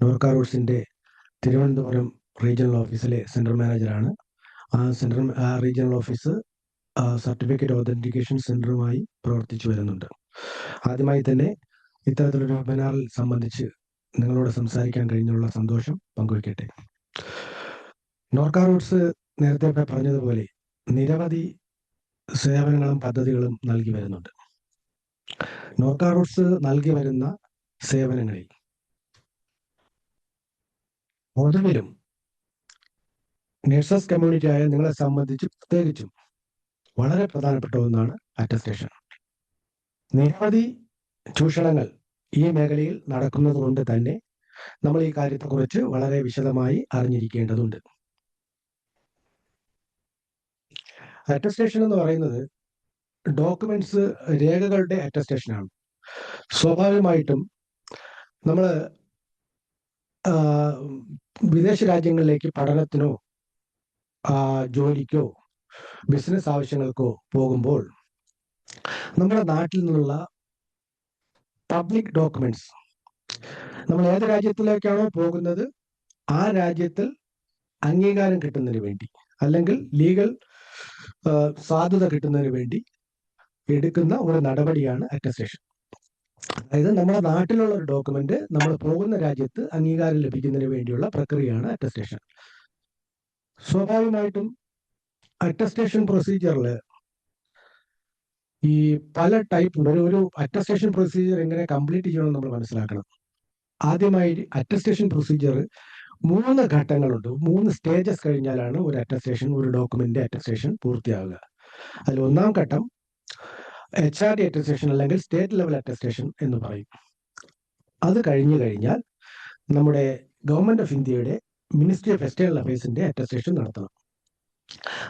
നോർക്ക റൂട്ട്സിൻ്റെ തിരുവനന്തപുരം റീജിയണൽ ഓഫീസിലെ സെൻട്രൽ മാനേജറാണ്. ആ റീജിയണൽ ഓഫീസ് സർട്ടിഫിക്കറ്റ് ഓതന്റിക്കേഷൻ സെന്ററുമായി പ്രവർത്തിച്ചു വരുന്നുണ്ട്. ആദ്യമായി തന്നെ ഇത്തരത്തിലൊരു വെബിനാറിൽ സംബന്ധിച്ച് നിങ്ങളോട് സംസാരിക്കാൻ കഴിഞ്ഞുള്ള സന്തോഷം പങ്കുവയ്ക്കട്ടെ. നോർക്ക റൂട്ട്സ് നേരത്തെ പറഞ്ഞതുപോലെ നിരവധി സേവനങ്ങളും പദ്ധതികളും നൽകി വരുന്നുണ്ട്. നോർക്ക റൂട്ട്സ് നൽകി വരുന്ന സേവനങ്ങളിൽ പൊതുവിലും നഴ്സസ് കമ്മ്യൂണിറ്റി ആയ നിങ്ങളെ സംബന്ധിച്ച് പ്രത്യേകിച്ചും വളരെ പ്രധാനപ്പെട്ട ഒന്നാണ് അറ്റസ്റ്റേഷൻ. നിരവധി ചൂഷണങ്ങൾ ഈ മേഖലയിൽ നടക്കുന്നത് കൊണ്ട് തന്നെ നമ്മൾ ഈ കാര്യത്തെക്കുറിച്ച് വളരെ വിശദമായി അറിഞ്ഞിരിക്കേണ്ടതുണ്ട്. അറ്റസ്റ്റേഷൻ എന്ന് പറയുന്നത് ഡോക്യുമെന്റ്സ്, രേഖകളുടെ അറ്റസ്റ്റേഷനാണ്. സ്വാഭാവികമായിട്ടും നമ്മൾ വിദേശ രാജ്യങ്ങളിലേക്ക് പഠനത്തിനോ ജോലിക്കോ ബിസിനസ് ആവശ്യങ്ങൾക്കോ പോകുമ്പോൾ നമ്മുടെ നാട്ടിൽ നിന്നുള്ള പബ്ലിക് ഡോക്യുമെന്റ്സ്, നമ്മൾ ഏത് രാജ്യത്തിലേക്കാണോ പോകുന്നത് ആ രാജ്യത്തിൽ അംഗീകാരം കിട്ടുന്നതിന് വേണ്ടി അല്ലെങ്കിൽ ലീഗൽ സാധുത കിട്ടുന്നതിന് വേണ്ടി എടുക്കുന്ന ഒരു നടപടിയാണ് അറ്റസ്റ്റേഷൻ. അതായത് നമ്മുടെ നാട്ടിലുള്ള ഒരു ഡോക്യുമെന്റ് നമ്മൾ പോകുന്ന രാജ്യത്ത് അംഗീകാരം ലഭിക്കുന്നതിന് വേണ്ടിയുള്ള പ്രക്രിയയാണ് അറ്റസ്റ്റേഷൻ. സ്വാഭാവികമായിട്ടും അറ്റസ്റ്റേഷൻ പ്രൊസീജിയറിൽ ഈ പല ടൈപ്പ് ഉണ്ട്. ഒരു അറ്റസ്റ്റേഷൻ പ്രൊസീജിയർ എങ്ങനെ കംപ്ലീറ്റ് ചെയ്യണമെന്ന് നമ്മൾ മനസ്സിലാക്കണം. ആദ്യമായി അറ്റസ്റ്റേഷൻ പ്രൊസീജിയർ 3 ഘട്ടങ്ങളുണ്ട്. 3 സ്റ്റേജസ് കഴിഞ്ഞാലാണ് ഒരു അറ്റസ്റ്റേഷൻ, ഒരു ഡോക്യുമെന്റ് അറ്റസ്റ്റേഷൻ പൂർത്തിയാവുക. അതിൽ 1ാം ഘട്ടം HRD അറ്റസ്റ്റേഷൻ അല്ലെങ്കിൽ സ്റ്റേറ്റ് ലെവൽ അറ്റസ്റ്റേഷൻ എന്ന് പറയും. അത് കഴിഞ്ഞു കഴിഞ്ഞാൽ നമ്മുടെ ഗവൺമെന്റ് ഓഫ് ഇന്ത്യയുടെ മിനിസ്ട്രി ഓഫ് എക്സ്റ്റേണൽ അഫയേഴ്സിന്റെ അറ്റസ്റ്റേഷൻ നടത്തണം.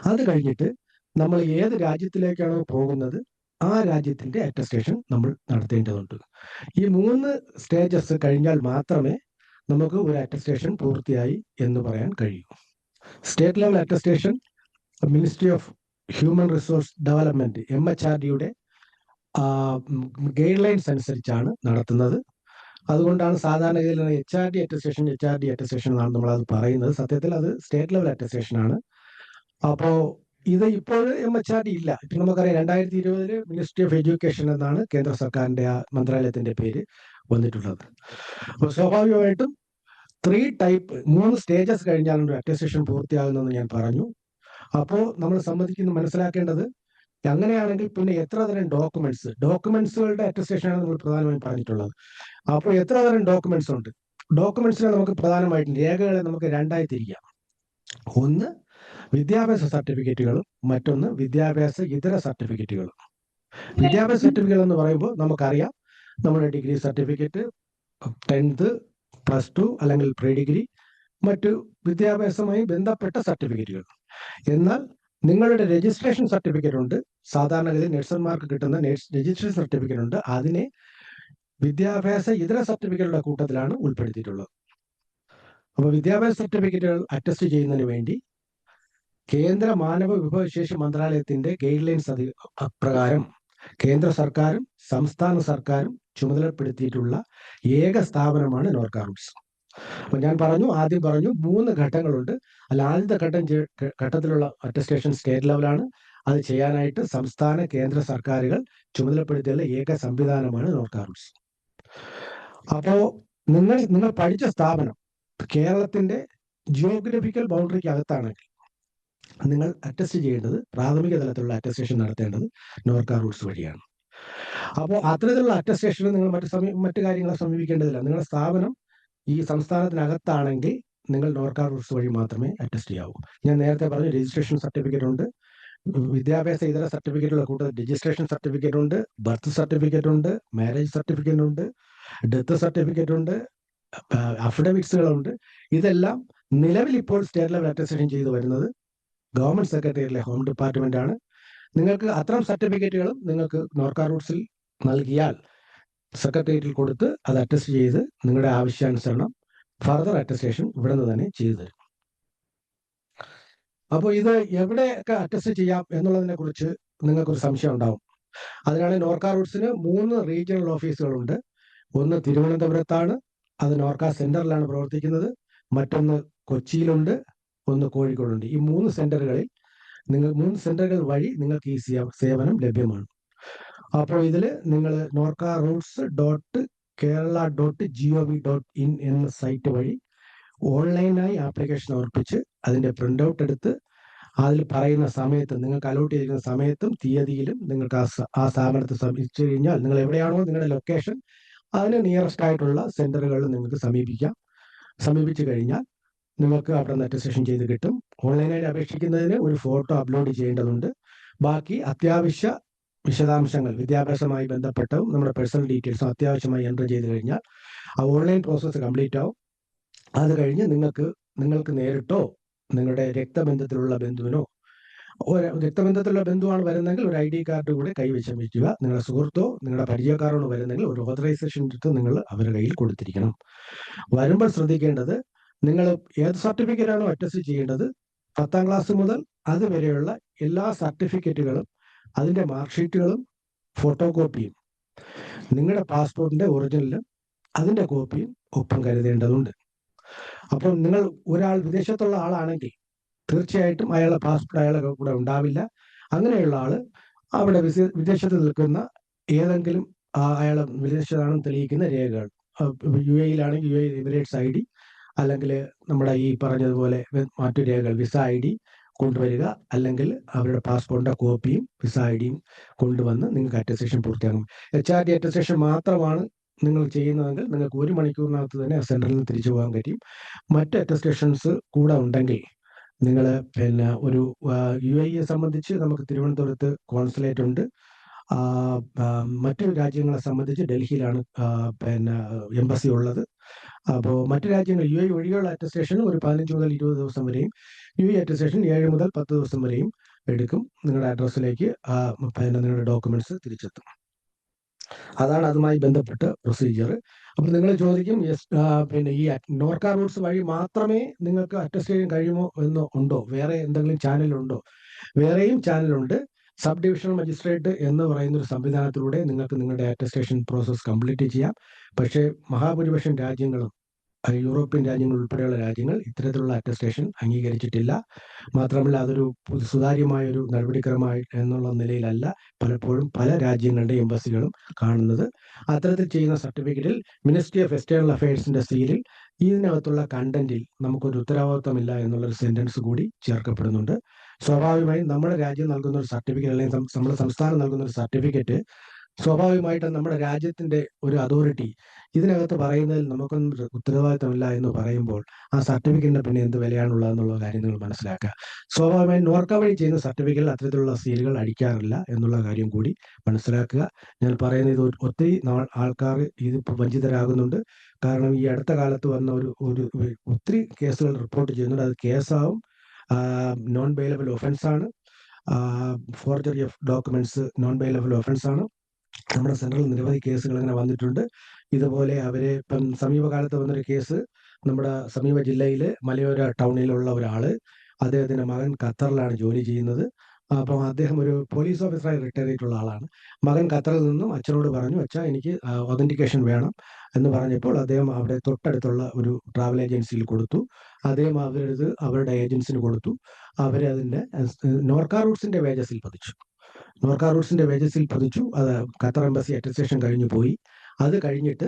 അത് കഴിഞ്ഞിട്ട് നമ്മൾ ഏത് രാജ്യത്തിലേക്കാണോ പോകുന്നത് ആ രാജ്യത്തിന്റെ അറ്റസ്റ്റേഷൻ നമ്മൾ നടത്തേണ്ടതുണ്ട്. ഈ 3 സ്റ്റേജസ് കഴിഞ്ഞാൽ മാത്രമേ നമുക്ക് ഒരു അറ്റസ്റ്റേഷൻ പൂർത്തിയായി എന്ന് പറയാൻ കഴിയൂ. State level attestation ministry of human resource development MHRDയുടെ ഗൈഡ് ലൈൻസ് അനുസരിച്ചാണ് നടത്തുന്നത്. അതുകൊണ്ടാണ് സാധാരണഗതിയിൽ HRD അറ്റസ്റ്റേഷൻ എന്നാണ് നമ്മൾ അത് പറയുന്നത്. സത്യത്തിൽ അത് സ്റ്റേറ്റ് ലെവൽ അറ്റസ്റ്റേഷൻ ആണ്. അപ്പോൾ ഇത് ഇപ്പോൾ MHRD ഇല്ല. ഇപ്പം നമുക്കറിയാം 2020 മിനിസ്ട്രി ഓഫ് എഡ്യൂക്കേഷൻ എന്നാണ് കേന്ദ്ര സർക്കാരിന്റെ ആ മന്ത്രാലയത്തിന്റെ പേര് വന്നിട്ടുള്ളത്. അപ്പോൾ സ്വാഭാവികമായിട്ടും 3 സ്റ്റേജസ് കഴിഞ്ഞാണ് ഒരു അറ്റസ്റ്റേഷൻ പൂർത്തിയാകുന്നതെന്ന് ഞാൻ പറഞ്ഞു. അപ്പോൾ നമ്മൾ മനസ്സിലാക്കേണ്ടത് അങ്ങനെയാണെങ്കിൽ പിന്നെ എത്ര തരം ഡോക്യുമെന്റ്സുകളുടെ അറ്റസ്റ്റേഷനാണ് നമ്മൾ പ്രധാനമായും പറഞ്ഞിട്ടുള്ളത്. അപ്പോൾ എത്ര തരം ഡോക്യുമെന്റ്സ് ഉണ്ട്? ഡോക്യുമെന്റ്സിനെ നമുക്ക് പ്രധാനമായിട്ടും രേഖകളെ നമുക്ക് രണ്ടായി തിരിക്കാം. ഒന്ന് വിദ്യാഭ്യാസ സർട്ടിഫിക്കറ്റുകളും മറ്റൊന്ന് വിദ്യാഭ്യാസ ഇതര സർട്ടിഫിക്കറ്റുകളും. വിദ്യാഭ്യാസ സർട്ടിഫിക്കറ്റ് എന്ന് പറയുമ്പോൾ നമുക്കറിയാം നമ്മുടെ ഡിഗ്രി സർട്ടിഫിക്കറ്റ്, 10th, +2 അല്ലെങ്കിൽ പ്രീ ഡിഗ്രി, മറ്റു വിദ്യാഭ്യാസവുമായി ബന്ധപ്പെട്ട സർട്ടിഫിക്കറ്റുകൾ. എന്നാൽ നിങ്ങളുടെ രജിസ്ട്രേഷൻ സർട്ടിഫിക്കറ്റ് ഉണ്ട്. സാധാരണഗതിയിൽ നഴ്സന്മാർക്ക് കിട്ടുന്ന രജിസ്ട്രേഷൻ സർട്ടിഫിക്കറ്റ് ഉണ്ട്. അതിനെ വിദ്യാഭ്യാസ ഇതര സർട്ടിഫിക്കറ്റുകളുടെ കൂട്ടത്തിലാണ് ഉൾപ്പെടുത്തിയിട്ടുള്ളത്. അപ്പോൾ വിദ്യാഭ്യാസ സർട്ടിഫിക്കറ്റുകൾ അറ്റസ്റ്റ് ചെയ്യുന്നതിന് വേണ്ടി കേന്ദ്ര മാനവ വിഭവശേഷി മന്ത്രാലയത്തിന്റെ ഗൈഡ് ലൈൻസ് പ്രകാരം കേന്ദ്ര സർക്കാരും സംസ്ഥാന സർക്കാരും ചുമതലപ്പെടുത്തിയിട്ടുള്ള ഏക സ്ഥാപനമാണ് നോർക്ക റൂട്ട്സ്. അപ്പൊ ഞാൻ ആദ്യം പറഞ്ഞു 3 ഘട്ടങ്ങളുണ്ട്. അല്ല, ആദ്യത്തെ ഘട്ടത്തിലുള്ള അറ്റസ്റ്റേഷൻ സ്റ്റേറ്റ് ലെവലാണ്. അത് ചെയ്യാനായിട്ട് സംസ്ഥാന കേന്ദ്ര സർക്കാരുകൾ ചുമതലപ്പെടുത്തിയുള്ള ഏക സംവിധാനമാണ് നോർക്ക റൂട്ട്സ്. അപ്പോ നിങ്ങൾ പഠിച്ച സ്ഥാപനം കേരളത്തിന്റെ ജിയോഗ്രഫിക്കൽ ബൗണ്ടറിക്ക് അകത്താണെങ്കിൽ നിങ്ങൾ അറ്റസ്റ്റ് ചെയ്യേണ്ടത്, പ്രാഥമിക തലത്തിലുള്ള അറ്റസ്റ്റേഷൻ നടത്തേണ്ടത് നോർക്ക റൂട്ട്സ് വഴിയാണ്. അപ്പോൾ അത്തരത്തിലുള്ള അറ്റസ്റ്റേഷന് നിങ്ങൾ മറ്റു കാര്യങ്ങളെ സമീപിക്കേണ്ടതില്ല. നിങ്ങളുടെ സ്ഥാപനം ഈ സംസ്ഥാനത്തിനകത്താണെങ്കിൽ നിങ്ങൾ നോർക്ക റൂട്ട്സ് വഴി മാത്രമേ അറ്റസ്റ്റ് ചെയ്യാവൂ. ഞാൻ നേരത്തെ പറഞ്ഞു രജിസ്ട്രേഷൻ സർട്ടിഫിക്കറ്റ് ഉണ്ട്, വിദ്യാഭ്യാസ ഇതര സർട്ടിഫിക്കറ്റുള്ള കൂട്ടത്തിൽ രജിസ്ട്രേഷൻ സർട്ടിഫിക്കറ്റ് ഉണ്ട്, ബർത്ത് സർട്ടിഫിക്കറ്റ് ഉണ്ട്, മാരേജ് സർട്ടിഫിക്കറ്റ് ഉണ്ട്, ഡെത്ത് സർട്ടിഫിക്കറ്റ് ഉണ്ട്, അഫിഡവിറ്റ്സുകളുണ്ട്. ഇതെല്ലാം നിലവിൽ ഇപ്പോൾ സ്റ്റേറ്റ് ലെവൽ അറ്റസ്റ്റേഷൻ ചെയ്തു വരുന്നത് ഗവൺമെന്റ് സെക്രട്ടേറിയറ്റിലെ ഹോം ഡിപ്പാർട്ട്മെന്റ് ആണ്. നിങ്ങൾക്ക് അത്തരം സർട്ടിഫിക്കറ്റുകളും നിങ്ങൾക്ക് നോർക്ക റൂട്ട്സിൽ നൽകിയാൽ സെക്രട്ടേറിയറ്റിൽ കൊടുത്ത് അത് അറ്റസ്റ്റ് ചെയ്ത് നിങ്ങളുടെ ആവശ്യാനുസരണം ഫർദർ അറ്റസ്റ്റേഷൻ ഇവിടെ നിന്ന് തന്നെ ചെയ്തു തരും. അപ്പോൾ ഇത് എവിടെയൊക്കെ അറ്റസ്റ്റ് ചെയ്യാം എന്നുള്ളതിനെ കുറിച്ച് നിങ്ങൾക്കൊരു സംശയം ഉണ്ടാവും. അതിനാണ് നോർക്ക റൂട്ട്സിന് 3 റീജിയണൽ ഓഫീസുകളുണ്ട്. ഒന്ന് തിരുവനന്തപുരത്താണ്, അത് നോർക്ക സെന്ററിലാണ് പ്രവർത്തിക്കുന്നത്. മറ്റൊന്ന് കൊച്ചിയിലുണ്ട്, ഒന്ന് കോഴിക്കോടുണ്ട്. ഈ 3 സെന്ററുകളിൽ 3 സെന്ററുകൾ വഴി നിങ്ങൾക്ക് ഈ സേവനം ലഭ്യമാണ്. അപ്പോൾ ഇതിൽ നിങ്ങൾ norcaroots.kerala.gov.in എന്ന സൈറ്റ് വഴി ഓൺലൈനായി ആപ്ലിക്കേഷൻ സമർപ്പിച്ച് അതിന്റെ പ്രിന്റ് ഔട്ട് എടുത്ത് അതിൽ പറയുന്ന സമയത്ത് നിങ്ങൾക്ക് അലോട്ട് ചെയ്തിരിക്കുന്ന സമയത്തും തീയതിയിലും നിങ്ങൾക്ക് ആ സ്ഥാപനത്തെ സമീപിച്ചു കഴിഞ്ഞാൽ നിങ്ങൾ എവിടെയാണോ നിങ്ങളുടെ ലൊക്കേഷൻ അതിന് നിയറസ്റ്റ് ആയിട്ടുള്ള സെന്ററുകളിൽ നിങ്ങൾക്ക് സമീപിച്ചു കഴിഞ്ഞാൽ നിങ്ങൾക്ക് അവിടെ നിന്ന് അറ്റസ്റ്റേഷൻ ചെയ്ത് കിട്ടും. ഓൺലൈനായിട്ട് അപേക്ഷിക്കുന്നതിന് ഒരു ഫോട്ടോ അപ്ലോഡ് ചെയ്യേണ്ടതുണ്ട്. ബാക്കി അത്യാവശ്യ വിശദാംശങ്ങൾ വിദ്യാഭ്യാസവുമായി ബന്ധപ്പെട്ടതും നമ്മുടെ പേഴ്സണൽ ഡീറ്റെയിൽസും അത്യാവശ്യമായി എൻ്റർ ചെയ്ത് കഴിഞ്ഞാൽ ആ ഓൺലൈൻ പ്രോസസ്സ് കംപ്ലീറ്റ് ആവും. അത് കഴിഞ്ഞ് നിങ്ങൾക്ക് നേരിട്ടോ നിങ്ങളുടെ രക്തബന്ധത്തിലുള്ള ബന്ധുവിനോ, രക്തബന്ധത്തിലുള്ള ബന്ധുവാണ് വരുന്നെങ്കിൽ ഒരു ID കാർഡ് കൂടെ കൈവശം വയ്ക്കുക. നിങ്ങളുടെ സുഹൃത്തോ നിങ്ങളുടെ പരിചയക്കാരോട് വരുന്നെങ്കിൽ ഒരു ഓതറൈസേഷൻ എടുത്ത് നിങ്ങൾ അവരുടെ കയ്യിൽ കൊടുത്തിരിക്കണം. വരുമ്പോൾ ശ്രദ്ധിക്കേണ്ടത്, നിങ്ങൾ ഏത് സർട്ടിഫിക്കറ്റ് ആണോ അറ്റസ്റ്റ് ചെയ്യേണ്ടത് 10ാം ക്ലാസ് മുതൽ അതുവരെയുള്ള എല്ലാ സർട്ടിഫിക്കറ്റുകളും അതിന്റെ മാർക്ക്ഷീറ്റുകളും ഫോട്ടോ കോപ്പിയും നിങ്ങളുടെ പാസ്പോർട്ടിന്റെ ഒറിജിനലും അതിന്റെ കോപ്പിയും ഒപ്പം കരുതേണ്ടതുണ്ട്. അപ്പം നിങ്ങൾ ഒരാൾ വിദേശത്തുള്ള ആളാണെങ്കിൽ തീർച്ചയായിട്ടും അയാളുടെ പാസ്പോർട്ട് അയാളുടെ കൂടെ ഉണ്ടാവില്ല. അങ്ങനെയുള്ള ആള് അവിടെ വിദേശത്ത് നിൽക്കുന്ന ഏതെങ്കിലും അയാളെ വിദേശത്താണെന്ന് തെളിയിക്കുന്ന രേഖകൾ, UAE-യിലാണെങ്കിൽ UAE എമിറേറ്റ്സ് ID, അല്ലെങ്കിൽ നമ്മുടെ ഈ പറഞ്ഞതുപോലെ മറ്റു രേഖകൾ വിസ ID കൊണ്ടുവരിക, അല്ലെങ്കിൽ അവരുടെ പാസ്പോർട്ടിന്റെ കോപ്പിയും വിസ IDയും കൊണ്ടുവന്ന് നിങ്ങൾക്ക് അറ്റസ്റ്റേഷൻ പൂർത്തിയാകും. HRD അറ്റസ്റ്റേഷൻ മാത്രമാണ് നിങ്ങൾ ചെയ്യുന്നതെങ്കിൽ നിങ്ങൾക്ക് 1 മണിക്കൂറിനകത്ത് തന്നെ സെന്ററിൽ നിന്ന് തിരിച്ചു പോകാൻ കഴിയും. മറ്റ് അറ്റസ്റ്റേഷൻസ് കൂടെ ഉണ്ടെങ്കിൽ നിങ്ങൾ ഒരു UAE സംബന്ധിച്ച് നമുക്ക് തിരുവനന്തപുരത്ത് കോൺസുലേറ്റ് ഉണ്ട്. മറ്റു രാജ്യങ്ങളെ സംബന്ധിച്ച് ഡൽഹിയിലാണ് എംബസി ഉള്ളത്. അപ്പോൾ മറ്റു രാജ്യങ്ങൾ UAE ഒഴികെയുള്ള അറ്റസ്റ്റേഷൻ ഒരു 15 മുതൽ 20 ദിവസം വരെയും, UAE അറ്റസ്റ്റേഷൻ 7 മുതൽ 10 ദിവസം വരെയും എടുക്കും. നിങ്ങളുടെ അഡ്രസ്സിലേക്ക് നിങ്ങളുടെ ഡോക്യുമെന്റ്സ് തിരിച്ചെത്തും. അതാണ് അതുമായി ബന്ധപ്പെട്ട പ്രൊസീജിയർ. അപ്പോൾ നിങ്ങൾ ചോദിക്കും, ഈ നോർക്ക റൂട്ട്സ് വഴി മാത്രമേ നിങ്ങൾക്ക് അറ്റസ്റ്റ് ചെയ്യാൻ കഴിയുമോ എന്ന് ഉണ്ടോ? വേറെ എന്തെങ്കിലും ചാനലുണ്ടോ? വേറെയും ചാനലുണ്ട്. സബ് ഡിവിഷണൽ മജിസ്ട്രേറ്റ് എന്ന് പറയുന്ന ഒരു സംവിധാനത്തിലൂടെ നിങ്ങൾക്ക് നിങ്ങളുടെ അറ്റസ്റ്റേഷൻ പ്രോസസ് കംപ്ലീറ്റ് ചെയ്യാം. പക്ഷേ മഹാഭൂരിപക്ഷം രാജ്യങ്ങളും യൂറോപ്യൻ രാജ്യങ്ങൾ ഉൾപ്പെടെയുള്ള രാജ്യങ്ങൾ ഇത്തരത്തിലുള്ള അറ്റസ്റ്റേഷൻ അംഗീകരിച്ചിട്ടില്ല. മാത്രമല്ല അതൊരു സുതാര്യമായ ഒരു നടപടിക്രമമായി എന്നുള്ള നിലയിലല്ല പലപ്പോഴും പല രാജ്യങ്ങളുടെ എംബസികളും കാണുന്നത്. അത്തരത്തിൽ ചെയ്യുന്ന സർട്ടിഫിക്കറ്റിൽ മിനിസ്ട്രി ഓഫ് എക്സ്റ്റേണൽ അഫയേഴ്സിന്റെ സീലിൽ ഇതിനകത്തുള്ള കണ്ടന്റിൽ നമുക്കൊരു ഉത്തരവാദിത്തമില്ല എന്നുള്ളൊരു സെന്റൻസ് കൂടി ചേർക്കപ്പെടുന്നുണ്ട്. സ്വാഭാവികമായും നമ്മുടെ രാജ്യം നൽകുന്ന ഒരു സർട്ടിഫിക്കറ്റ് അല്ലെങ്കിൽ നമ്മുടെ സംസ്ഥാനം നൽകുന്ന ഒരു സർട്ടിഫിക്കറ്റ് സ്വാഭാവികമായിട്ടും നമ്മുടെ രാജ്യത്തിന്റെ ഒരു അതോറിറ്റി ഇതിനകത്ത് പറയുന്നതിൽ നമുക്കൊന്നും ഉത്തരവാദിത്തമില്ല എന്ന് പറയുമ്പോൾ ആ സർട്ടിഫിക്കറ്റിന് പിന്നെ എന്ത് വിലയാണുള്ളതെന്നുള്ള കാര്യം നിങ്ങൾ മനസ്സിലാക്കുക. സ്വാഭാവികമായും നോർക്ക വഴി ചെയ്യുന്ന സർട്ടിഫിക്കറ്റിൽ അത്തരത്തിലുള്ള സീലുകൾ അടിക്കാറില്ല എന്നുള്ള കാര്യം കൂടി മനസ്സിലാക്കുക. ഞാൻ പറയുന്നത് ഇത് ഒത്തിരി ആൾക്കാർ ഇത് വഞ്ചിതരാകുന്നുണ്ട്. കാരണം ഈ അടുത്ത കാലത്ത് വന്ന ഒരു ഒത്തിരി കേസുകൾ റിപ്പോർട്ട് ചെയ്യുന്നുണ്ട്. അത് കേസാവും, നോൺ ബെയിലബിൾ ഒഫൻസ് ആണ്. Forgery of documents non bailable offence ആണ്. നമ്മുടെ സെൻട്രലിൽ നിരവധി കേസുകൾ അങ്ങനെ വന്നിട്ടുണ്ട്. ഇതുപോലെ അവരെ ഇപ്പം സമീപകാലത്ത് വന്നൊരു കേസ്, നമ്മുടെ സമീപ ജില്ലയിലെ മലയോര ടൗണിലുള്ള ഒരാള്, അദ്ദേഹത്തിന്റെ മകൻ ഖത്തറിലാണ് ജോലി ചെയ്യുന്നത്. അപ്പം അദ്ദേഹം ഒരു പോലീസ് ഓഫീസറായി റിട്ടയർ ചെയ്തിട്ടുള്ള ആളാണ്. മകൻ ഖത്തറിൽ നിന്നും അച്ഛനോട് പറഞ്ഞു, അച്ഛാ എനിക്ക് ഒതന്റിക്കേഷൻ വേണം എന്ന് പറഞ്ഞപ്പോൾ അദ്ദേഹം അവിടെ തൊട്ടടുത്തുള്ള ഒരു ട്രാവൽ ഏജൻസിയിൽ കൊടുത്തു. അദ്ദേഹം അവരുടെ ഏജൻസിന് കൊടുത്തു. അവരതിന്റെ നോർക്ക റൂട്ട്സിന്റെ വേജസിൽ പതിച്ചു. നോർക്ക റൂട്ട്സിന്റെ വേജസിൽ പതിച്ചു. അത് ഖത്തർ എംബസി അറ്റസ്റ്റേഷൻ കഴിഞ്ഞു പോയി. അത് കഴിഞ്ഞിട്ട്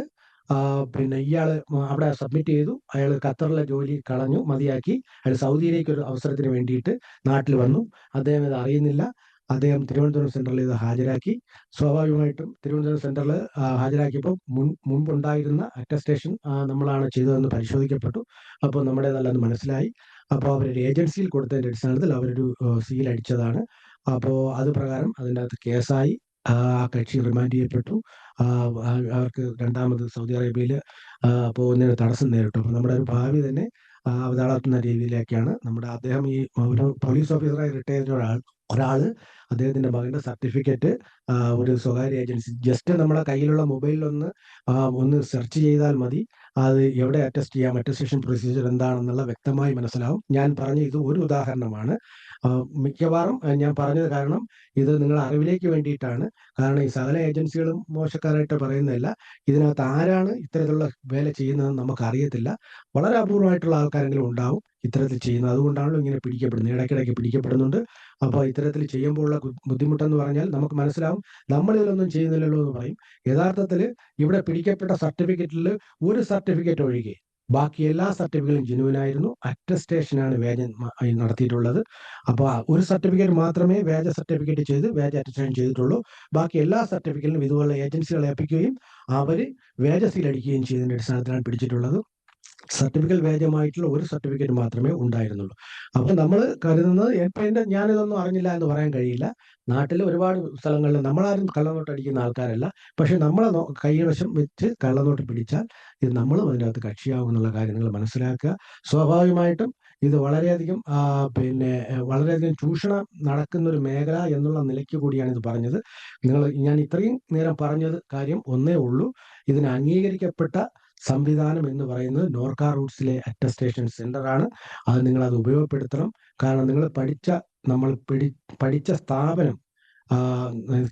പിന്നെ ഇയാള് അവിടെ സബ്മിറ്റ് ചെയ്തു. അയാൾ ഖത്തറിലെ ജോലി കളഞ്ഞു, മതിയാക്കി. അയാൾ സൗദിയിലേക്ക് ഒരു അവസരത്തിന് വേണ്ടിയിട്ട് നാട്ടിൽ വന്നു. അദ്ദേഹം ഇത് അറിയുന്നില്ല. അദ്ദേഹം തിരുവനന്തപുരം സെന്ററിൽ ഇത് ഹാജരാക്കി. സ്വാഭാവികമായിട്ടും തിരുവനന്തപുരം സെന്ററിൽ ഹാജരാക്കിയപ്പോൾ മുൻപുണ്ടായിരുന്ന അറ്റസ്റ്റേഷൻ നമ്മളാണ് ചെയ്തതെന്ന് പരിശോധിക്കപ്പെട്ടു. അപ്പോൾ നമ്മുടേതല്ലെന്ന് മനസ്സിലായി. അപ്പോൾ അവരൊരു ഏജൻസിയിൽ കൊടുത്തതിന്റെ അടിസ്ഥാനത്തിൽ അവരൊരു സീൽ അടിച്ചതാണ്. അപ്പോൾ അത് പ്രകാരം അതിൻ്റെ അകത്ത് കേസായി. ആ കക്ഷി റിമാൻഡ് ചെയ്യപ്പെട്ടു. അവർക്ക് രണ്ടാമത് സൗദി അറേബ്യയിൽ പോകുന്നതിന് തടസ്സം നേരിട്ടു. അപ്പോൾ നമ്മുടെ ഒരു ഭാവി തന്നെ അവതാളത്തുന്ന രീതിയിലേക്കാണ് അദ്ദേഹം ഈ ഒരു പോലീസ് ഓഫീസറായി റിട്ടയർ ചെയ്ത ഒരാള് അദ്ദേഹത്തിന്റെ മകന്റെ സർട്ടിഫിക്കറ്റ് ഒരു സ്വകാര്യ ഏജൻസി ജസ്റ്റ് നമ്മുടെ കയ്യിലുള്ള മൊബൈലിൽ ഒന്ന് സെർച്ച് ചെയ്താൽ മതി. അത് എവിടെ അറ്റസ്റ്റ് ചെയ്യാം, അറ്റസ്റ്റേഷൻ പ്രൊസീജിയർ എന്താണെന്നുള്ള വ്യക്തമായി മനസ്സിലാവും. ഞാൻ പറഞ്ഞ ഇത് ഒരു ഉദാഹരണമാണ്. മിക്കവാറും ഞാൻ പറഞ്ഞത് കാരണം ഇത് നിങ്ങളുടെ അറിവിലേക്ക് വേണ്ടിയിട്ടാണ്. കാരണം ഈ സകല ഏജൻസികളും മോശക്കാരായിട്ട് പറയുന്നതല്ല. ഇതിനകത്ത് ആരാണ് ഇത്തരത്തിലുള്ള വേല ചെയ്യുന്നതെന്ന് നമുക്ക് അറിയത്തില്ല. വളരെ അപൂർവമായിട്ടുള്ള ആൾക്കാരെങ്കിലും ഉണ്ടാവും ഇത്തരത്തിൽ ചെയ്യുന്നത്. അതുകൊണ്ടാണല്ലോ ഇങ്ങനെ പിടിക്കപ്പെടുന്നത്, ഇടയ്ക്കിടയ്ക്ക് പിടിക്കപ്പെടുന്നുണ്ട്. അപ്പോൾ ഇത്തരത്തിൽ ചെയ്യുമ്പോഴുള്ള ബുദ്ധിമുട്ടെന്ന് പറഞ്ഞാൽ നമുക്ക് മനസ്സിലാവും, നമ്മൾ ഇതിലൊന്നും ചെയ്യുന്നില്ലല്ലോ എന്ന് പറയും. യഥാർത്ഥത്തിൽ ഇവിടെ പിടിക്കപ്പെട്ട സർട്ടിഫിക്കറ്റിൽ ഒരു സർട്ടിഫിക്കറ്റ് ഒഴികെ ബാക്കി എല്ലാ സർട്ടിഫിക്കറ്റും ജെന്യുവനായിരുന്നു. അറ്റസ്റ്റേഷനാണ് വ്യാജ നടത്തിയിട്ടുള്ളത്. അപ്പോൾ ഒരു സർട്ടിഫിക്കറ്റ് മാത്രമേ വ്യാജ സർട്ടിഫിക്കറ്റ് ചെയ്ത് വ്യാജ അറ്റസ്റ്റേഷൻ ചെയ്തിട്ടുള്ളൂ. ബാക്കി എല്ലാ സർട്ടിഫിക്കറ്റിലും ഇതുപോലുള്ള ഏജൻസികളെ ഏൽപ്പിക്കുകയും അവർ വ്യാജ സീൽ അടിക്കുകയും ചെയ്തതിന്റെ അടിസ്ഥാനത്തിലാണ് പിടിച്ചിട്ടുള്ളത്. സർട്ടിഫിക്കറ്റ് വ്യാജമായിട്ടുള്ള ഒരു സർട്ടിഫിക്കറ്റ് മാത്രമേ ഉണ്ടായിരുന്നുള്ളൂ. അപ്പൊ നമ്മൾ കരുതുന്നത് ഇപ്പൊ ഞാനിതൊന്നും അറിഞ്ഞില്ല എന്ന് പറയാൻ കഴിയില്ല. നാട്ടിൽ ഒരുപാട് സ്ഥലങ്ങളിൽ നമ്മളാരും കള്ളനോട്ട് അടിക്കുന്ന ആൾക്കാരല്ല. പക്ഷെ നമ്മളെ കൈവശം വെച്ച് കള്ളനോട്ട് പിടിച്ചാൽ ഇത് നമ്മളും അതിനകത്ത് കക്ഷിയാവും എന്നുള്ള കാര്യം നിങ്ങൾ മനസ്സിലാക്കുക. സ്വാഭാവികമായിട്ടും ഇത് വളരെയധികം വളരെയധികം ചൂഷണം നടക്കുന്ന ഒരു മേഖല എന്നുള്ള നിലയ്ക്ക് കൂടിയാണ് ഇത് പറഞ്ഞത്. ഞാൻ ഇത്രയും നേരം പറഞ്ഞത് കാര്യം ഒന്നേ ഉള്ളൂ. ഇതിന് അംഗീകരിക്കപ്പെട്ട സംവിധാനം എന്ന് പറയുന്നത് നോർക്ക റൂട്ട്സിലെ അറ്റസ്റ്റേഷൻ സെന്ററാണ്. അത് നിങ്ങൾ അത് ഉപയോഗപ്പെടുത്തണം. കാരണം നിങ്ങൾ പഠിച്ച സ്ഥാപനം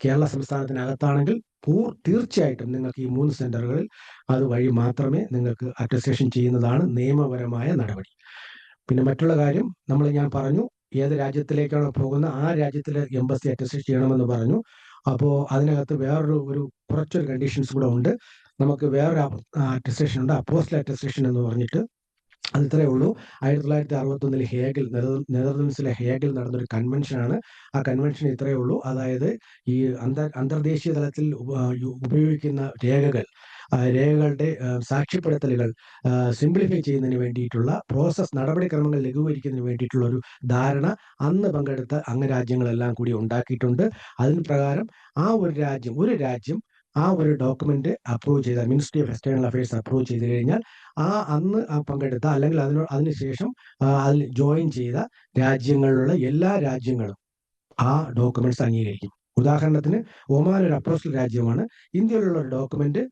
കേരള സംസ്ഥാനത്തിനകത്താണെങ്കിൽ തീർച്ചയായിട്ടും നിങ്ങൾക്ക് ഈ 3 സെന്ററുകളിൽ അത് വഴി മാത്രമേ നിങ്ങൾക്ക് അറ്റസ്റ്റേഷൻ ചെയ്യുന്നതാണ് നിയമപരമായ നടപടി. പിന്നെ മറ്റുള്ള കാര്യം ഞാൻ പറഞ്ഞു, ഏത് രാജ്യത്തിലേക്കാണോ പോകുന്നത് ആ രാജ്യത്തിലെ എംബസി അറ്റസ്റ്റേഷൻ ചെയ്യണമെന്ന് പറഞ്ഞു. അപ്പോൾ അതിനകത്ത് വേറൊരു കുറച്ചൊരു കണ്ടീഷൻസ് കൂടെ ഉണ്ട്. നമുക്ക് വേറൊരു അറ്റസ്റ്റേഷൻ ഉണ്ട്, അപ്പോസ്റ്റൽ അറ്റസ്റ്റേഷൻ എന്ന് പറഞ്ഞിട്ട്. അത് ഇത്രയേ ഉള്ളൂ. 1961 ഹേഗിൽ, നെതർലൻഡ്സിലെ ഹേഗിൽ നടന്നൊരു കൺവെൻഷനാണ്. ആ കൺവെൻഷൻ ഇത്രയേ ഉള്ളൂ. അതായത് ഈ അന്തർദേശീയ തലത്തിൽ ഉപയോഗിക്കുന്ന രേഖകളുടെ സാക്ഷ്യപ്പെടുത്തലുകൾ സിംപ്ലിഫൈ ചെയ്യുന്നതിന് വേണ്ടിയിട്ടുള്ള പ്രോസസ് നടപടിക്രമങ്ങൾ ലഘൂകരിക്കുന്നതിന് വേണ്ടിയിട്ടുള്ള ഒരു ധാരണ അന്ന് പങ്കെടുത്ത അംഗരാജ്യങ്ങളെല്ലാം കൂടി ഉണ്ടാക്കിയിട്ടുണ്ട്. അതിന് പ്രകാരം ഒരു രാജ്യം ആ ഒരു ഡോക്യുമെന്റ് അപ്രൂവ് ചെയ്ത ministry of external affairs approve ചെയ്ത് കഴിഞ്ഞാൽ അന്ന് പങ്കെടുത്ത അല്ലെങ്കിൽ അതിനുശേഷം അതിൽ ജോയിൻ ചെയ്ത രാജ്യങ്ങളിലുള്ള എല്ലാ രാജ്യങ്ങളും ആ ഡോക്യുമെന്റ്സ് അംഗീകരിക്കും. ഉദാഹരണത്തിന് ഒമാൻ ഒരു അപ്പോസ്റ്റൽ രാജ്യമാണ്. ഇന്ത്യയിലുള്ള ഒരു ഡോക്യുമെന്റ്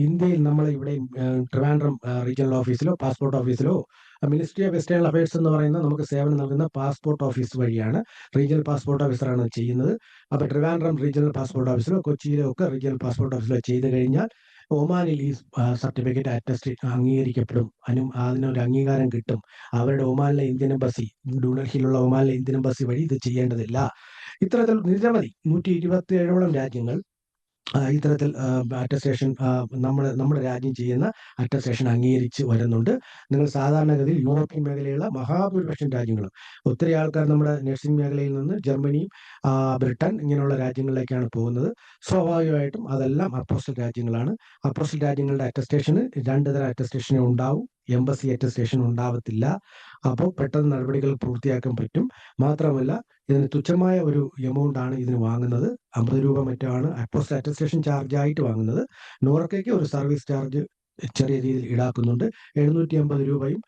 ഇന്ത്യയിൽ നമ്മൾ ഇവിടെ ട്രിവാൻഡ്രം റീജിയണൽ ഓഫീസിലോ പാസ്പോർട്ട് ഓഫീസിലോ മിനിസ്ട്രി ഓഫ് എക്സ്റ്റേണൽ അഫയേഴ്സ് എന്ന് പറയുന്ന നമുക്ക് സേവനം നൽകുന്ന പാസ്പോർട്ട് ഓഫീസ് വഴിയാണ്. റീജിയണൽ പാസ്പോർട്ട് ഓഫീസറാണ് ചെയ്യുന്നത്. അപ്പോൾ ട്രിവാൻഡ്രം റീജിയണൽ പാസ്പോർട്ട് ഓഫീസിലോ കൊച്ചിയിലോ ഒക്കെ റീജിയണൽ പാസ്പോർട്ട് ഓഫീസിലോ ചെയ്ത് കഴിഞ്ഞാൽ ഒമാനിൽ ഈ സർട്ടിഫിക്കറ്റ് അറ്റസ്റ്റ് അംഗീകരിക്കപ്പെടും, അതിനൊരു അംഗീകാരം കിട്ടും. അവരുടെ ഒമാനിലെ ഇന്ത്യൻ എംബസി, ന്യൂഡൽഹിയിലുള്ള ഒമാനിലെ ഇന്ത്യൻ എംബസി വഴി ഇത് ചെയ്യേണ്ടതില്ല. ഇത്തരത്തിൽ നിരവധി 127ഓളം രാജ്യങ്ങൾ ഇത്തരത്തിൽ അറ്റസ്റ്റേഷൻ നമ്മുടെ രാജ്യം ചെയ്യുന്ന അറ്റസ്റ്റേഷൻ അംഗീകരിച്ച് വരുന്നുണ്ട്. നിങ്ങൾ സാധാരണഗതിയിൽ യൂറോപ്യൻ മേഖലയുള്ള മഹാഭൂരിപക്ഷം രാജ്യങ്ങളും, ഒത്തിരി ആൾക്കാർ നമ്മുടെ നഴ്സിംഗ് മേഖലയിൽ നിന്ന് ജർമ്മനിയും ബ്രിട്ടൻ ഇങ്ങനെയുള്ള രാജ്യങ്ങളിലേക്കാണ് പോകുന്നത്. സ്വാഭാവികമായിട്ടും അതെല്ലാം അപ്പോസ്റ്റൽ രാജ്യങ്ങളാണ്. അപ്പോസ്റ്റൽ രാജ്യങ്ങളുടെ അറ്റസ്റ്റേഷന് 2 തരം അറ്റസ്റ്റേഷനേ ഉണ്ടാവും, എംബസി അറ്റസ്റ്റേഷൻ ഉണ്ടാവത്തില്ല. അപ്പോൾ പെട്ടെന്ന് നടപടികൾ പൂർത്തിയാക്കാൻ പറ്റും. മാത്രമല്ല ഇതിന് തുച്ഛമായ ഒരു എമൗണ്ട് ആണ് ഇതിന് വാങ്ങുന്നത്. 50 രൂപ മറ്റാണ് അപ്പോസ്റ്റൽ അറ്റസ്റ്റേഷൻ ചാർജ് ആയിട്ട് വാങ്ങുന്നത്. നോർക്കയ്ക്ക് ഒരു സർവീസ് ചാർജ് ചെറിയ രീതിയിൽ ഈടാക്കുന്നുണ്ട്. 750 രൂപയും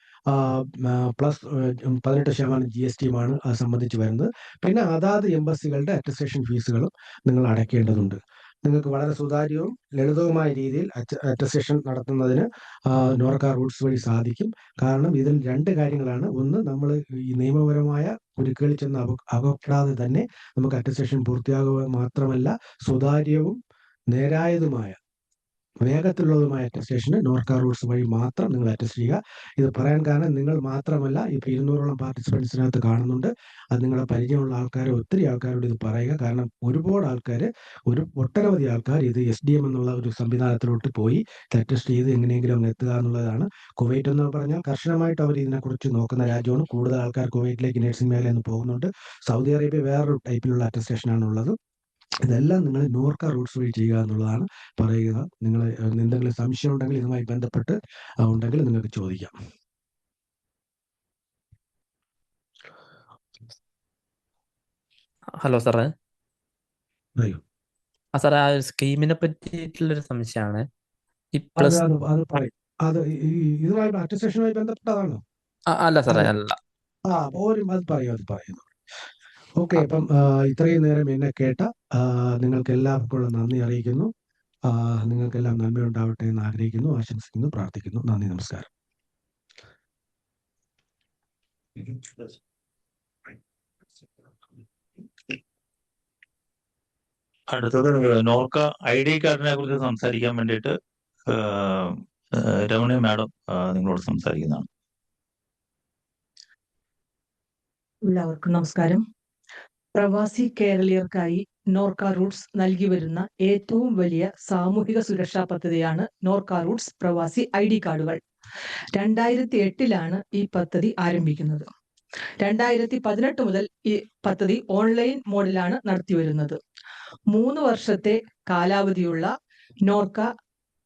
പ്ലസ് 18% GSTയുമാണ് അത് സംബന്ധിച്ച് വരുന്നത്. പിന്നെ അതാത് എംബസികളുടെ അറ്റസ്റ്റേഷൻ ഫീസുകളും നിങ്ങൾ അടയ്ക്കേണ്ടതുണ്ട്. നിങ്ങൾക്ക് വളരെ സുതാര്യവും ലളിതവുമായ രീതിയിൽ അറ്റസ്റ്റേഷൻ നടത്തുന്നതിന് നോർക്ക റൂട്ട്സ് വഴി സാധിക്കും. കാരണം ഇതിൽ 2 കാര്യങ്ങളാണ്. ഒന്ന്, നമ്മൾ ഈ നിയമപരമായ കുരുക്കുകളിൽ ചെന്ന് അകപ്പെടാതെ തന്നെ നമുക്ക് അറ്റസ്റ്റേഷൻ പൂർത്തിയാകുക മാത്രമല്ല, സുതാര്യവും നേരായതുമായ വേഗത്തിലുള്ളതുമായ അറ്റസ്റ്റേഷന് നോർക്ക റൂട്ട്സ് വഴി മാത്രം നിങ്ങൾ അറ്റസ്റ്റ് ചെയ്യുക. ഇത് പറയാൻ കാരണം നിങ്ങൾ മാത്രമല്ല, ഇപ്പോൾ 200ഓളം പാർട്ടിസിപ്പൻസിനകത്ത് കാണുന്നുണ്ട്. അത് നിങ്ങളുടെ പരിചയമുള്ള ഒത്തിരി ആൾക്കാരോട് ഇത് പറയുക. കാരണം ഒരുപാട് ആൾക്കാർ, ഒട്ടനവധി ആൾക്കാർ ഇത് SDM എന്നുള്ള ഒരു സംവിധാനത്തിലോട്ട് പോയി അറ്റസ്റ്റ് ചെയ്ത് എങ്ങനെയെങ്കിലും അങ്ങ് എത്തുക എന്നുള്ളതാണ്. കുവൈറ്റ് എന്ന് പറഞ്ഞാൽ കർശനമായിട്ട് അവർ ഇതിനെക്കുറിച്ച് നോക്കുന്ന രാജ്യമാണ്. കൂടുതൽ ആൾക്കാർ കുവൈറ്റിലേക്ക് നഴ്സിംഗ് മേഖലയിൽ നിന്ന് പോകുന്നുണ്ട്. സൗദി അറേബ്യ വേറൊരു ടൈപ്പിലുള്ള അറ്റസ്റ്റേഷനാണ് ഉള്ളത്. ഇതെല്ലാം നിങ്ങൾ നോർക്ക റൂട്ട്സ് വഴി ചെയ്യുക എന്നുള്ളതാണ് പറയുക. നിങ്ങൾ എന്തെങ്കിലും സംശയം ഉണ്ടെങ്കിൽ ഇതുമായി ബന്ധപ്പെട്ട് ഉണ്ടെങ്കിൽ നിങ്ങൾക്ക് ചോദിക്കാം. ഹലോ സാറേ. അയ്യോ, സാറേ, ആ ഒരു സ്കീമിനെ പറ്റിയിട്ടുള്ളൊരു സംശയമാണ്. ഈ അത് പ്ലസ് അത് അത് പറയും. അത് ഇതുമായി അറ്റസ്റ്റേഷനുമായി ബന്ധപ്പെട്ടതാണോ? അല്ല സാറേ, അല്ല. അല്ല. അത് പറയുന്നു. ഓക്കെ. അപ്പം ഇത്രയും നേരം എന്നെ കേട്ട നിങ്ങൾക്ക് എല്ലാവർക്കുള്ള നന്ദി അറിയിക്കുന്നു. നിങ്ങൾക്കെല്ലാം നന്മയുണ്ടാവട്ടെ എന്ന് ആഗ്രഹിക്കുന്നു, ആശംസിക്കുന്നു, പ്രാർത്ഥിക്കുന്നു. നന്ദി, നമസ്കാരം. അടുത്തത് നോർക്ക ID കാർഡിനെ കുറിച്ച് സംസാരിക്കാൻ വേണ്ടിയിട്ട് രമണി മാഡം നിങ്ങളോട് സംസാരിക്കുന്നതാണ്. എല്ലാവർക്കും നമസ്കാരം. പ്രവാസി കേരളീയർക്കായി നോർക്ക റൂട്ട്സ് നൽകി വരുന്ന ഏറ്റവും വലിയ സാമൂഹിക സുരക്ഷാ പദ്ധതിയാണ് നോർക്ക റൂട്ട്സ് പ്രവാസി ID കാർഡുകൾ. 2008 ഈ പദ്ധതി ആരംഭിക്കുന്നത്. 2018 മുതൽ ഈ പദ്ധതി ഓൺലൈൻ മോഡിലാണ് നടത്തിവരുന്നത്. 3 വർഷത്തെ കാലാവധിയുള്ള നോർക്ക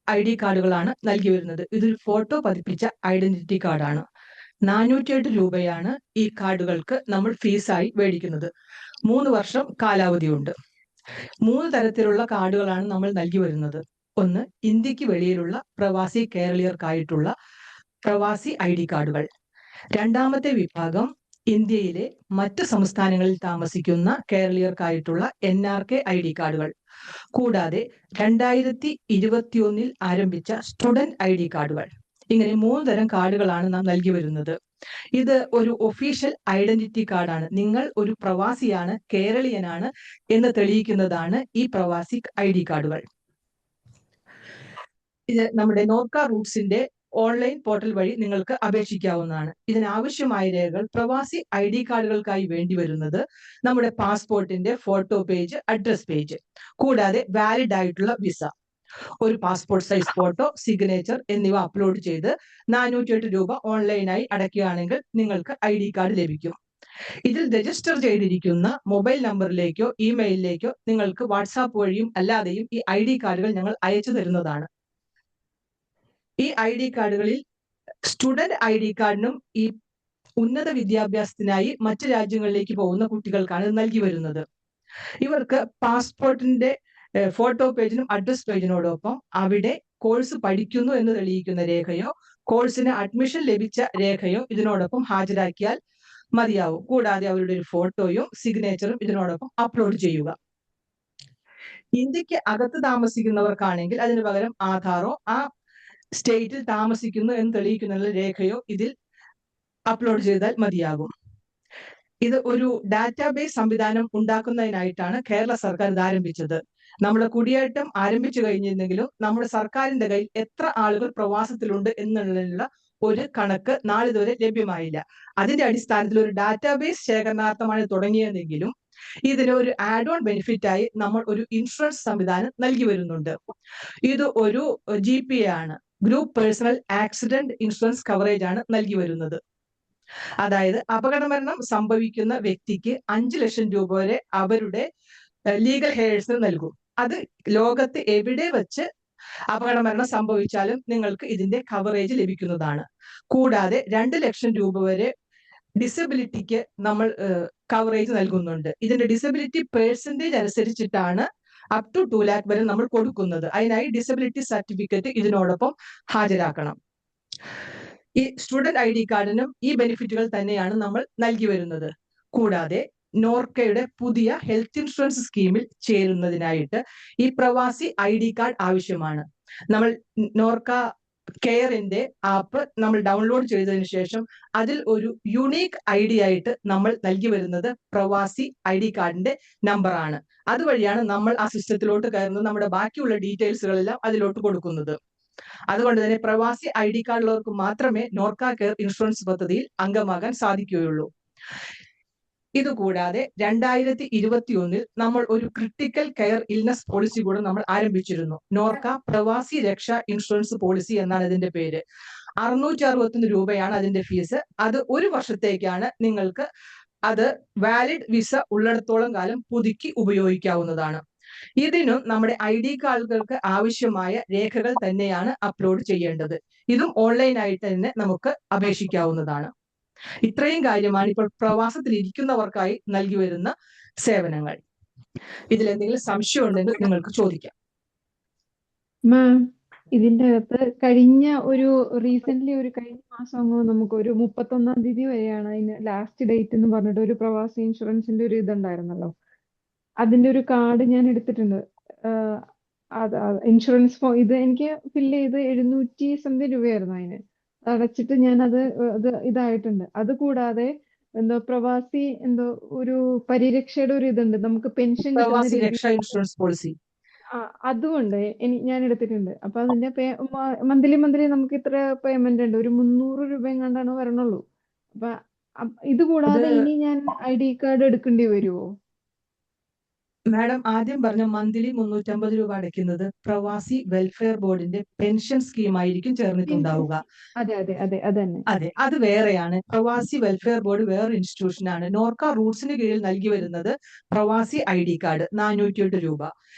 ID കാർഡുകളാണ് നൽകി വരുന്നത്. ഇതൊരു ഫോട്ടോ പതിപ്പിച്ച ഐഡന്റിറ്റി കാർഡാണ്. 408 രൂപയാണ് ഈ കാർഡുകൾക്ക് നമ്മൾ ഫീസായി മേടിക്കുന്നത്. 3 വർഷം കാലാവധിയുണ്ട്. 3 തരത്തിലുള്ള കാർഡുകളാണ് നമ്മൾ നൽകി വരുന്നത്. ഒന്ന്, ഇന്ത്യക്ക് വെളിയിലുള്ള പ്രവാസി കേരളീയർക്കായിട്ടുള്ള പ്രവാസി ID കാർഡുകൾ. രണ്ടാമത്തെ വിഭാഗം ഇന്ത്യയിലെ മറ്റ് സംസ്ഥാനങ്ങളിൽ താമസിക്കുന്ന കേരളീയർക്കായിട്ടുള്ള NRK ID കാർഡുകൾ. കൂടാതെ 2021 ആരംഭിച്ച സ്റ്റുഡന്റ് ID കാർഡുകൾ. ഇങ്ങനെ 3 തരം കാർഡുകളാണ് നാം നൽകി വരുന്നത്. ഇത് ഒരു ഒഫീഷ്യൽ ഐഡന്റിറ്റി കാർഡാണ്. നിങ്ങൾ ഒരു പ്രവാസിയാണ്, കേരളീയനാണ് എന്ന് തെളിയിക്കുന്നതാണ് ഈ പ്രവാസി ID കാർഡുകൾ. ഇത് നമ്മുടെ നോർക്ക റൂട്ട്സിന്റെ ഓൺലൈൻ പോർട്ടൽ വഴി നിങ്ങൾക്ക് അപേക്ഷിക്കാവുന്നതാണ്. ഇതിനാവശ്യമായ രേഖകൾ പ്രവാസി ID കാർഡുകൾക്കായി വേണ്ടി വരുന്നത് നമ്മുടെ പാസ്പോർട്ടിന്റെ ഫോട്ടോ പേജ്, അഡ്രസ് പേജ്, കൂടാതെ വാലിഡ് ആയിട്ടുള്ള വിസ, ഒരു പാസ്പോർട്ട് സൈസ് ഫോട്ടോ, സിഗ്നേച്ചർ എന്നിവ അപ്ലോഡ് ചെയ്ത് 408 രൂപ ഓൺലൈനായി അടയ്ക്കുകയാണെങ്കിൽ നിങ്ങൾക്ക് ID കാർഡ് ലഭിക്കും. ഇതിൽ രജിസ്റ്റർ ചെയ്തിരിക്കുന്ന മൊബൈൽ നമ്പറിലേക്കോ ഇമെയിലിലേക്കോ നിങ്ങൾക്ക് വാട്സാപ്പ് വഴിയും അല്ലാതെയും ഈ ID കാർഡുകൾ ഞങ്ങൾ അയച്ചു തരുന്നതാണ്. ഈ ID കാർഡുകളിൽ സ്റ്റുഡന്റ് ID കാർഡിനും ഈ ഉന്നത വിദ്യാഭ്യാസത്തിനായി മറ്റു രാജ്യങ്ങളിലേക്ക് പോകുന്ന കുട്ടികൾക്കാണ് ഇത് നൽകി വരുന്നത്. ഇവർക്ക് പാസ്പോർട്ടിന്റെ ഫോട്ടോ പേജിനും അഡ്രസ് പേജിനോടൊപ്പം അവിടെ കോഴ്സ് പഠിക്കുന്നു എന്ന് തെളിയിക്കുന്ന രേഖയോ കോഴ്സിന് അഡ്മിഷൻ ലഭിച്ച രേഖയോ ഇതിനോടൊപ്പം ഹാജരാക്കിയാൽ മതിയാവും. കൂടാതെ അവരുടെ ഒരു ഫോട്ടോയും സിഗ്നേച്ചറും ഇതിനോടൊപ്പം അപ്ലോഡ് ചെയ്യുക. ഇന്ത്യക്ക് അകത്ത് താമസിക്കുന്നവർക്കാണെങ്കിൽ അതിന് പകരം ആധാറോ ആ സ്റ്റേറ്റിൽ താമസിക്കുന്നു എന്ന് തെളിയിക്കുന്ന രേഖയോ ഇതിൽ അപ്ലോഡ് ചെയ്താൽ മതിയാകും. ഇത് ഒരു ഡാറ്റാബേസ് സംവിധാനം ഉണ്ടാക്കുന്നതിനായിട്ടാണ് കേരള സർക്കാർ ഇത് ആരംഭിച്ചത്. നമ്മുടെ കുടിയേറ്റം ആരംഭിച്ചു കഴിഞ്ഞിരുന്നെങ്കിലും നമ്മുടെ സർക്കാരിന്റെ കയ്യിൽ എത്ര ആളുകൾ പ്രവാസത്തിലുണ്ട് എന്നുള്ളതിനുള്ള ഒരു കണക്ക് നാളിതുവരെ ലഭ്യമായില്ല. അതിന്റെ അടിസ്ഥാനത്തിൽ ഒരു ഡാറ്റാബേസ് ശേഖരണാർത്ഥമാണ് തുടങ്ങിയതെങ്കിലും ഇതിന് ഒരു ആഡ് ഓൺ ബെനിഫിറ്റ് ആയി നമ്മൾ ഒരു ഇൻഷുറൻസ് സംവിധാനം നൽകി വരുന്നുണ്ട്. ഇത് ഒരു GPA ആണ്, group personal accident insurance coverage ആണ് നൽകി വരുന്നത്. അതായത് അപകടമരണം സംഭവിക്കുന്ന വ്യക്തിക്ക് 5 ലക്ഷം രൂപ വരെ അവരുടെ ലീഗൽ ഹെയർസിന് നൽകും. അത് ലോകത്ത് എവിടെ വെച്ച് അപകടമരണം സംഭവിച്ചാലും നിങ്ങൾക്ക് ഇതിന്റെ കവറേജ് ലഭിക്കുന്നതാണ്. കൂടാതെ 2 ലക്ഷം രൂപ വരെ ഡിസബിലിറ്റിക്ക് നമ്മൾ കവറേജ് നൽകുന്നുണ്ട്. ഇതിന്റെ ഡിസബിലിറ്റി പേഴ്സൻറ്റേജ് അനുസരിച്ചിട്ടാണ് അപ് ടു 2 lakh വരെ നമ്മൾ കൊടുക്കുന്നത്. അതിനായി ഡിസബിലിറ്റി സർട്ടിഫിക്കറ്റ് ഇതിനോടൊപ്പം ഹാജരാക്കണം. ഈ സ്റ്റുഡന്റ് ID കാർഡിനും ഈ ബെനിഫിറ്റുകൾ തന്നെയാണ് നമ്മൾ നൽകി വരുന്നത്. കൂടാതെ നോർക്കയുടെ പുതിയ ഹെൽത്ത് ഇൻഷുറൻസ് സ്കീമിൽ ചേരുന്നതിനായിട്ട് ഈ പ്രവാസി ID കാർഡ് ആവശ്യമാണ്. നമ്മൾ നോർക്ക കെയറിന്റെ ആപ്പ് നമ്മൾ ഡൗൺലോഡ് ചെയ്തതിനു ശേഷം അതിൽ ഒരു യുണീക്ക് ID ആയിട്ട് നമ്മൾ നൽകി വരുന്നത് പ്രവാസി ID കാർഡിന്റെ നമ്പറാണ്. അതുവഴിയാണ് നമ്മൾ ആ സിസ്റ്റത്തിലോട്ട് കയറുന്നത്. നമ്മുടെ ബാക്കിയുള്ള ഡീറ്റെയിൽസുകളെല്ലാം അതിലോട്ട് കൊടുക്കുന്നത്. അതുകൊണ്ട് തന്നെ പ്രവാസി ID കാർഡുള്ളവർക്ക് മാത്രമേ നോർക്ക കെയർ ഇൻഷുറൻസ് പദ്ധതിയിൽ അംഗമാകാൻ സാധിക്കുകയുള്ളൂ. ഇതുകൂടാതെ 2021 നമ്മൾ ഒരു ക്രിട്ടിക്കൽ കെയർ ഇൽനസ് പോളിസി കൂടെ നമ്മൾ ആരംഭിച്ചിരുന്നു. നോർക്ക പ്രവാസി രക്ഷാ ഇൻഷുറൻസ് പോളിസി എന്നാണ് ഇതിന്റെ പേര്. 661 രൂപയാണ് അതിന്റെ ഫീസ്. അത് 1 വർഷത്തേക്കാണ്. നിങ്ങൾക്ക് അത് വാലിഡ് വിസ ഉള്ളിടത്തോളം കാലം പുതുക്കി ഉപയോഗിക്കാവുന്നതാണ്. ഇതിനും നമ്മുടെ ID കാർഡുകൾക്ക് ആവശ്യമായ രേഖകൾ തന്നെയാണ് അപ്ലോഡ് ചെയ്യേണ്ടത്. ഇതും ഓൺലൈനായിട്ട് തന്നെ നമുക്ക് അപേക്ഷിക്കാവുന്നതാണ്. ഇത്രയും കാര്യമാണ് ഇപ്പോൾ പ്രവാസത്തിൽ ഇരിക്കുന്നവർക്കായി നൽകി വരുന്ന സേവനങ്ങൾ. ഇതിൽ എന്തെങ്കിലും സംശയം ഉണ്ടെങ്കിൽ നിങ്ങൾക്ക് ചോദിക്കാം. മാം, ഇതിന്റെ അകത്ത് റീസെന്റ് ഒരു കഴിഞ്ഞ മാസം നമുക്ക് ഒരു 31-ാം തീയതി വരെയാണ് അതിന് ലാസ്റ്റ് ഡേറ്റ് എന്ന് പറഞ്ഞിട്ട് ഒരു പ്രവാസി ഇൻഷുറൻസിന്റെ ഒരു ഇതുണ്ടായിരുന്നല്ലോ. അതിന്റെ ഒരു കാർഡ് ഞാൻ എടുത്തിട്ടുണ്ട്. ഇൻഷുറൻസ് ഇത് എനിക്ക് ഫില്ല് ചെയ്ത് 700 സംതിങ് രൂപയായിരുന്നു അതിന്. അടച്ചിട്ട് ഞാൻ അത് ഇതായിട്ടുണ്ട്. അത് കൂടാതെ പ്രവാസി ഒരു പരിരക്ഷയുടെ ഒരു ഇതുണ്ട്, നമുക്ക് പെൻഷൻ പ്രവാസി രക്ഷാ ഇൻഷുറൻസ് പോളിസി. അതുകൊണ്ട് ഞാൻ എടുത്തിട്ടുണ്ട്. അപ്പൊ അതിന്റെ മന്ത്ലി നമുക്ക് ഇത്ര പേയ്മെന്റ് ഉണ്ട്, ഒരു 300 രൂപ എങ്ങാണ്ടാണ് വരണുള്ളൂ. അപ്പൊ ഇത് കൂടാതെ ഇനി ഞാൻ ID കാർഡ് എടുക്കേണ്ടി വരുമോ? മാഡം ആദ്യം പറഞ്ഞ മന്ത്ലി 350 രൂപ അടയ്ക്കുന്നത് പ്രവാസി വെൽഫെയർ ബോർഡിന്റെ പെൻഷൻ സ്കീം ആയിരിക്കും ചേർന്നിട്ടുണ്ടാവുക. അതെ, അത് വേറെയാണ്. പ്രവാസി വെൽഫെയർ ബോർഡ് വേറെ ഇൻസ്റ്റിറ്റ്യൂഷൻ ആണ്. നോർക്ക റൂട്ട്സിന് കീഴിൽ നൽകി വരുന്നത് പ്രവാസി ID കാർഡ് 408 രൂപ,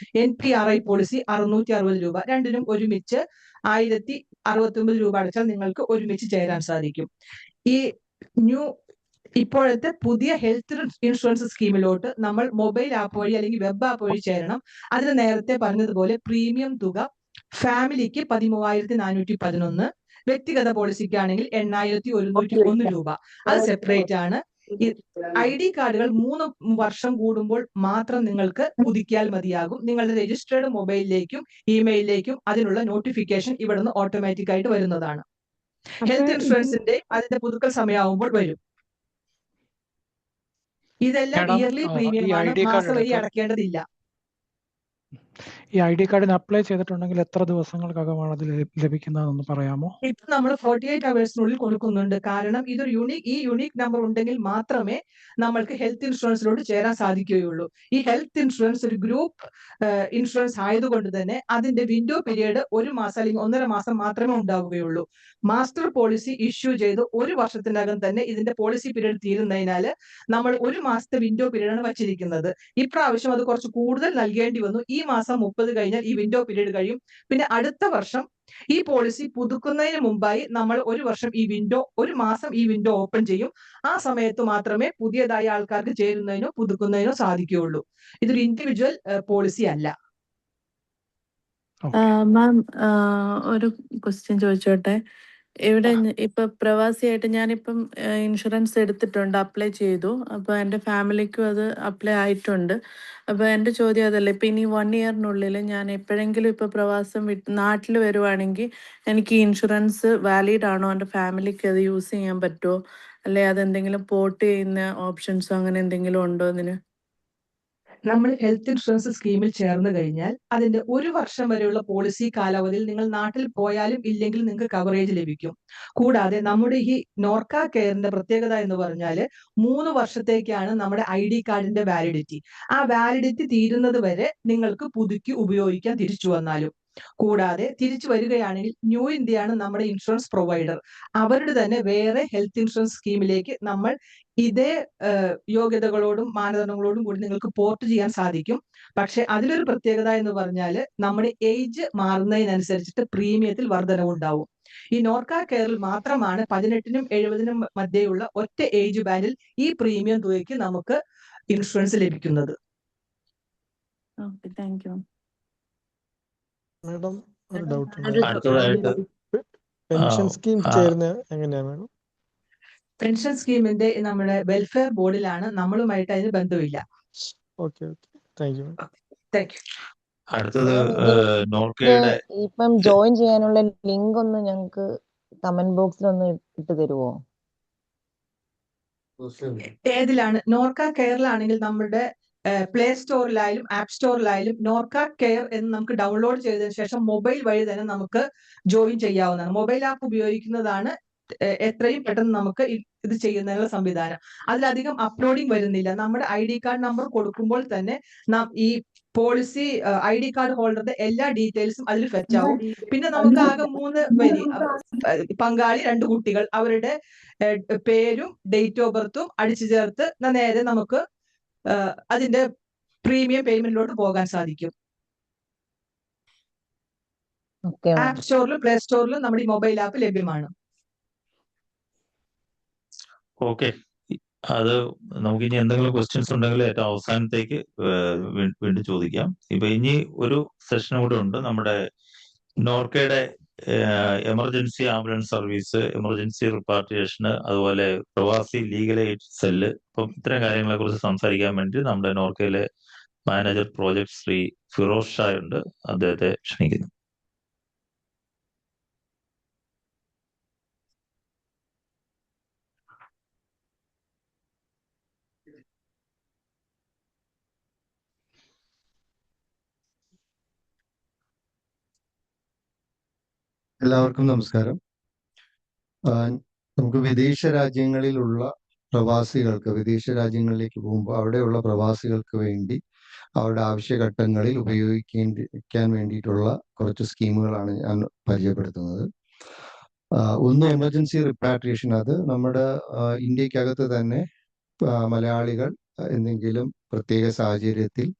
NPRI പോളിസി 660 രൂപ. രണ്ടിനും ഒരുമിച്ച് 1069 രൂപ അടച്ചാൽ നിങ്ങൾക്ക് ഒരുമിച്ച് ചേരാൻ സാധിക്കും. ഈ ഇപ്പോഴത്തെ പുതിയ ഹെൽത്ത് ഇൻഷുറൻസ് സ്കീമിലോട്ട് നമ്മൾ മൊബൈൽ ആപ്പ് വഴി അല്ലെങ്കിൽ വെബ് ആപ്പ് വഴി ചേരണം. അതിന് നേരത്തെ പറഞ്ഞതുപോലെ പ്രീമിയം തുക ഫാമിലിക്ക് 13,411, വ്യക്തിഗത പോളിസിക്കാണെങ്കിൽ 8,101 രൂപ. അത് സെപ്പറേറ്റ് ആണ്. ID കാർഡുകൾ 3 വർഷം കൂടുമ്പോൾ മാത്രം നിങ്ങൾക്ക് പുതുക്കിയാൽ മതിയാകും. നിങ്ങളുടെ രജിസ്റ്റേർഡ് മൊബൈലിലേക്കും ഇമെയിലിലേക്കും അതിനുള്ള നോട്ടിഫിക്കേഷൻ ഇവിടുന്ന് ഓട്ടോമാറ്റിക് ആയിട്ട് വരുന്നതാണ്. ഹെൽത്ത് ഇൻഷുറൻസിന്റെ അതിന്റെ പുതുക്കൽ സമയമാകുമ്പോൾ വരും. ഇതെല്ലാം ഇയർലി പ്രീമിയമാണ്, മാസവരി അടയ്ക്കേണ്ടതില്ല. ഈ ID കാർഡിന് അപ്ലൈ ചെയ്തിട്ടുണ്ടെങ്കിൽ എത്ര ദിവസങ്ങൾക്കകമാണ് അത് ലഭിക്കുന്നതെന്ന് പറയാമോ? ഇപ്പൊ നമ്മൾ 48 അവേഴ്സിനുള്ളിൽ കൊടുക്കുന്നുണ്ട്. കാരണം ഇതൊരു യുണീക് നമ്പർ ഉണ്ടെങ്കിൽ മാത്രമേ നമ്മൾക്ക് ഹെൽത്ത് ഇൻഷുറൻസിലോട്ട് ചേരാൻ സാധിക്കുകയുള്ളൂ. ഈ ഹെൽത്ത് ഇൻഷുറൻസ് ഒരു ഗ്രൂപ്പ് ഇൻഷുറൻസ് ആയതുകൊണ്ട് തന്നെ അതിന്റെ വിൻഡോ പീരീഡ് 1 മാസം അല്ലെങ്കിൽ 1.5 മാസം മാത്രമേ ഉണ്ടാവുകയുള്ളൂ. മാസ്റ്റർ പോളിസി ഇഷ്യൂ ചെയ്ത് 1 വർഷത്തിനകം തന്നെ ഇതിന്റെ പോളിസി പീരീഡ് തീരുന്നതിനാൽ നമ്മൾ 1 മാസത്തെ വിൻഡോ പീരീഡാണ് വച്ചിരിക്കുന്നത്. ഇപ്രാവശ്യം അത് കുറച്ച് കൂടുതൽ നൽകേണ്ടി വന്നു. ഈ മാസം 30 കഴിഞ്ഞാൽ ഈ വിൻഡോ പീരീഡ് കഴിയും. പിന്നെ അടുത്ത വർഷം ഈ പോളിസി പുതുക്കുന്നതിന് മുമ്പായി നമ്മൾ 1 മാസം ഈ വിൻഡോ ഓപ്പൺ ചെയ്യും. ആ സമയത്ത് മാത്രമേ പുതിയതായ ആൾക്കാർക്ക് ചേരുന്നതിനോ പുതുക്കുന്നതിനോ സാധിക്കുകയുള്ളൂ. ഇതൊരു ഇൻഡിവിജ്വൽ പോളിസി അല്ല. മാം, ഒരു ക്വസ്റ്റ്യൻ ചോദിച്ചോട്ടെ. ഇവിടെ ഇപ്പൊ പ്രവാസിയായിട്ട് ഞാനിപ്പം ഇൻഷുറൻസ് എടുത്തിട്ടുണ്ട്, അപ്ലൈ ചെയ്തു. അപ്പൊ എൻ്റെ ഫാമിലിക്കും അത് അപ്ലൈ ആയിട്ടുണ്ട്. അപ്പൊ എൻ്റെ ചോദ്യം അതല്ല, ഇപ്പൊ ഇനി 1 ഇയറിനുള്ളിൽ ഞാൻ എപ്പോഴെങ്കിലും ഇപ്പൊ പ്രവാസം നാട്ടിൽ വരുവാണെങ്കിൽ എനിക്ക് ഈ ഇൻഷുറൻസ് വാലിഡ് ആണോ? എൻ്റെ ഫാമിലിക്ക് അത് യൂസ് ചെയ്യാൻ പറ്റുമോ? അല്ലെ അതെന്തെങ്കിലും പോർട്ട് ചെയ്യുന്ന ഓപ്ഷൻസോ അങ്ങനെ എന്തെങ്കിലും ഉണ്ടോ ഇതിന്? നമ്മൾ ഹെൽത്ത് ഇൻഷുറൻസ് സ്കീമിൽ ചേർന്ന് കഴിഞ്ഞാൽ അതിന്റെ 1 വർഷം വരെയുള്ള പോളിസി കാലാവധിയിൽ നിങ്ങൾ നാട്ടിൽ പോയാലും ഇല്ലെങ്കിലും നിങ്ങൾക്ക് കവറേജ് ലഭിക്കും. കൂടാതെ നമ്മുടെ ഈ നോർക്ക കെയറിന്റെ പ്രത്യേകത എന്ന് പറഞ്ഞാൽ 3 വർഷത്തേക്കാണ് നമ്മുടെ ID കാർഡിന്റെ വാലിഡിറ്റി. ആ വാലിഡിറ്റി തീരുന്നത് വരെ നിങ്ങൾക്ക് പുതുക്കി ഉപയോഗിക്കാൻ തിരിച്ചു വന്നാലും. കൂടാതെ തിരിച്ചു വരികയാണെങ്കിൽ ന്യൂ ഇന്ത്യയാണ് നമ്മുടെ ഇൻഷുറൻസ് പ്രൊവൈഡർ. അവരുടെ തന്നെ വേറെ ഹെൽത്ത് ഇൻഷുറൻസ് സ്കീമിലേക്ക് നമ്മൾ ഇതേ യോഗ്യതകളോടും മാനദണ്ഡങ്ങളോടും കൂടി നിങ്ങൾക്ക് പോർട്ട് ചെയ്യാൻ സാധിക്കും. പക്ഷെ അതിലൊരു പ്രത്യേകത എന്ന് പറഞ്ഞാൽ നമ്മുടെ ഏജ് മാറുന്നതിനനുസരിച്ചിട്ട് പ്രീമിയത്തിൽ വർധനവുണ്ടാവും. ഈ നോർക്ക കെയറിൽ മാത്രമാണ് 18നും 70നും മധ്യയുള്ള ഒറ്റ ഏജ് ബാൻഡിൽ ഈ പ്രീമിയം തുകയ്ക്ക് നമുക്ക് ഇൻഷുറൻസ് ലഭിക്കുന്നത്. Okay, thank U. മാഡം ഒരു ഡൗട്ട് അടുത്തതായിട്ട് പെൻഷൻ സ്കീം ചേരുന്ന എങ്ങനെയാ മാഡം? പെൻഷൻ സ്കീമിന്റെ നമ്മുടെ വെൽഫെയർ ബോർഡിലാണ്, നമ്മളുമായിട്ട് അതിന് ബന്ധമില്ല. Okay okay, thank U. Thank you. അടുത്തത് നോർക്കയുടെ ഇപ്പം ജോയിൻ ചെയ്യാനുള്ള ലിങ്ക് ഒന്ന് ഞങ്ങൾക്ക് കമന്റ് ബോക്സിൽ ഒന്ന് ഇട്ട് തരുമോ? ഏതിലാണ്? നോർക്ക കെയറിലാണെങ്കിൽ നമ്മുടെ പ്ലേ സ്റ്റോറിലായാലും ആപ്പ് സ്റ്റോറിലായാലും നോർക്ക കെയർ എന്ന് നമുക്ക് ഡൗൺലോഡ് ചെയ്തതിനു ശേഷം മൊബൈൽ വഴി തന്നെ നമുക്ക് ജോയിൻ ചെയ്യാവുന്നതാണ്. മൊബൈൽ ആപ്പ് ഉപയോഗിക്കുന്നതാണ് എത്രയും പെട്ടെന്ന് നമുക്ക് ഇത് ചെയ്യുന്നതിനുള്ള സംവിധാനം. അതിലധികം അപ്ലോഡിംഗ് വരുന്നില്ല. നമ്മുടെ ID കാർഡ് നമ്പർ കൊടുക്കുമ്പോൾ തന്നെ ഈ പോളിസി ID കാർഡ് ഹോൾഡറുടെ എല്ലാ ഡീറ്റെയിൽസും അതിൽ ഫെച്ച് ആവും. പിന്നെ നമുക്ക് ആകെ 3 വരി, പങ്കാളി 2 കുട്ടികൾ, അവരുടെ പേരും ഡേറ്റ് ഓഫ് ബർത്തും അടിച്ചു ചേർത്ത് നേരെ നമുക്ക് അതിന്റെ പ്രീമിയം പേയ്മെന്റിലോട്ട് പോകാൻ സാധിക്കും. ആപ്പ് സ്റ്റോറിലും പ്ലേ സ്റ്റോറിലും നമ്മുടെ ഈ മൊബൈൽ ആപ്പ് ലഭ്യമാണ്. ഓക്കെ, അത് നമുക്ക് ഇനി എന്തെങ്കിലും ക്വസ്റ്റ്യൻസ് ഉണ്ടെങ്കിൽ ഏറ്റവും അവസാനത്തേക്ക് വീണ്ടും ചോദിക്കാം. ഇപ്പൊ ഇനി ഒരു സെഷൻ കൂടെ ഉണ്ട്. നമ്മുടെ നോർക്കയുടെ എമർജൻസി ആംബുലൻസ് സർവീസ്, എമർജൻസി റിപ്പാട്രിയേഷന്, അതുപോലെ പ്രവാസി ലീഗൽ എയ്ഡ് സെല്ല്, അപ്പം ഇത്തരം കാര്യങ്ങളെ കുറിച്ച് സംസാരിക്കാൻ വേണ്ടി നമ്മുടെ നോർക്കയിലെ മാനേജർ പ്രോജക്ട് ശ്രീ ഫിറോസ് ഷാ ഉണ്ട്. അദ്ദേഹത്തെ ക്ഷണിക്കുന്നു. എല്ലാവർക്കും നമസ്കാരം. നമുക്ക് വിദേശ രാജ്യങ്ങളിലുള്ള പ്രവാസികൾക്ക്, വിദേശ രാജ്യങ്ങളിലേക്ക് പോകുമ്പോൾ അവിടെയുള്ള പ്രവാസികൾക്ക് വേണ്ടി അവരുടെ ആവശ്യഘട്ടങ്ങളിൽ ഉപയോഗിക്കാൻ വേണ്ടിയിട്ടുള്ള കുറച്ച് സ്കീമുകളാണ് ഞാൻ പരിചയപ്പെടുത്തുന്നത്. ഒന്ന് എമർജൻസി റിപ്പാട്രിയേഷൻ. അത് നമ്മുടെ ഇന്ത്യക്കകത്ത് തന്നെ മലയാളികൾ എന്തെങ്കിലും പ്രത്യേക സാഹചര്യത്തിൽ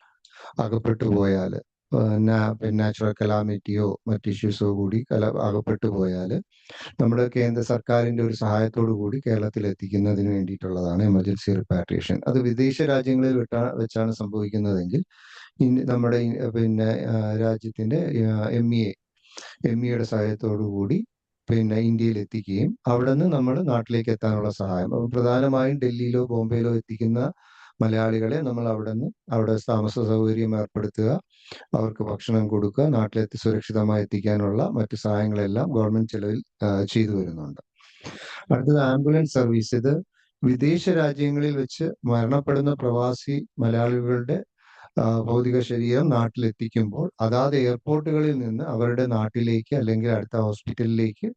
അകപ്പെട്ടു പോയാൽ, നാച്ചുറൽ കലാമിറ്റിയോ മറ്റ് ഇഷ്യൂസോ കൂടി അകപ്പെട്ടു പോയാൽ നമ്മുടെ കേന്ദ്ര സർക്കാരിന്റെ ഒരു സഹായത്തോടു കൂടി കേരളത്തിൽ എത്തിക്കുന്നതിന് വേണ്ടിയിട്ടുള്ളതാണ് എമർജൻസി റിപ്പാട്രിയേഷൻ. അത് വിദേശ രാജ്യങ്ങളിൽ വെച്ചാണ് സംഭവിക്കുന്നതെങ്കിൽ നമ്മുടെ രാജ്യത്തിന്റെ MEA സഹായത്തോടു കൂടി ഇന്ത്യയിൽ എത്തിക്കുകയും അവിടെ നിന്ന് നമ്മൾ നാട്ടിലേക്ക് എത്താനുള്ള സഹായം. അപ്പം പ്രധാനമായും ഡൽഹിയിലോ ബോംബെയിലോ എത്തിക്കുന്ന മലയാളികളെ നമ്മൾ അവിടെ താമസ സൗകര്യം ഏർപ്പെടുത്തുക, അവർക്ക് ഭക്ഷണം കൊടുക്കുക, നാട്ടിലെത്തി സുരക്ഷിതമായി എത്തിക്കാനുള്ള മറ്റു സഹായങ്ങളെല്ലാം ഗവൺമെന്റ് ചെലവിൽ ചെയ്തു വരുന്നുണ്ട്. അടുത്തത് ആംബുലൻസ് സർവീസ്. ഇത് വിദേശ രാജ്യങ്ങളിൽ വെച്ച് മരണപ്പെടുന്ന പ്രവാസി മലയാളികളുടെ ഭൗതിക ശരീരം നാട്ടിലെത്തിക്കുമ്പോൾ അതാത് എയർപോർട്ടുകളിൽ നിന്ന് അവരുടെ നാട്ടിലേക്ക് അല്ലെങ്കിൽ അടുത്ത ഹോസ്പിറ്റലിലേക്ക്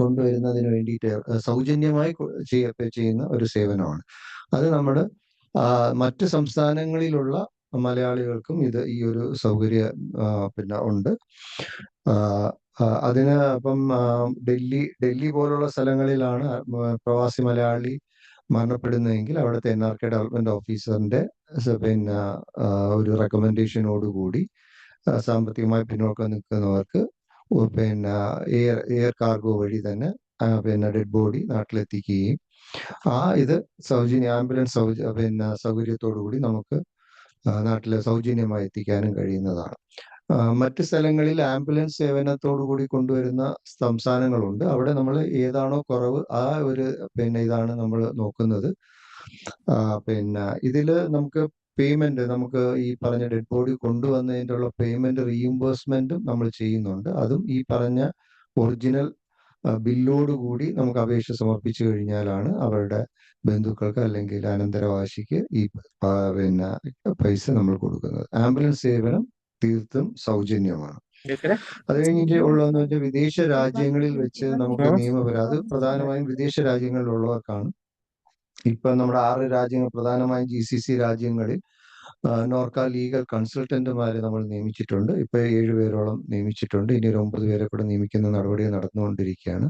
കൊണ്ടുവരുന്നതിന് വേണ്ടിയിട്ട് സൗജന്യമായി ചെയ്യുന്ന ഒരു സേവനമാണ്. അത് നമ്മുടെ മറ്റ് സംസ്ഥാനങ്ങളിലുള്ള മലയാളികൾക്കും ഈ ഒരു സൗകര്യം ഉണ്ട്. അതിന് അപ്പം ഡൽഹി പോലുള്ള സ്ഥലങ്ങളിലാണ് പ്രവാസി മലയാളി മരണപ്പെടുന്നതെങ്കിൽ അവിടുത്തെ NRK ഡെവലപ്മെന്റ് ഓഫീസറിന്റെ ഒരു റെക്കമെൻഡേഷനോടുകൂടി സാമ്പത്തികമായി പിന്നോക്കം നിൽക്കുന്നവർക്ക് എയർ കാർഗോ വഴി തന്നെ ഡെഡ് ബോഡി നാട്ടിലെത്തിക്കുകയും ഇത് ആംബുലൻസ് സൗകര്യത്തോടു കൂടി നമുക്ക് നാട്ടിലെ സൗജന്യമായി എത്തിക്കാനും കഴിയുന്നതാണ്. മറ്റ് സ്ഥലങ്ങളിൽ ആംബുലൻസ് സേവനത്തോടു കൂടി കൊണ്ടുവരുന്ന സംസ്ഥാനങ്ങളുണ്ട്. അവിടെ നമ്മൾ ഏതാണോ കുറവ് ആ ഒരു ഇതാണ് നമ്മൾ നോക്കുന്നത്. ഇതില് നമുക്ക് പേയ്മെന്റ്, നമുക്ക് ഈ പറഞ്ഞ ഡെഡ് ബോഡി കൊണ്ടുവന്നതിൻ്റെ ഉള്ള പേയ്മെന്റ് റീഇംബേഴ്സ്മെന്റും നമ്മൾ ചെയ്യുന്നുണ്ട്. അതും ഈ പറഞ്ഞ ഒറിജിനൽ ബില്ലോടുകൂടി നമുക്ക് അപേക്ഷ സമർപ്പിച്ചു കഴിഞ്ഞാലാണ് അവരുടെ ബന്ധുക്കൾക്ക് അല്ലെങ്കിൽ അനന്തരാവകാശിക്ക് ഈ പിന്നെ പൈസ നമ്മൾ കൊടുക്കുന്നത്. ആംബുലൻസ് സേവനം തീർത്തും സൗജന്യമാണ്. അത് കഴിഞ്ഞിട്ട് ഉള്ളതെന്ന് വെച്ചാൽ വിദേശ രാജ്യങ്ങളിൽ വെച്ച് നമുക്ക് നിയമപരം, അത് പ്രധാനമായും വിദേശ രാജ്യങ്ങളിലുള്ളവർക്കാണ്. ഇപ്പൊ നമ്മുടെ 6 രാജ്യങ്ങൾ, പ്രധാനമായും GCC രാജ്യങ്ങളിൽ നോർക്ക ലീഗൽ കൺസൾട്ടന്റുമാരെ നമ്മൾ നിയമിച്ചിട്ടുണ്ട്. ഇപ്പൊ 7 പേരോളം നിയമിച്ചിട്ടുണ്ട്. ഇനി ഒരു 9 പേരെ കൂടെ നിയമിക്കുന്ന നടപടി നടന്നുകൊണ്ടിരിക്കുകയാണ്.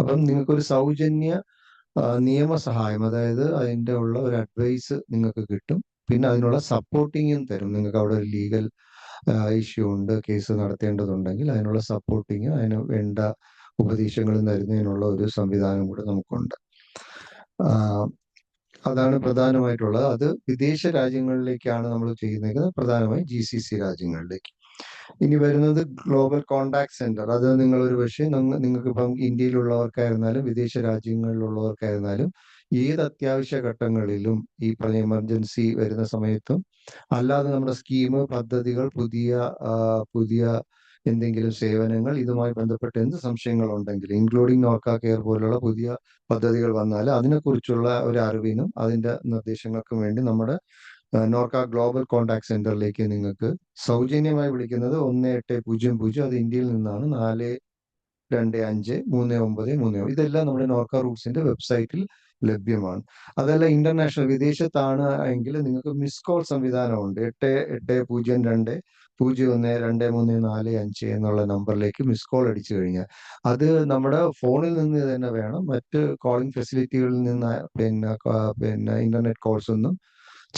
അപ്പം നിങ്ങൾക്കൊരു സൗജന്യ നിയമസഹായം, അതായത് അതിൻ്റെ ഉള്ള ഒരു അഡ്വൈസ് നിങ്ങൾക്ക് കിട്ടും. പിന്നെ അതിനുള്ള സപ്പോർട്ടിങ്ങും തരും. നിങ്ങൾക്ക് അവിടെ ഒരു ലീഗൽ ഇഷ്യൂ ഉണ്ട്, കേസ് നടത്തേണ്ടതുണ്ടെങ്കിൽ അതിനുള്ള സപ്പോർട്ടിങ്ങും അതിന് വേണ്ട ഉപദേശങ്ങളും തരുന്നതിനുള്ള ഒരു സംവിധാനം കൂടെ നമുക്കുണ്ട്. അതാണ് പ്രധാനമായിട്ടുള്ളത്. അത് വിദേശ രാജ്യങ്ങളിലേക്കാണ് നമ്മൾ ചെയ്യുന്നത്, പ്രധാനമായും GCC രാജ്യങ്ങളിലേക്ക്. ഇനി വരുന്നത് ഗ്ലോബൽ കോണ്ടാക്ട് സെന്റർ. അത് നിങ്ങൾ ഒരു പക്ഷേ നിങ്ങൾക്ക് ഇപ്പം ഇന്ത്യയിലുള്ളവർക്കായിരുന്നാലും വിദേശ രാജ്യങ്ങളിലുള്ളവർക്കായിരുന്നാലും ഏത് അത്യാവശ്യ ഘട്ടങ്ങളിലും ഈ പറഞ്ഞ എമർജൻസി വരുന്ന സമയത്തും അല്ലാതെ നമ്മുടെ സ്കീം, പദ്ധതികൾ, പുതിയ എന്തെങ്കിലും സേവനങ്ങൾ, ഇതുമായി ബന്ധപ്പെട്ട് എന്ത് സംശയങ്ങളുണ്ടെങ്കിലും ഇൻക്ലൂഡിങ് നോർക്ക കെയർ പോലുള്ള പുതിയ പദ്ധതികൾ വന്നാൽ അതിനെക്കുറിച്ചുള്ള ഒരു അറിവിനും അതിൻ്റെ നിർദ്ദേശങ്ങൾക്കും വേണ്ടി നമ്മുടെ നോർക്ക ഗ്ലോബൽ കോണ്ടാക്ട് സെന്ററിലേക്ക് നിങ്ങൾക്ക് സൗജന്യമായി വിളിക്കുന്നത് 1800. അത് ഇന്ത്യയിൽ നിന്നാണ് 4253930. ഇതെല്ലാം നമ്മുടെ നോർക്ക റൂട്ട്സിന്റെ വെബ്സൈറ്റിൽ ലഭ്യമാണ്. അതല്ല ഇന്റർനാഷണൽ വിദേശത്താണ് എങ്കിൽ നിങ്ങൾക്ക് മിസ് കോൾ സംവിധാനമുണ്ട്. 8802012345 എന്നുള്ള നമ്പറിലേക്ക് മിസ് കോൾ അടിച്ചു കഴിഞ്ഞാൽ അത് നമ്മുടെ ഫോണിൽ നിന്ന് തന്നെ വേണം. മറ്റ് കോളിംഗ് ഫെസിലിറ്റികളിൽ നിന്ന് പിന്നെ ഇന്റർനെറ്റ് കോൾസ് ഒന്നും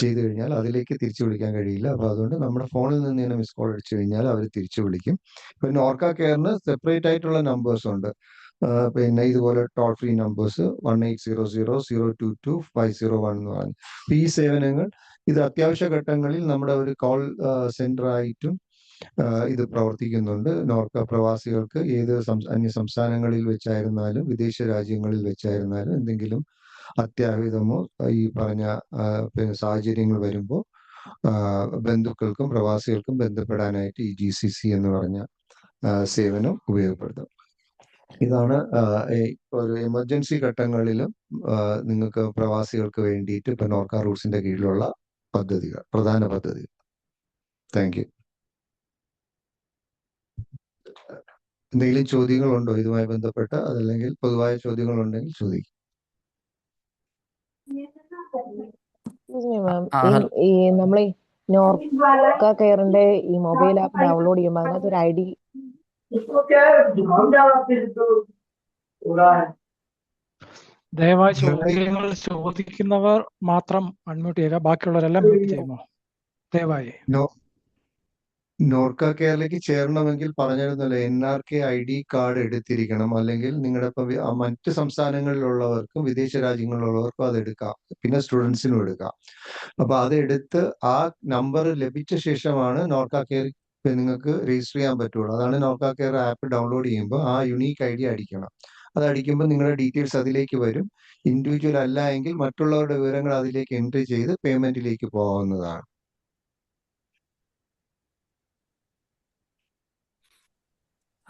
ചെയ്തു കഴിഞ്ഞാൽ അതിലേക്ക് തിരിച്ചു വിളിക്കാൻ കഴിയില്ല. അപ്പൊ അതുകൊണ്ട് നമ്മുടെ ഫോണിൽ നിന്ന് തന്നെ മിസ് കോൾ അടിച്ചു കഴിഞ്ഞാൽ അവർ തിരിച്ചു വിളിക്കും. പിന്നെ നോർക്ക കെയറിന് സെപ്പറേറ്റ് ആയിട്ടുള്ള നമ്പേഴ്സ് ഉണ്ട്. പിന്നെ ഇതുപോലെ ടോൾ ഫ്രീ നമ്പേഴ്സ് 1800-022-501 എന്ന് പറഞ്ഞു. ഈ സേവനങ്ങൾ ഇത് അത്യാവശ്യ ഘട്ടങ്ങളിൽ നമ്മുടെ ഒരു കോൾ സെന്റർ ആയിട്ടും ഇത് പ്രവർത്തിക്കുന്നുണ്ട്. നോർക്ക പ്രവാസികൾക്ക് ഏത് അന്യ സംസ്ഥാനങ്ങളിൽ വെച്ചായിരുന്നാലും വിദേശ രാജ്യങ്ങളിൽ വെച്ചായിരുന്നാലും എന്തെങ്കിലും അത്യാഹിതമോ ഈ പറഞ്ഞ സാഹചര്യങ്ങൾ വരുമ്പോൾ ബന്ധുക്കൾക്കും പ്രവാസികൾക്കും ബന്ധപ്പെടാനായിട്ട് ഈ GCC എന്ന് പറഞ്ഞ സേവനം ഉപയോഗപ്പെടുത്തും. ഇതാണ് ഒരു എമർജൻസി ഘട്ടങ്ങളിലും നിങ്ങൾക്ക് പ്രവാസികൾക്ക് വേണ്ടിയിട്ട് ഇപ്പൊ നോർക്ക റൂട്ട്സിന്റെ കീഴിലുള്ള പദ്ധതികൾ, പ്രധാന പദ്ധതികൾ. Thank you. എന്തെങ്കിലും ചോദ്യങ്ങളുണ്ടോ ഇതുമായി ബന്ധപ്പെട്ട്? അതല്ലെങ്കിൽ പൊതുവായ ചോദ്യങ്ങളുണ്ടെങ്കിൽ ചോദിക്കും. ഈ നമ്മൾ ഈ നോർക്ക കെയറിന്റെ ഈ മൊബൈൽ ആപ്പ് ഡൗൺലോഡ് ചെയ്യുമ്പോൾ അതിനകത്ത് ഒരു ID ദയവായി ചോദ്യങ്ങൾ ചോദിക്കുന്നവർ മാത്രം അൺമ്യൂട്ട് ചെയ്യുക, ബാക്കിയുള്ളവരെല്ലാം മ്യൂട്ട് ചെയ്യുമോ ദയവായി. നോർക്ക കെയറിലേക്ക് ചേരണമെങ്കിൽ പറഞ്ഞിരുന്നല്ലോ NRK ID കാർഡ് എടുത്തിരിക്കണം. അല്ലെങ്കിൽ നിങ്ങളുടെ ഇപ്പൊ മറ്റ് സംസ്ഥാനങ്ങളിലുള്ളവർക്കും വിദേശ രാജ്യങ്ങളിലുള്ളവർക്കും അത് എടുക്കാം. പിന്നെ സ്റ്റുഡൻസിനും എടുക്കാം. അപ്പൊ അതെടുത്ത് ആ നമ്പർ ലഭിച്ച ശേഷമാണ് നോർക്ക കെയർ നിങ്ങൾക്ക് രജിസ്റ്റർ ചെയ്യാൻ പറ്റുള്ളൂ. അതാണ് നോർക്ക കെയർ ആപ്പ് ഡൗൺലോഡ് ചെയ്യുമ്പോൾ ആ യുണീക്ക് ID അടിക്കണം. അത് അടിക്കുമ്പോൾ നിങ്ങളുടെ ഡീറ്റെയിൽസ് അതിലേക്ക് വരും. ഇൻഡിവിജ്വൽ അല്ല എങ്കിൽ മറ്റുള്ളവരുടെ വിവരങ്ങൾ അതിലേക്ക് എൻട്രി ചെയ്ത് പേയ്മെന്റിലേക്ക് പോകാവുന്നതാണ്.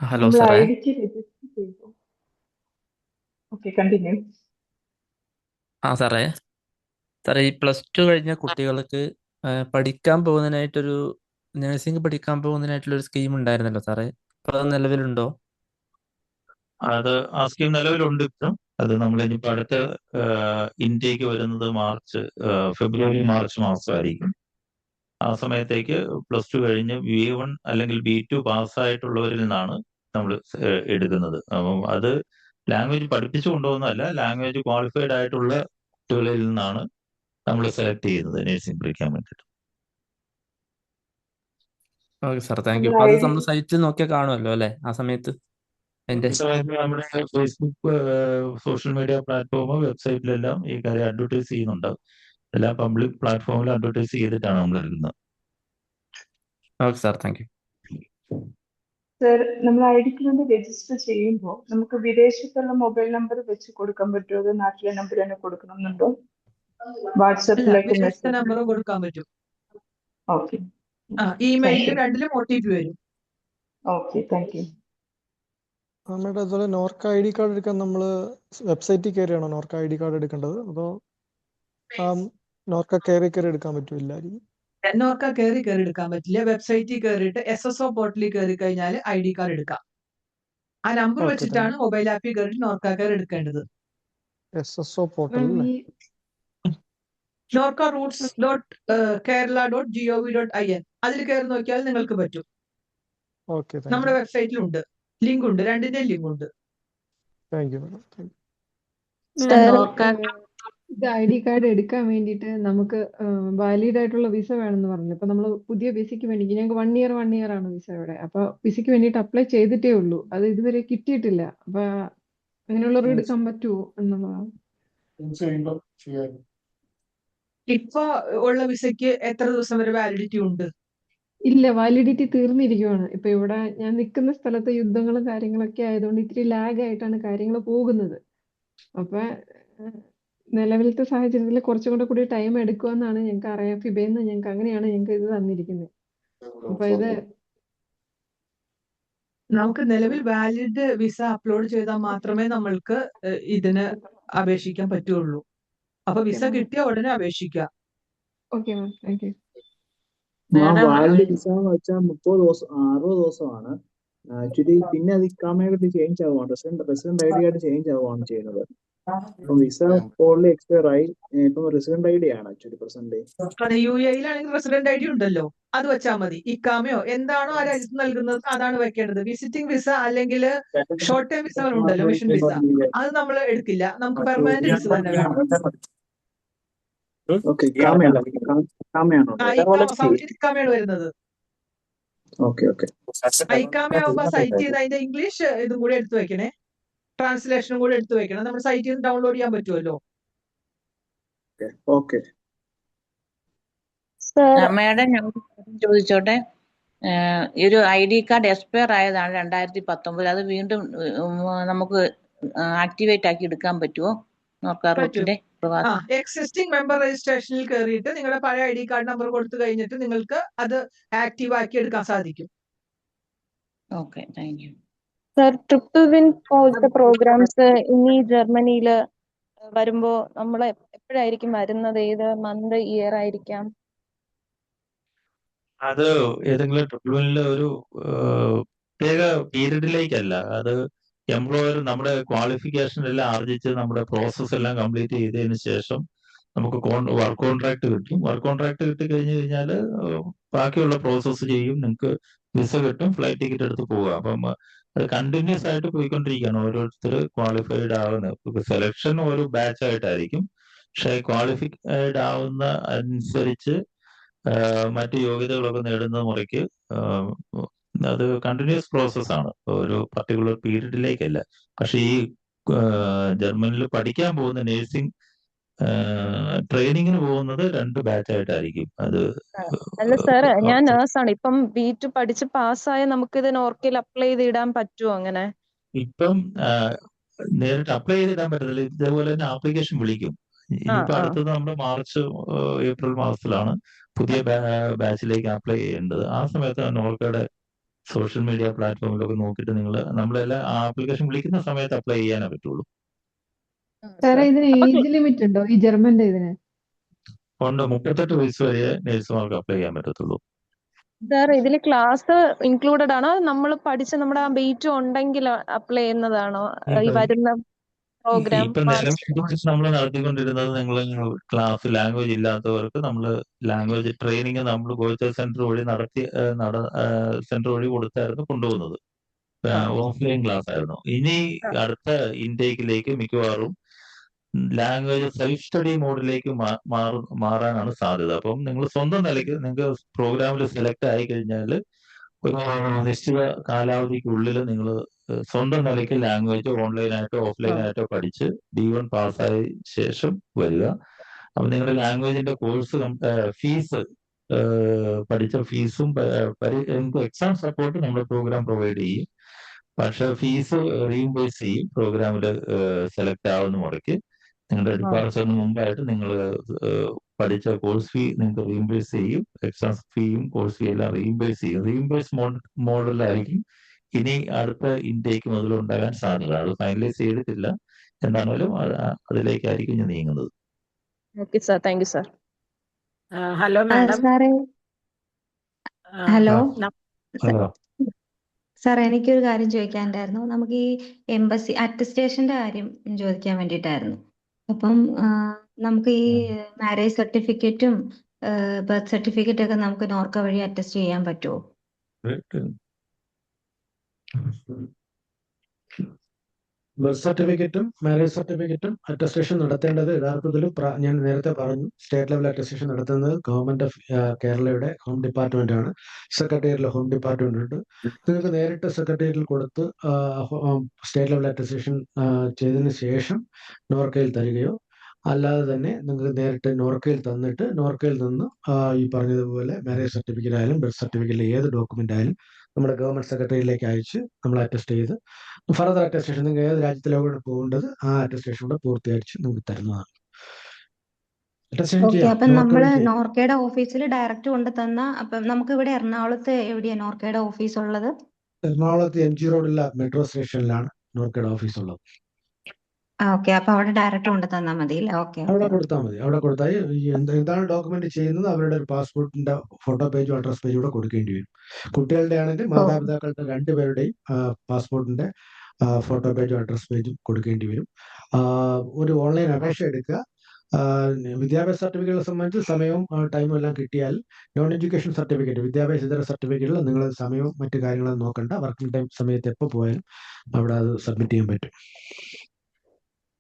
ഹലോ സാറേ. സാറേ ഈ +2 കഴിഞ്ഞ കുട്ടികൾക്ക് പഠിക്കാൻ പോകുന്നതിനായിട്ടൊരു നഴ്സിംഗ് പഠിക്കാൻ പോകുന്നതിനായിട്ടുള്ള ഒരു സ്കീം ഉണ്ടായിരുന്നല്ലോ സാറേ, അപ്പൊ അത് നിലവിലുണ്ടോ? അത് ആ സ്കീം നിലവിലുണ്ട് ഇപ്പം. അത് നമ്മൾ ഇനിയിപ്പോ അടുത്ത ഇൻടേക്ക് വരുന്നത് ഫെബ്രുവരി മാർച്ച് മാസമായിരിക്കും. ആ സമയത്തേക്ക് +2 കഴിഞ്ഞ് B1 അല്ലെങ്കിൽ B2 പാസ്സായിട്ടുള്ളവരിൽ നിന്നാണ് നമ്മൾ എടുക്കുന്നത്. അപ്പം അത് ലാംഗ്വേജ് പഠിപ്പിച്ചു കൊണ്ടുപോകുന്നതല്ല, ലാംഗ്വേജ് ക്വാളിഫൈഡ് ആയിട്ടുള്ള കുട്ടികളിൽ നിന്നാണ് നമ്മൾ സെലക്ട് ചെയ്യുന്നത് നഴ്സിംഗ് പഠിക്കാൻ വേണ്ടിയിട്ട്. Okay sir, thank you. അപ്പൊ അത് നമ്മൾ സൈറ്റിൽ നോക്കിയാൽ കാണുമല്ലോ അല്ലെ ആ സമയത്ത്? നമ്മുടെ ഫേസ്ബുക്ക്, സോഷ്യൽ മീഡിയ പ്ലാറ്റ്ഫോം, വെബ്സൈറ്റിലെല്ലാം ഈ കാര്യം അഡ്വർടൈസ് ചെയ്യുന്നുണ്ട്. എല്ലാ പബ്ലിക് പ്ലാറ്റ്ഫോമിൽ അഡ്വർടൈസ് ചെയ്തിട്ടാണ് നമ്മൾ എടുക്കുന്നത്. Okay sir, thank you. Sir, നമ്മൾ ഐഡിക്ക് വേണ്ടി രജിസ്റ്റർ ചെയ്യുമ്പോൾ നമുക്ക് വിദേശത്തുള്ള മൊബൈൽ നമ്പർ വെച്ച് കൊടുക്കാൻ പറ്റുമോ? അത് നാട്ടിലെ നമ്പർ തന്നെ കൊടുക്കണമെന്നുണ്ടോ? വാട്സാപ്പിലേക്ക് മെസ്സേജ് നമ്പറും കൊടുക്കാൻ പറ്റും. ഓക്കെ. ഇമെയിലിൽ രണ്ടിലും OTP വരും. Okay, thank U. മേഡം അതുപോലെ നോർക്ക ID കാർഡ് എടുക്കാൻ നമ്മൾ വെബ്സൈറ്റിൽ കയറിയാണോ നോർക്ക ID കാർഡ് എടുക്കേണ്ടത്, അതോ നോർക്ക കയറി എടുക്കാൻ പറ്റൂലായിരിക്കും? നോർക്ക കയറി എടുക്കാൻ പറ്റില്ല. വെബ്സൈറ്റിൽ കയറിയിട്ട് SSO പോർട്ടലിൽ കയറി കഴിഞ്ഞാൽ ID കാർഡ് എടുക്കാം. ആ നമ്പർ ഓക്കെ, വെച്ചിട്ടാണ് മൊബൈൽ ആപ്പിൽ കയറി നോർക്ക കയറി എടുക്കേണ്ടത്. SSO പോർട്ടൽ അല്ലേ? norcaroots.kerala.gov.in അതിൽ കയറി നോക്കിയാൽ നിങ്ങൾക്ക് പറ്റും. ഓക്കെ, നമ്മുടെ വെബ്സൈറ്റിലുണ്ട്, ലിങ്ക് ഉണ്ട്, രണ്ടിന്റെയും ലിങ്ക് ഉണ്ട്. Thank you madam. ഇത് ID കാർഡ് എടുക്കാൻ വേണ്ടിയിട്ട് നമുക്ക് വാലിഡ് ആയിട്ടുള്ള വിസ വേണമെന്ന് പറഞ്ഞു. അപ്പൊ നമ്മൾ പുതിയ വിസയ്ക്ക് വേണ്ടി ഞങ്ങൾക്ക് 1 ഇയർ ആണ് വിസ ഇവിടെ. അപ്പൊ വിസയ്ക്ക് വേണ്ടിയിട്ട് അപ്ലൈ ചെയ്തിട്ടേ ഉള്ളൂ, അത് ഇതുവരെ കിട്ടിയിട്ടില്ല. അപ്പൊ അങ്ങനെയുള്ളവർ എടുക്കാൻ പറ്റുമോ എന്നുള്ളതാണ്. ഇപ്പൊ ഉള്ള വിസയ്ക്ക് എത്ര ദിവസം വരെ വാലിഡിറ്റി ഉണ്ട്? ഇല്ല, വാലിഡിറ്റി തീർന്നിരിക്കുവാണ്. ഇപ്പൊ ഇവിടെ ഞാൻ നിൽക്കുന്ന സ്ഥലത്ത് യുദ്ധങ്ങളും കാര്യങ്ങളൊക്കെ ആയതുകൊണ്ട് ഇത്തിരി ലാഗ് ആയിട്ടാണ് കാര്യങ്ങൾ പോകുന്നത്. അപ്പൊ നിലവിലത്തെ സാഹചര്യത്തിൽ കുറച്ചും കൂടി ടൈം എടുക്കുമെന്നാണ് ഞങ്ങൾക്ക് അറിയാം. ഫിബേന്ന് ഞങ്ങൾക്ക് അങ്ങനെയാണ് ഞങ്ങൾക്ക് ഇത് തന്നിരിക്കുന്നത്. അപ്പൊ ഇത് നമുക്ക് നിലവിൽ വാലിഡ് വിസ അപ്ലോഡ് ചെയ്താൽ മാത്രമേ നമ്മൾക്ക് ഇതിന് അപേക്ഷിക്കാൻ പറ്റുള്ളൂ. അപ്പൊ വിസ കിട്ടിയ ഉടനെ അപേക്ഷിക്കാം. Okay ma'am, thank you. Valid visa എന്ന് വെച്ചാൽ 30 ദിവസം 60 ദിവസമാണ് ആക്ച്വലി. പിന്നെ അത് ഇക്കാമയായിട്ട് ചേഞ്ച് ആവുകയാണ്, റെസിഡന്റ് ID ആയിട്ട് ചേഞ്ച് ആവുകയാണ് ചെയ്യുന്നത്. അപ്പൊ വിസ ഓൾറെഡി എക്സ്പയർ ആയി. ഇപ്പം റെസിഡന്റ് ID ആണ് ആക്ച്വലി പ്രസന്റ്. UAE-യിലാണെങ്കിൽ റെസിഡന്റ് ID ഉണ്ടല്ലോ, അത് വെച്ചാൽ മതി. ഇക്കാമയോ എന്താണോ ആ രാജ്യത്ത് നൽകുന്നത് അതാണ് വെക്കേണ്ടത്. വിസിറ്റിംഗ് വിസ അല്ലെങ്കിൽ ഷോർട്ട് ടൈം വിസകളുണ്ടല്ലോ, മിഷൻ വിസ, അത് നമ്മൾ എടുക്കില്ല. നമുക്ക് പെർമനന്റ് വിസ തന്നെ വേണം. ഓക്കെ, സൗദിയിൽ ഇക്കാമയാണ് വരുന്നത്. Okay okay. ഇക്കാമയാവുമ്പോ സൈറ്റ് ചെയ്ത് അതിന്റെ ഇംഗ്ലീഷ് ഇതും കൂടെ എടുത്തു വെക്കണേ, ട്രാൻസ്ലേഷനും കൂടെ എടുത്തു വെക്കണം. നമ്മുടെ സൈറ്റിൽ നിന്ന് ഡൗൺലോഡ് ചെയ്യാൻ പറ്റുമല്ലോ. ഓക്കെ. മാഡം ഞാൻ ചോദിച്ചോട്ടെ, ഈ ഒരു ID കാർഡ് എക്സ്പയർ ആയതാണ് 2019. അത് വീണ്ടും നമുക്ക് ആക്ടിവേറ്റ് ആക്കി എടുക്കാൻ പറ്റുമോ? നോർക്ക റൂട്ടിന്റെ എക്സിസ്റ്റിംഗ് മെമ്പർ രജിസ്ട്രേഷനിൽ കയറിയിട്ട് നിങ്ങളുടെ പഴയ ID കാർഡ് നമ്പർ കൊടുത്തു കഴിഞ്ഞിട്ട് നിങ്ങൾക്ക് അത് ആക്റ്റീവ് ആക്കി എടുക്കാൻ സാധിക്കും. Okay, thank you. Sir, triple win പോലത്തെ പ്രോഗ്രാംസ് ഇനി ജർമ്മനിയില് വരുമ്പോ നമ്മൾ എപ്പോഴായിരിക്കും വരുന്നത്? ഏത് മന്ത്, ഇയർ ആയിരിക്കാം? അത് ഏതെങ്കിലും ട്രിബ്യൂണലിലെ ഒരു പ്രത്യേക പീരീഡിലേക്കല്ല, അത് എംപ്ലോയർ നമ്മുടെ ക്വാളിഫിക്കേഷൻ എല്ലാം ആർജിച്ച് നമ്മുടെ പ്രോസസ് എല്ലാം കംപ്ലീറ്റ് ചെയ്തതിന് ശേഷം നമുക്ക് വർക്ക് കോൺട്രാക്ട് കിട്ടും. വർക്ക് കോൺട്രാക്ട് കിട്ടി കഴിഞ്ഞു കഴിഞ്ഞാൽ ബാക്കിയുള്ള പ്രോസസ്സ് ചെയ്യും, നിങ്ങൾക്ക് വിസ കിട്ടും, ഫ്ലൈറ്റ് ടിക്കറ്റ് എടുത്ത് പോവുക. അപ്പം അത് കണ്ടിന്യൂസ് ആയിട്ട് പോയിക്കൊണ്ടിരിക്കുകയാണ്. ഓരോരുത്തർ ക്വാളിഫൈഡ് ആവുന്ന സെലക്ഷൻ ഒരു ബാച്ച് ആയിട്ടായിരിക്കും, പക്ഷെ ക്വാളിഫൈഡ് ആവുന്ന അനുസരിച്ച് മറ്റ് യോഗ്യതകളൊക്കെ നേടുന്ന മുറയ്ക്ക് അത് കണ്ടിന്യൂസ് പ്രോസസ് ആണ്, ഒരു പർട്ടിക്കുലർ പീരീഡിലേക്കല്ല. പക്ഷെ ഈ ജർമ്മനിയിൽ പഠിക്കാൻ പോകുന്ന നേഴ്സിംഗ് ട്രെയിനിങ്ങിന് പോകുന്നത് 2 ബാച്ച് ആയിട്ടായിരിക്കും. അത് അല്ല സാർ, ഞാൻ നേഴ്സാണ്. ഇപ്പം B2 പഠിച്ച് പാസ്സായ നമുക്ക് ഇത് നോർക്കയിൽ അപ്ലൈ ചെയ്തിടാൻ പറ്റുമോ? അങ്ങനെ ഇപ്പം നേരിട്ട് അപ്ലൈ ചെയ്തിടാൻ പറ്റത്തില്ല. ഇതേപോലെ തന്നെ ആപ്ലിക്കേഷൻ വിളിക്കും. ഇനിയിപ്പോ അടുത്തത് നമ്മുടെ മാർച്ച് ഏപ്രിൽ മാസത്തിലാണ് പുതിയ ബാച്ചിലേക്ക് അപ്ലൈ ചെയ്യേണ്ടത്. ആ സമയത്ത് നോർക്കയുടെ സോഷ്യൽ മീഡിയ പ്ലാറ്റ്ഫോമിലൊക്കെ നോക്കിയിട്ട് നമ്മളെല്ലാം ആപ്ലിക്കേഷൻ വിളിക്കുന്ന സമയത്ത് അപ്ലൈ ചെയ്യാനേ പറ്റുള്ളൂ. സാറേ, ഇതിന് ഏജ് ലിമിറ്റ് ഉണ്ടോ ഈ ജർമ്മന്റെ ഇതിന്? ഉണ്ട്, 38 വയസ്സ് വരെ നേഴ്സുമാർക്ക് അപ്ലൈ ചെയ്യാൻ പറ്റത്തുള്ളൂ. സാർ, ഇതില് ക്ലാസ് ഇൻക്ലൂഡഡ് ആണോ? നമ്മൾ പഠിച്ച നമ്മുടെ ആ B2 ഉണ്ടെങ്കിൽ അപ്ലൈ ചെയ്യുന്നതാണോ ഈ വരുന്ന പ്രോഗ്രാം? ഇപ്പൊ നിലവിൽ നമ്മൾ നടത്തിക്കൊണ്ടിരുന്നത്, നിങ്ങൾ ക്ലാസ് ലാംഗ്വേജ് ഇല്ലാത്തവർക്ക് നമ്മൾ ലാംഗ്വേജ് ട്രെയിനിങ് നമ്മൾ ഗോൾഡ് സെന്റർ വഴി സെന്റർ വഴി കൊടുത്തായിരുന്നു കൊണ്ടുപോകുന്നത്. ഓഫ്ലൈൻ ക്ലാസ് ആയിരുന്നു. ഇനി അടുത്ത ഇൻടേക്കിലേക്ക് മിക്കവാറും ലാംഗ്വേജ് സെൽഫ് സ്റ്റഡി മോഡിലേക്ക് മാറാനാണ് സാധ്യത. അപ്പം നിങ്ങൾ സ്വന്തം നിലയ്ക്ക് നിങ്ങൾക്ക് പ്രോഗ്രാമിൽ സെലക്ട് ആയി കഴിഞ്ഞാൽ ഒരു നിശ്ചിത കാലാവധിക്കുള്ളിൽ നിങ്ങൾ സ്വന്തം നിലയ്ക്ക് ലാംഗ്വേജ് ഓൺലൈനായിട്ടോ ഓഫ്ലൈനായിട്ടോ പഠിച്ച് D1 പാസ്സായ ശേഷം വരിക. അപ്പൊ നിങ്ങളുടെ ലാംഗ്വേജിന്റെ കോഴ്സ് ഫീസ് പഠിച്ച ഫീസും എക്സാം സപ്പോർട്ട് നമ്മുടെ പ്രോഗ്രാം പ്രൊവൈഡ് ചെയ്യും. പക്ഷെ ഫീസ് റീഇംബേഴ്സ് ചെയ്യും പ്രോഗ്രാമിൽ സെലക്ട് ആവുന്ന മുറയ്ക്ക്. നിങ്ങളുടെ ഡിപ്പാർച്ചറിന് മുമ്പായിട്ട് നിങ്ങൾ പഠിച്ച കോഴ്സ് ഫീ നിങ്ങൾക്ക് റീഇംബേഴ്സ് ചെയ്യും. എക്സാം ഫീയും കോഴ്സ് ഫീ എല്ലാം റീഇംബേഴ്സ് ചെയ്യും. റീഇംബേഴ്സ് മോഡലായിരിക്കും ഇനി അടുത്ത ഇൻടേക്ക് മുതൽ ഉണ്ടാകാൻ സാധ്യത. അത് ഫൈനലൈസ് ചെയ്തിട്ടില്ല. എന്താണേലും അതിലേക്കായിരിക്കും ഇനി നീങ്ങുന്നത്. Okay sir, thank you sir. Hello madam. സാറേ ഹലോ ഹലോ. സാർ, എനിക്കൊരു കാര്യം ചോദിക്കാനുണ്ടായിരുന്നു. നമുക്ക് ഈ എംബസി അറ്റസ്റ്റേഷന്റെ കാര്യം ചോദിക്കാൻ വേണ്ടിയിട്ടായിരുന്നു. അപ്പം നമുക്ക് ഈ മാരേജ് സർട്ടിഫിക്കറ്റും ബർത്ത് സർട്ടിഫിക്കറ്റ് ഒക്കെ നമുക്ക് നോർക്ക വഴി അറ്റസ്റ്റ് ചെയ്യാൻ പറ്റുമോ? ബർത്ത് സർട്ടിഫിക്കറ്റും മാരേജ് സർട്ടിഫിക്കറ്റും അറ്റസ്റ്റേഷൻ നടത്തേണ്ടത് യഥാർത്ഥത്തിൽ ഞാൻ നേരത്തെ പറഞ്ഞു, സ്റ്റേറ്റ് ലെവൽ അറ്റസ്റ്റേഷൻ നടത്തുന്നത് ഗവൺമെന്റ് ഓഫ് കേരളയുടെ ഹോം ഡിപ്പാർട്ട്മെന്റ് ആണ്. സെക്രട്ടേറിയറ്റിലെ ഹോം ഡിപ്പാർട്ട്മെന്റ് ഉണ്ട്. നിങ്ങൾക്ക് നേരിട്ട് സെക്രട്ടേറിയറ്റിൽ കൊടുത്ത് സ്റ്റേറ്റ് ലെവൽ അറ്റസ്റ്റേഷൻ ചെയ്തതിന് ശേഷം നോർക്കയിൽ തരികയോ, അല്ലാതെ തന്നെ നിങ്ങൾക്ക് നേരിട്ട് നോർക്കയിൽ തന്നിട്ട് നോർക്കയിൽ നിന്ന് ഈ പറഞ്ഞതുപോലെ മാരേജ് സർട്ടിഫിക്കറ്റ് ആയാലും ബർത്ത് സർട്ടിഫിക്കറ്റിലെ ഏത് ഡോക്യുമെന്റ് ആയാലും നമ്മുടെ ഗവൺമെന്റ് സെക്രട്ടറിയിലേക്ക് അയച്ച് നമ്മൾ അറ്റസ്റ്റ് ചെയ്ത് ഫർദർ അറ്റസ്റ്റേഷൻ നിങ്ങൾക്ക് ഏത് രാജ്യത്തിലാണ് പോകേണ്ടത് ആ അറ്റസ്റ്റേഷൻ കൂടെ പൂർത്തീകരിച്ച് നമുക്ക് തരുന്നതാണ്. അറ്റസ്റ്റേഷൻ ഓക്കെ, ചെയ്യാം, അപ്പം നമ്മള് നോർക്കയിൽ ചെയ്യാം. നോർക്കയുടെ ഓഫീസിൽ ഡയറക്റ്റ് കൊണ്ട് തന്ന, അപ്പം നമുക്ക് ഇവിടെ എറണാകുളത്ത് എവിടെയാ നോർക്കയുടെ ഓഫീസ് ഉള്ളത്? എറണാകുളത്ത് MG റോഡിലെ മെട്രോ സ്റ്റേഷനിലാണ് നോർക്കയുടെ ഓഫീസ് ഉള്ളത്. ഓക്കെ, അപ്പൊ അവിടെ ഡയറക്റ്റ് കൊണ്ട് തന്നാൽ മതി അല്ലേ? ഓക്കെ അവിടെ ഓക്കെ. കൊടുത്താൽ മതി. അവിടെ കൊടുത്താൽ എന്താണ് ഡോക്യുമെന്റ് ചെയ്യുന്നത് അവരുടെ ഒരു പാസ്പോർട്ടിന്റെ ഫോട്ടോ പേജും അഡ്രസ് പേജും കൂടെ കൊടുക്കേണ്ടി വരും. കുട്ടികളുടെ ആണെങ്കിൽ മാതാപിതാക്കളുടെ രണ്ടുപേരുടെയും പാസ്പോർട്ടിന്റെ ഫോട്ടോ പേജും അഡ്രസ് പേജും കൊടുക്കേണ്ടി വരും. ഒരു ഓൺലൈൻ അപേക്ഷ എടുക്കുക. വിദ്യാഭ്യാസ സർട്ടിഫിക്കറ്റുകളെ സംബന്ധിച്ച് സമയവും ടൈമും എല്ലാം കിട്ടിയാൽ നോൺ എഡ്യൂക്കേഷൻ സർട്ടിഫിക്കറ്റ്, വിദ്യാഭ്യാസ ഇതര സർട്ടിഫിക്കറ്റിൽ നിങ്ങൾ സമയവും മറ്റു കാര്യങ്ങളും നോക്കണ്ട. വർക്കിംഗ് ടൈം സമയത്ത് എപ്പോൾ പോയാലും അവിടെ അത് സബ്മിറ്റ് ചെയ്യാൻ പറ്റും.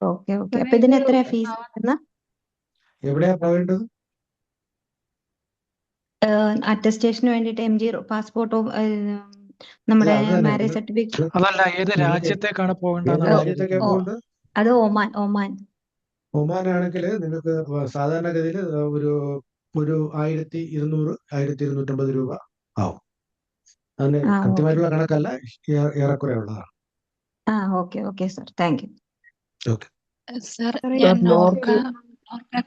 Okay okay. അപ്പൊ ഇതിന് എത്രയാ ഫീസ് വരുന്നത്? എവിടെയാ പോകേണ്ടത്? അറ്റസ്റ്റേഷന് വേണ്ടിയിട്ട് MG പാസ്പോർട്ടോ നമ്മുടെ മാരേജ് സർട്ടിഫിക്കറ്റ്? അതല്ല, ഏത് രാജ്യത്തേക്കാണ് പോകേണ്ടത്? രാജ്യത്തേക്കാ പോകേണ്ടത്? അത് ഒമാൻ. ഒമാൻ ആണെങ്കിൽ നിങ്ങൾക്ക് സാധാരണഗതിയിൽ ഒരു 1200 1250 രൂപ ആവും. അതിന് കൃത്യമായിട്ടുള്ള കണക്കല്ല, ഏറെക്കുറെ ഉള്ളതാണ്. Okay okay sir, thank you. Okay sir, ഞാൻ നോർക്ക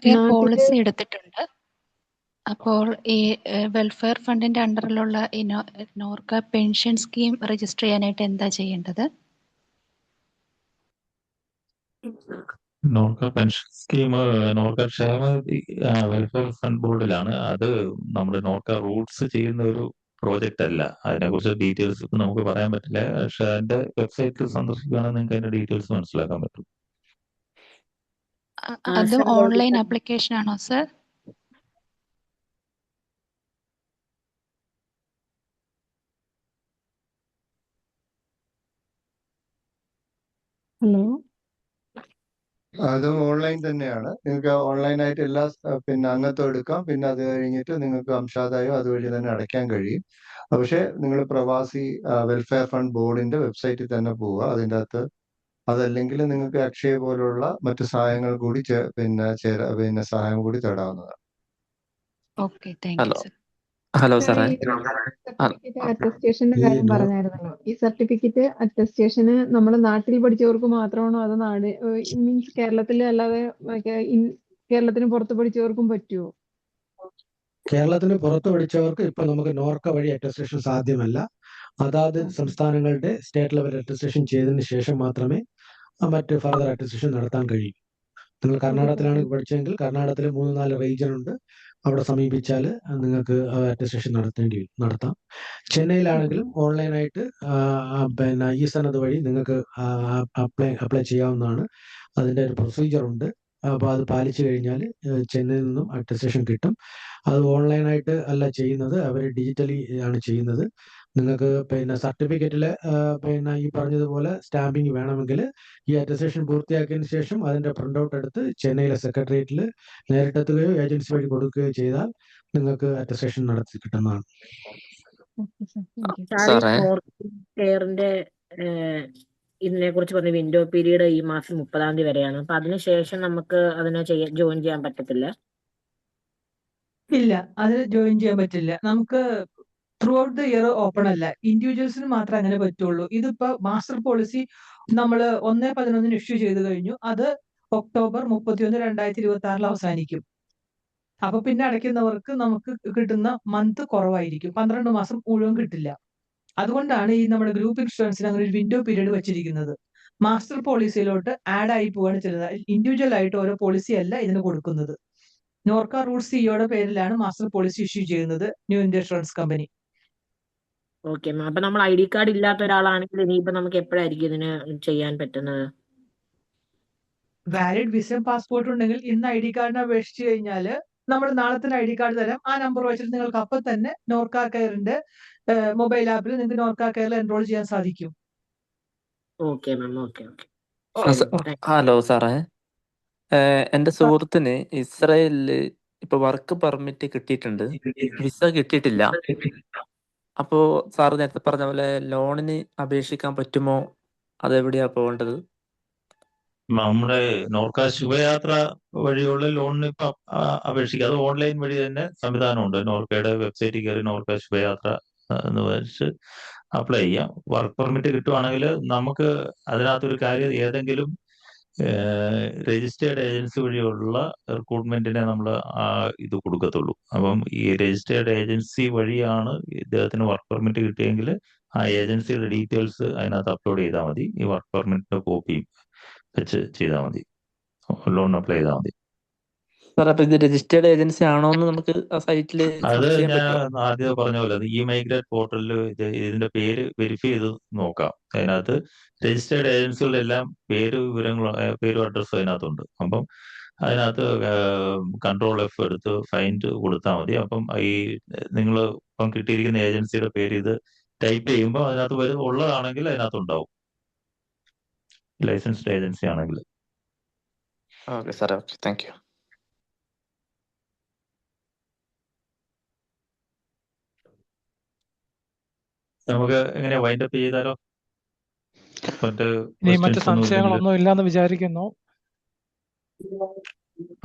കെയർ പോളിസി എടുത്തിട്ടുണ്ട്. അപ്പോൾ ഈ വെൽഫെയർ ഫണ്ടിന്റെ അണ്ടറിലുള്ള ഈ നോർക്ക പെൻഷൻ സ്കീം രജിസ്റ്റർ ചെയ്യാനായിട്ട് എന്താ ചെയ്യേണ്ടത്? നോർക്ക പെൻഷൻ സ്കീം നോർക്ക ക്ഷേമനിധി വെൽഫെയർ ഫണ്ട് ബോർഡിലാണ്. അത് നമ്മുടെ നോർക്ക റൂട്ട്സ് ചെയ്യുന്ന ഒരു പ്രോജക്റ്റ് അല്ല. അതിനെക്കുറിച്ച് ഡീറ്റെയിൽസ് നമുക്ക് പറയാൻ പറ്റില്ല. പക്ഷെ അതിന്റെ വെബ്സൈറ്റിൽ സന്ദർശിക്കുകയാണെങ്കിൽ നിങ്ങൾക്ക് അതിന്റെ ഡീറ്റെയിൽസ് മനസ്സിലാക്കാൻ പറ്റും. അതും ഓൺലൈൻ ആപ്ലിക്കേഷൻ ആണോ സർ? ഹലോ, അതും ഓൺലൈൻ തന്നെയാണ്. നിങ്ങൾക്ക് ഓൺലൈനായിട്ട് എല്ലാ അംഗത്വം എടുക്കാം. പിന്നെ അത് കഴിഞ്ഞിട്ട് നിങ്ങൾക്ക് അംശാദായം അതുവഴി തന്നെ അടയ്ക്കാൻ കഴിയും. പക്ഷെ നിങ്ങൾ പ്രവാസി വെൽഫെയർ ഫണ്ട് ബോർഡിന്റെ വെബ്സൈറ്റിൽ തന്നെ പോവുക. അതിൻ്റെ അകത്ത് അതല്ലെങ്കിൽ നിങ്ങൾക്ക് അക്ഷയ പോലുള്ള മറ്റു സഹായങ്ങൾ കൂടി സഹായം കൂടി തേടാവുന്നതാണ്. Okay, thank you sir. Hello സാറേ. സർട്ടിഫിക്കറ്റ് അറ്റസ്റ്റേഷന്റെ കാര്യം പറഞ്ഞായിരുന്നല്ലോ. ഈ സർട്ടിഫിക്കറ്റ് അറ്റസ്റ്റേഷന് നമ്മുടെ നാട്ടിൽ പഠിച്ചവർക്ക് മാത്രമാണോ അതോ മീൻസ് കേരളത്തിൽ അല്ലാതെ കേരളത്തിന് പുറത്ത് പഠിച്ചവർക്കും പറ്റുമോ? കേരളത്തിന് പുറത്ത് പഠിച്ചവർക്ക് ഇപ്പൊ നമുക്ക് നോർക്ക വഴി അറ്റസ്റ്റേഷൻ സാധ്യമല്ല. അതാത് സംസ്ഥാനങ്ങളുടെ സ്റ്റേറ്റ് ലെവൽ അറ്റസ്റ്റേഷൻ ചെയ്തതിന് ശേഷം മാത്രമേ മറ്റ് ഫർദർ അറ്റസ്റ്റേഷൻ നടത്താൻ കഴിയും. നിങ്ങൾ കർണാടകത്തിലാണ് പഠിച്ചതെങ്കിൽ കർണാടകത്തിൽ 3-4 റീജിയൻ ഉണ്ട്. അവിടെ സമീപിച്ചാൽ നിങ്ങൾക്ക് അറ്റസ്റ്റേഷൻ നടത്താം. ചെന്നൈയിലാണെങ്കിലും ഓൺലൈനായിട്ട് ഈ സനത് വഴി നിങ്ങൾക്ക് അപ്ലൈ ചെയ്യാവുന്നതാണ്. അതിൻ്റെ ഒരു പ്രൊസീജിയർ ഉണ്ട്. അപ്പോൾ അത് പാലിച്ചു കഴിഞ്ഞാൽ ചെന്നൈയിൽ നിന്നും അറ്റസ്റ്റേഷൻ കിട്ടും. അത് ഓൺലൈനായിട്ട് അല്ല ചെയ്യുന്നത്, അവർ ഡിജിറ്റലി ആണ് ചെയ്യുന്നത്. നിങ്ങൾക്ക് സർട്ടിഫിക്കറ്റിൽ ഈ പറഞ്ഞതുപോലെ സ്റ്റാമ്പിങ് വേണമെങ്കിൽ ഈ അറ്റസ്റ്റേഷൻ പൂർത്തിയാക്കിയതിന് ശേഷം അതിന്റെ പ്രിന്റ് ഔട്ട് എടുത്ത് ചെന്നൈയിലെ സെക്രട്ടേറിയറ്റിൽ നേരിട്ടെത്തുകയോ ഏജൻസി വഴി കൊടുക്കുകയോ ചെയ്താൽ നിങ്ങൾക്ക് അറ്റസ്റ്റേഷൻ നടത്തി കിട്ടുന്നതാണ്. കെയറിന്റെ ഇതിനെ കുറിച്ച് പറഞ്ഞ വിൻഡോ പീരീഡ് ഈ മാസം 30-ാം തീയതി വരെയാണ്. അപ്പൊ അതിനുശേഷം നമുക്ക് അതിനെ ജോയിൻ ചെയ്യാൻ പറ്റത്തില്ല? ഇല്ല, അത് ജോയിൻ ചെയ്യാൻ പറ്റില്ല. നമുക്ക് through out the year open അല്ല. ഇൻഡിവിജ്വൽസിന് മാത്രമേ അങ്ങനെ പറ്റുള്ളൂ. ഇതിപ്പോ മാസ്റ്റർ പോളിസി നമ്മൾ 1/11 ഇഷ്യൂ ചെയ്ത് കഴിഞ്ഞു. അത് ഒക്ടോബർ 31, 2026 അവസാനിക്കും. അപ്പൊ പിന്നെ അടയ്ക്കുന്നവർക്ക് നമുക്ക് കിട്ടുന്ന മന്ത് കുറവായിരിക്കും. 12 മാസം മുഴുവൻ കിട്ടില്ല. അതുകൊണ്ടാണ് ഈ നമ്മുടെ ഗ്രൂപ്പ് ഇൻഷുറൻസിന് അങ്ങനെ ഒരു വിൻഡോ പീരീഡ് വെച്ചിരിക്കുന്നത്. മാസ്റ്റർ പോളിസിയിലോട്ട് ആഡ് ആയി പോവുകയാണ് ചെയ്യുന്നത്. ഇൻഡിവിജ്വൽ ആയിട്ട് ഓരോ പോളിസി അല്ല ഇതിന് കൊടുക്കുന്നത്. നോർക്ക റൂട്ട്സ് സിഇഒയുടെ പേരിലാണ് മാസ്റ്റർ പോളിസി ഇഷ്യൂ ചെയ്യുന്നത് new India insurance company. Okay ma'am. അപ്പൊ നമ്മൾ ID കാർഡ് ഇല്ലാത്ത ഒരാളാണെങ്കിൽ ഇനിയിപ്പോ നമുക്ക് എപ്പോഴായിരിക്കും ഇതിന് ചെയ്യാൻ പറ്റുന്നത്? വാലിഡ് വിസയും പാസ്പോർട്ട് ഉണ്ടെങ്കിൽ ഇന്ന് ID കാർഡിന് അപേക്ഷിച്ച് കഴിഞ്ഞാൽ നമ്മൾ നാളെ തന്നെ ID കാർഡ് തരാം. ആ നമ്പർ വെച്ചിട്ട് നിങ്ങൾക്ക് അപ്പം തന്നെ നോർക്ക കെയറിന്റെ മൊബൈൽ ആപ്പിൽ നിങ്ങൾക്ക് നോർക്ക കെയറിൽ എൻറോൾ ചെയ്യാൻ സാധിക്കും. Okay ma'am. Okay okay. Hello സാറേ, എൻ്റെ സുഹൃത്തിന് ഇസ്രായേലില് ഇപ്പൊ വർക്ക് പെർമിറ്റ് കിട്ടിയിട്ടുണ്ട്, വിസ കിട്ടിയിട്ടില്ല. അപ്പോ സാറ് നേരത്തെ പറഞ്ഞ പോലെ ലോണിന് അപേക്ഷിക്കാൻ പറ്റുമോ? അതെവിടെയാ പോകേണ്ടത്? നമ്മുടെ നോർക്ക ശുഭയാത്ര വഴിയുള്ള ലോണിന് ഇപ്പം അപേക്ഷിക്കുക. അത് ഓൺലൈൻ വഴി തന്നെ സംവിധാനമുണ്ട്. നോർക്കയുടെ വെബ്സൈറ്റിൽ കയറി നോർക്ക ശുഭയാത്ര എന്ന് വെച്ച് അപ്ലൈ ചെയ്യാം. വർക്ക് പെർമിറ്റ് കിട്ടുവാണെങ്കിൽ നമുക്ക് അതിനകത്തൊരു കാര്യം, ഏതെങ്കിലും രജിസ്റ്റേർഡ് ഏജൻസി വഴിയുള്ള റിക്രൂട്ട്മെന്റിനെ നമ്മൾ ഇത് കൊടുക്കത്തുള്ളൂ. അപ്പം ഈ രജിസ്റ്റേർഡ് ഏജൻസി വഴിയാണ് ഇദ്ദേഹത്തിന് വർക്ക് പെർമിറ്റ് കിട്ടിയെങ്കിൽ ആ ഏജൻസിയുടെ ഡീറ്റെയിൽസ് അതിനകത്ത് അപ്ലോഡ് ചെയ്താൽ മതി. ഈ വർക്ക് പെർമിറ്റിന്റെ കോപ്പി വെച്ച് ചെയ്താൽ മതി, ലോൺ അപ്ലൈ ചെയ്താൽ മതി. സാർ അപ്പൊ ഇത് രജിസ്റ്റേർഡ് ഏജൻസി ആണോ എന്ന് നമുക്ക് ആ സൈറ്റിൽ അത് ചെയ്യാൻ ഞാൻ പറ്റുമോ? ആദ്യം പറഞ്ഞ പോലെ ഈ മൈഗ്രേറ്റ് പോർട്ടലിൽ ഇതിന്റെ പേര് വെരിഫൈ ചെയ്ത് നോക്കാം. അതിനകത്ത് രജിസ്റ്റേർഡ് ഏജൻസികളെല്ലാം പേരും അഡ്രസ്സും അതിനകത്തുണ്ട്. അപ്പം അതിനകത്ത് Ctrl+F എടുത്ത് ഫൈൻഡ് കൊടുത്താൽ മതി. അപ്പം ഈ നിങ്ങൾ ഇപ്പം കിട്ടിയിരിക്കുന്ന ഏജൻസിയുടെ പേര് ഇത് ടൈപ്പ് ചെയ്യുമ്പോൾ അതിനകത്ത് ഉള്ളതാണെങ്കിൽ അതിനകത്ത് ഉണ്ടാവും, ലൈസൻസ്ഡ് ഏജൻസി ആണെങ്കിൽ. Okay sir, okay, thank U. നമുക്ക് എങ്ങനെ വൈൻഡപ്പ് ചെയ്താലോ? മറ്റ് ഇനി മറ്റു ക്വസ്റ്റ്യൻസ് ഒന്നും ഇല്ലെങ്കിൽ സംശയങ്ങളൊന്നും ഇല്ലാന്ന് വിചാരിക്കുന്നു.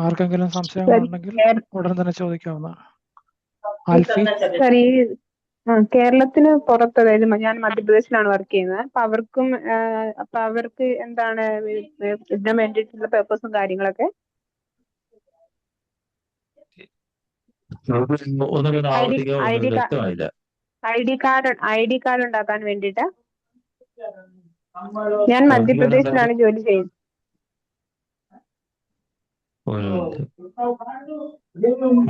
ആർക്കെങ്കിലും സംശയങ്ങളുണ്ടെങ്കിൽ ഉടൻ തന്നെ ചോദിക്കാവുന്ന. ആൽഫി. സർ, ഈ കേരളത്തിന് പുറത്ത്, അതായത് ഞാൻ മധ്യപ്രദേശിലാണ് വർക്ക് ചെയ്യുന്നത്. അപ്പൊ അവർക്ക് എന്താണ് ഇതിന് വേണ്ടിയിട്ടുള്ള പേപ്പേഴ്സും കാര്യങ്ങളൊക്കെ? ഒന്നുകൂടെ ആവർത്തിക്കാൻ വ്യക്തമായില്ല. ഐ ഡി കാർഡ് ഉണ്ടാക്കാൻ വേണ്ടിട്ട് ഞാൻ മധ്യപ്രദേശിലാണ് ജോലി ചെയ്യുന്നത്.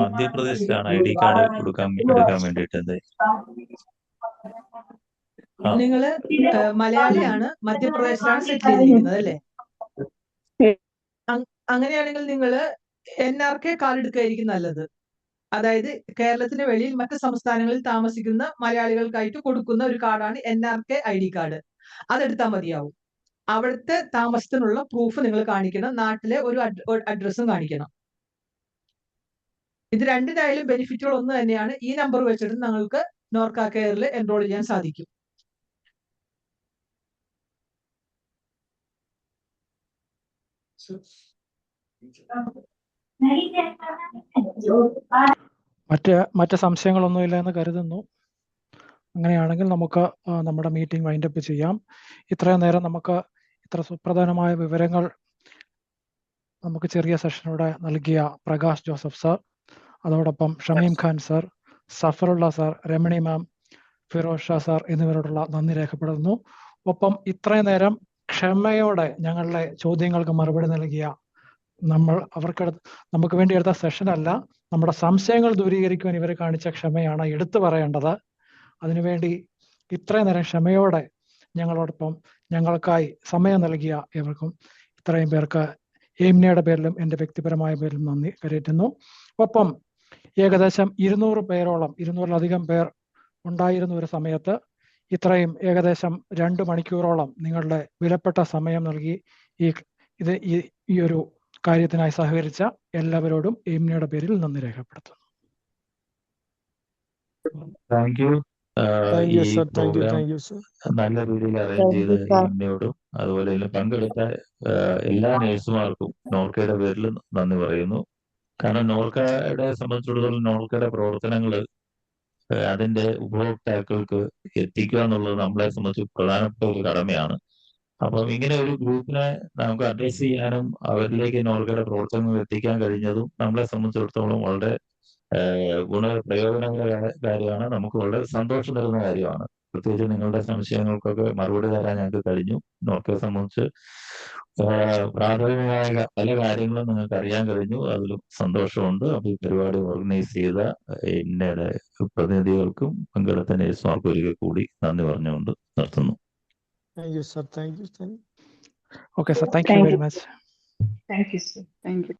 മധ്യപ്രദേശിലാണ് ID കാർഡ് എടുക്കാൻ വേണ്ടിയിട്ട്. നിങ്ങള് മലയാളിയാണ്, മധ്യപ്രദേശിലാണ് സെറ്റിൽ ചെയ്തിരിക്കുന്നത് അല്ലേ? അങ്ങനെയാണെങ്കിൽ നിങ്ങള് NRK കാർഡ് എടുക്കുകയായിരിക്കും നല്ലത്. അതായത് കേരളത്തിന് വെളിയിൽ മറ്റ് സംസ്ഥാനങ്ങളിൽ താമസിക്കുന്ന മലയാളികൾക്കായിട്ട് കൊടുക്കുന്ന ഒരു കാർഡാണ് NRK ID കാർഡ്. അതെടുത്താൽ മതിയാവും. അവിടുത്തെ താമസത്തിനുള്ള പ്രൂഫ് നിങ്ങൾ കാണിക്കണം, നാട്ടിലെ ഒരു അഡ്രസ്സും കാണിക്കണം. ഇത് രണ്ടിനായാലും ബെനിഫിറ്റുകൾ ഒന്ന് തന്നെയാണ്. ഈ നമ്പർ വെച്ചിട്ട് നിങ്ങൾക്ക് നോർക്ക കെയറിൽ എൻറോൾ ചെയ്യാൻ സാധിക്കും. മറ്റ് സംശയങ്ങളൊന്നുമില്ല എന്ന് കരുതുന്നു. അങ്ങനെയാണെങ്കിൽ നമുക്ക് നമ്മുടെ മീറ്റിംഗ് വൈൻഡപ്പ് ചെയ്യാം. ഇത്രയും നേരം നമുക്ക് ഇത്ര സുപ്രധാനമായ വിവരങ്ങൾ നമുക്ക് ചെറിയ സെഷനിലൂടെ നൽകിയ പ്രകാശ് ജോസഫ് സാർ, അതോടൊപ്പം ഷമീം ഖാൻ സാർ, സഫറുള്ള സാർ, രമണി മാം, ഫിറോസ് ഷാ സാർ എന്നിവരോടുള്ള നന്ദി രേഖപ്പെടുത്തുന്നു. ഒപ്പം ഇത്രയും നേരം ക്ഷമയോടെ ഞങ്ങളുടെ ചോദ്യങ്ങൾക്ക് മറുപടി നൽകിയ നമുക്ക് വേണ്ടി എടുത്ത സെഷനല്ല, നമ്മുടെ സംശയങ്ങൾ ദൂരീകരിക്കുവാൻ ഇവർ കാണിച്ച ക്ഷമയാണ് എടുത്തു പറയേണ്ടത്. അതിനുവേണ്ടി ഇത്രയും നേരം ക്ഷമയോടെ ഞങ്ങളോടൊപ്പം ഞങ്ങൾക്കായി സമയം നൽകിയ ഇവർക്കും ഇത്രയും പേർക്ക് എയിംനയുടെ പേരിലും എൻ്റെ വ്യക്തിപരമായ പേരിലും നന്ദി കരയറ്റുന്നു. ഒപ്പം ഏകദേശം 200 പേരോളം 200-ലധികം പേർ ഉണ്ടായിരുന്ന ഒരു സമയത്ത് ഇത്രയും ഏകദേശം 2 മണിക്കൂറോളം നിങ്ങളുടെ വിലപ്പെട്ട സമയം നൽകി ഈ ഒരു കാര്യത്തിനായി സഹകരിച്ച എല്ലാവരോടും എയിംനയുടെ പേരിൽ നന്ദി രേഖപ്പെടുത്തുന്നു. Thank you. ഈ പ്രോഗ്രാം നല്ല രീതിയിൽ അറേഞ്ച് ചെയ്ത എയിംനയോടും അതുപോലെ ഇതിൽ പങ്കെടുത്ത എല്ലാ നേഴ്സുമാർക്കും നോർക്കയുടെ പേരിൽ നന്ദി പറയുന്നു. കാരണം നോർക്കയുടെ സംബന്ധിച്ചിടത്തോളം നോർക്കയുടെ പ്രവർത്തനങ്ങൾ അതിന്റെ ഉപഭോക്താക്കൾക്ക് എത്തിക്കുക എന്നുള്ളത് നമ്മളെ സംബന്ധിച്ച് പ്രധാനപ്പെട്ട ഒരു കടമയാണ്. അപ്പം ഇങ്ങനെ ഒരു ഗ്രൂപ്പിനെ നമുക്ക് അഡ്രസ് ചെയ്യാനും അവരിലേക്ക് നോർക്കയുടെ പ്രവർത്തനങ്ങൾ എത്തിക്കാൻ കഴിഞ്ഞതും നമ്മളെ സംബന്ധിച്ചിടത്തോളം വളരെ പ്രയോജനകരമായ കാര്യമാണ്. നമുക്ക് വളരെ സന്തോഷം തരുന്ന കാര്യമാണ്. പ്രത്യേകിച്ച് നിങ്ങളുടെ സംശയങ്ങൾക്കൊക്കെ മറുപടി തരാൻ ഞങ്ങൾക്ക് കഴിഞ്ഞു. നോർക്കയെ സംബന്ധിച്ച് പ്രാഥമികമായ പല കാര്യങ്ങളും നിങ്ങൾക്ക് അറിയാൻ കഴിഞ്ഞു. അതിലും സന്തോഷമുണ്ട്. അപ്പോൾ ഈ പരിപാടി ഓർഗനൈസ് ചെയ്ത എന്നയുടെ പ്രതിനിധികൾക്കും പങ്കെടുത്ത നേഴ്സുമാർക്കും ഒരിക്കൽ കൂടി നന്ദി പറഞ്ഞുകൊണ്ട് നിർത്തുന്നു. Thank you sir. Thank you. Okay sir, thank you very much. Thank you, sir. Thank you.